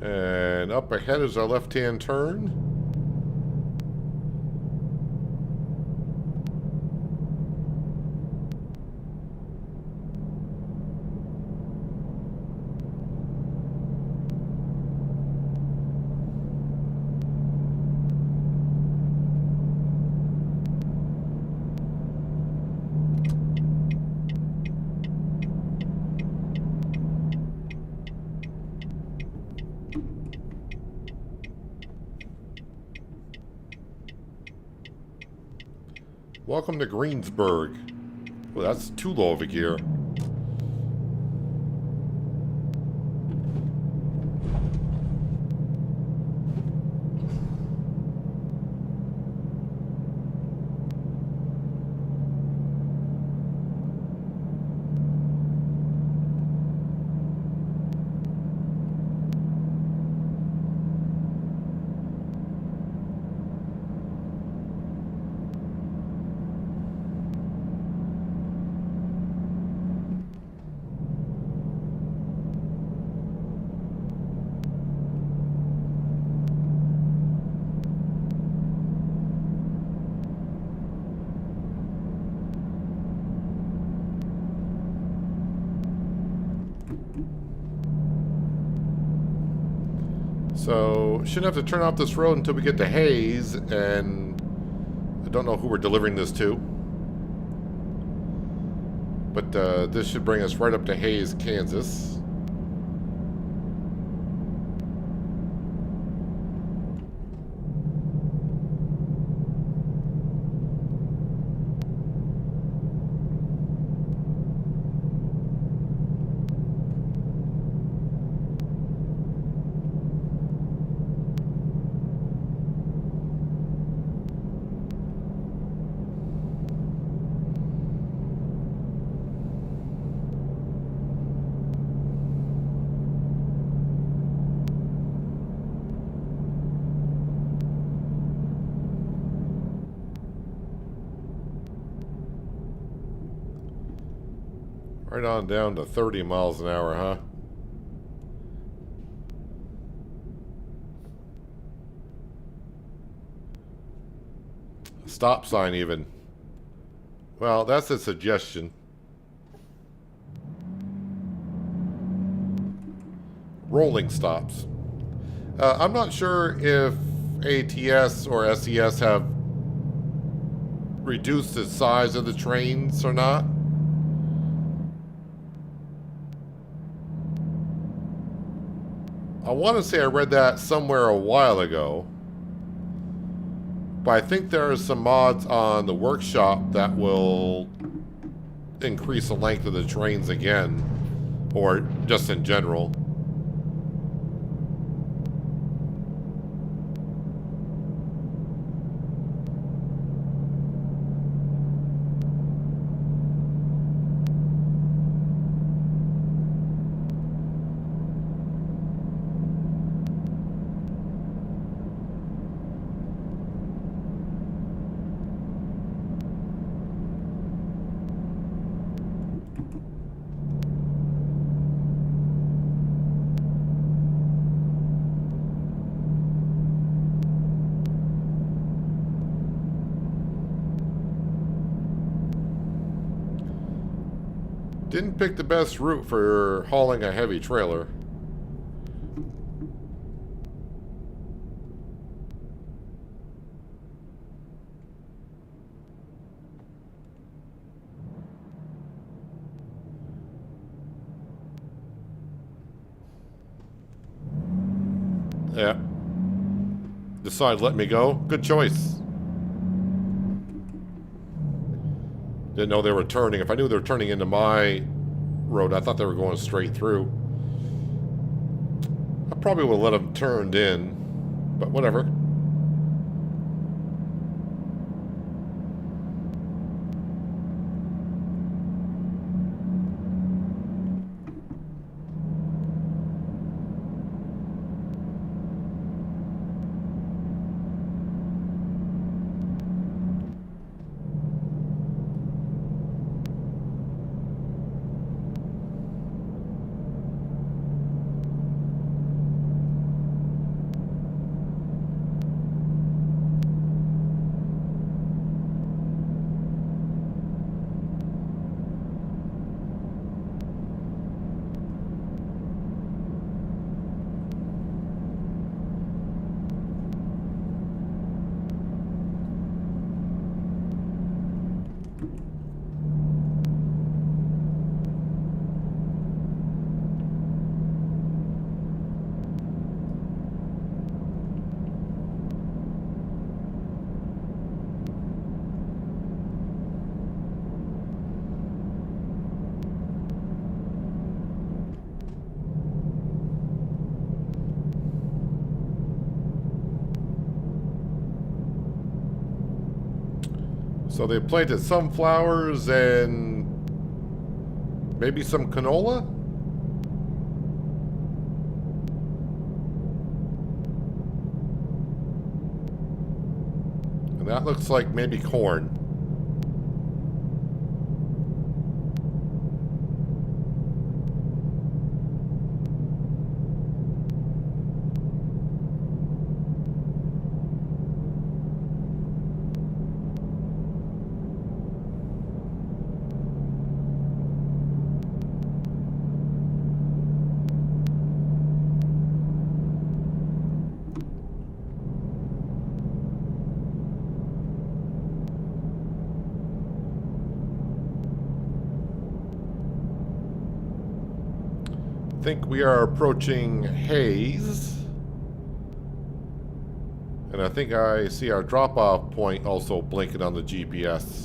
And up ahead is our left-hand turn. Welcome to Greensburg. Well, that's too low of a gear. So, shouldn't have to turn off this road until we get to Hayes, and I don't know who we're delivering this to. But this should bring us right up to Hayes, Kansas. Right on down to 30 miles an hour, huh? Stop sign even. Well, that's a suggestion. Rolling stops. I'm not sure if ATS or SES have reduced the size of the trains or not. I want to say I read that somewhere a while ago. But I think there are some mods on the workshop that will increase the length of the trains again. Or just in general. Didn't pick the best route for hauling a heavy trailer. Yeah. Decide let me go. Good choice. Didn't know they were turning. If I knew they were turning into my road, I thought they were going straight through. I probably would have let them turned in, but whatever. So they planted some flowers and maybe some canola? And that looks like maybe corn. I think we are approaching Hayes. And I think I see our drop-off point also blinking on the GPS.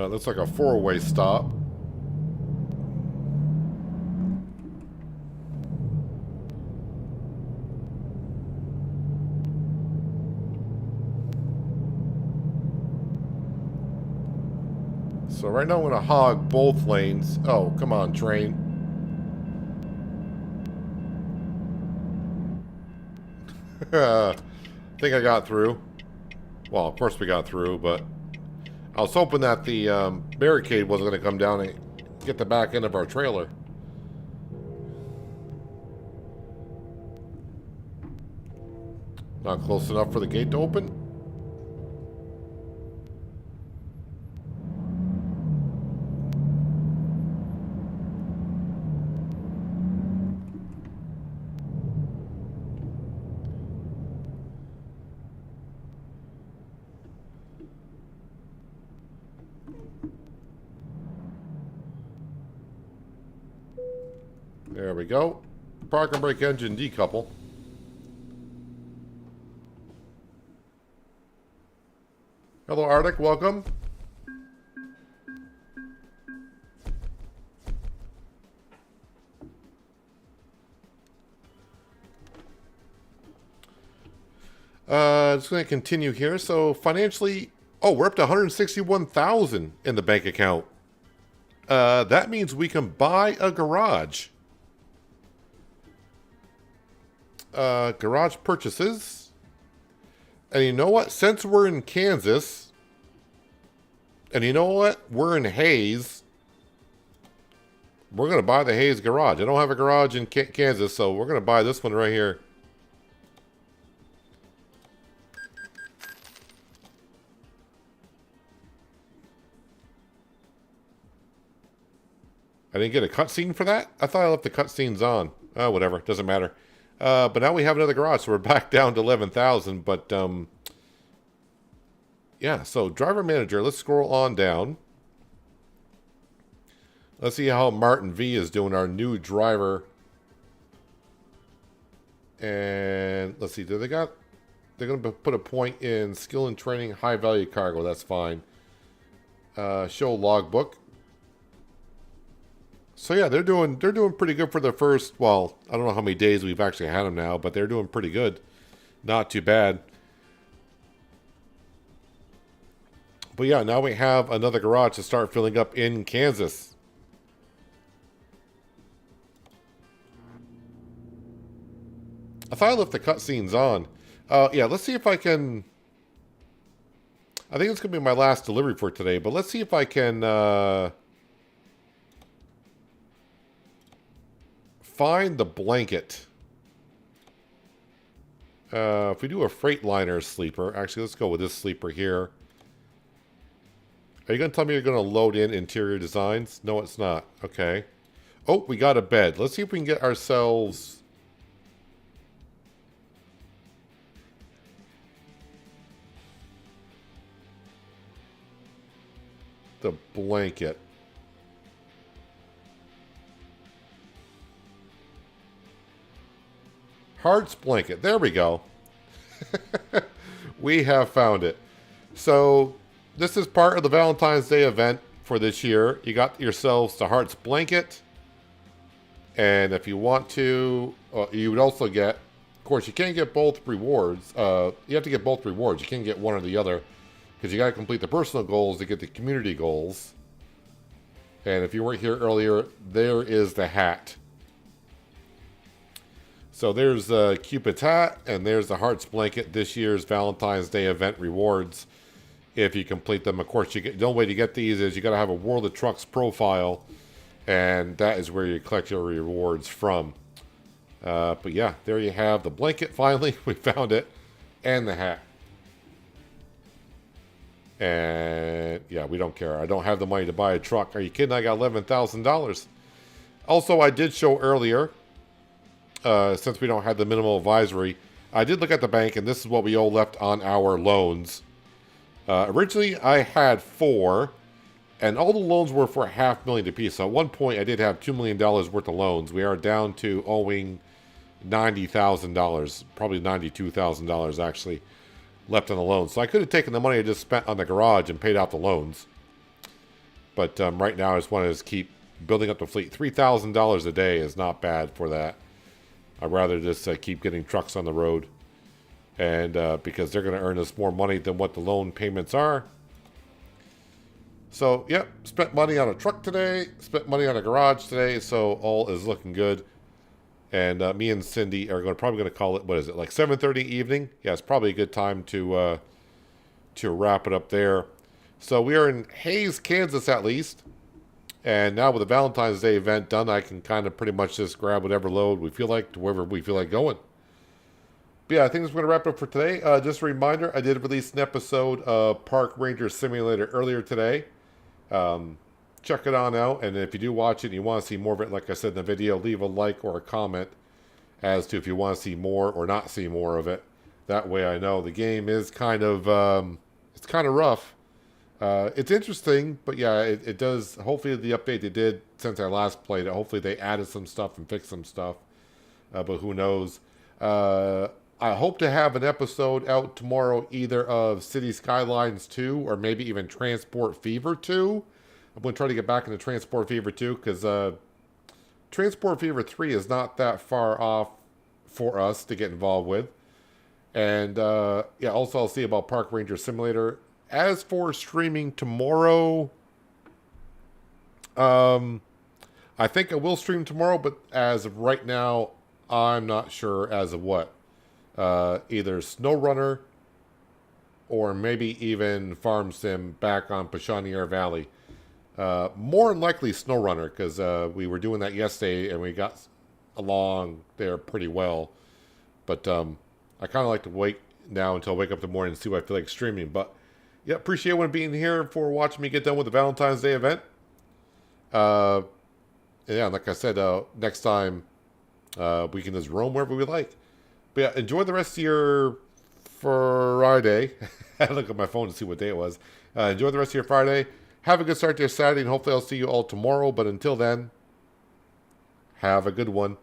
Looks like a four-way stop. So right now I'm going to hog both lanes. Oh, come on, train. Think I got through. Well, of course we got through, but I was hoping that the barricade wasn't going to come down and get the back end of our trailer. Not close enough for the gate to open. There we go. Park and brake engine decouple. Hello, Arctic. Welcome. Just going to continue here. So financially, oh, we're up to 161,000 in the bank account. That means we can buy a garage. Garage purchases. And you know what? Since we're in Kansas, and you know what? We're in Hayes. We're going to buy the Hayes garage. I don't have a garage in Kansas, so we're going to buy this one right here. I didn't get a cutscene for that? I thought I left the cutscenes on. Oh, whatever. Doesn't matter. But now we have another garage, so we're back down to 11,000. But, yeah, so driver manager, let's scroll on down. Let's see how Martin V is doing, our new driver. And let's see, they're going to put a point in skill and training, high value cargo. That's fine. Show logbook. So yeah, they're doing pretty good for the first, well, I don't know how many days we've actually had them now, but they're doing pretty good. Not too bad. But yeah, now we have another garage to start filling up in Kansas. I thought I left the cutscenes on. Yeah, let's see if I can... I think it's going to be my last delivery for today, but let's see if I can... find the blanket. If we do a Freightliner sleeper, actually, let's go with this sleeper here. Are you going to tell me you're going to load in interior designs? No, it's not. Okay. Oh, we got a bed. Let's see if we can get ourselves... the blanket. Hearts blanket. There we go. We have found it. So this is part of the Valentine's Day event for this year. You got yourselves the Hearts blanket. And if you want to, you would also get, of course, you can't get both rewards. You have to get both rewards. You can't get one or the other because you got to complete the personal goals to get the community goals. And if you weren't here earlier, there is the hat. So there's Cupid's hat, and there's the Hearts blanket, this year's Valentine's Day event rewards. If you complete them, of course, you get, the only way to get these is you got to have a World of Trucks profile, and that is where you collect your rewards from. But yeah, there you have the blanket. Finally, we found it, and the hat. And yeah, we don't care. I don't have the money to buy a truck. Are you kidding? I got $11,000. Also, I did show earlier. Since we don't have the minimal advisory, I did look at the bank, and this is what we owe left on our loans. Originally, I had 4, and all the loans were for $500,000 apiece. So at one point, I did have $2 million worth of loans. We are down to owing $90,000, probably $92,000 actually, left on the loans. So I could have taken the money I just spent on the garage and paid off the loans. But right now, I just want to keep building up the fleet. $3,000 a day is not bad for that. I'd rather just keep getting trucks on the road. And because they're going to earn us more money than what the loan payments are. So, yep, spent money on a truck today. Spent money on a garage today. So, all is looking good. And me and Cindy are probably going to call it, what is it, like 7:30 evening? Yeah, it's probably a good time to to wrap it up there. So we are in Hayes, Kansas at least. And now with the Valentine's Day event done, I can kind of pretty much just grab whatever load we feel like to wherever we feel like going. But yeah, I think that's going to wrap it up for today. Just a reminder, I did release an episode of Park Ranger Simulator earlier today. Check it on out, and if you do watch it and you want to see more of it, like I said in the video, leave a like or a comment as to if you want to see more or not see more of it. That way I know. The game is kind of, it's kind of rough. It's interesting, but yeah, it does, hopefully the update they did since I last played it, hopefully they added some stuff and fixed some stuff, but who knows. I hope to have an episode out tomorrow either of City Skylines 2 or maybe even Transport Fever 2. I'm going to try to get back into Transport Fever 2 because Transport Fever 3 is not that far off for us to get involved with. And yeah, also I'll see about Park Ranger Simulator. As for streaming tomorrow, I think I will stream tomorrow, but as of right now, I'm not sure as of what. Either SnowRunner or maybe even Farm Sim back on Peshawniere Valley. More than likely SnowRunner, because we were doing that yesterday and we got along there pretty well. But I kind of like to wait now until I wake up in the morning and see what I feel like streaming. But yeah, appreciate everyone being here for watching me get done with the Valentine's Day event. Yeah, like I said, next time we can just roam wherever we like. But yeah, enjoy the rest of your Friday. I had to look at my phone to see what day it was. Enjoy the rest of your Friday. Have a good start to your Saturday, and hopefully I'll see you all tomorrow. But until then, have a good one.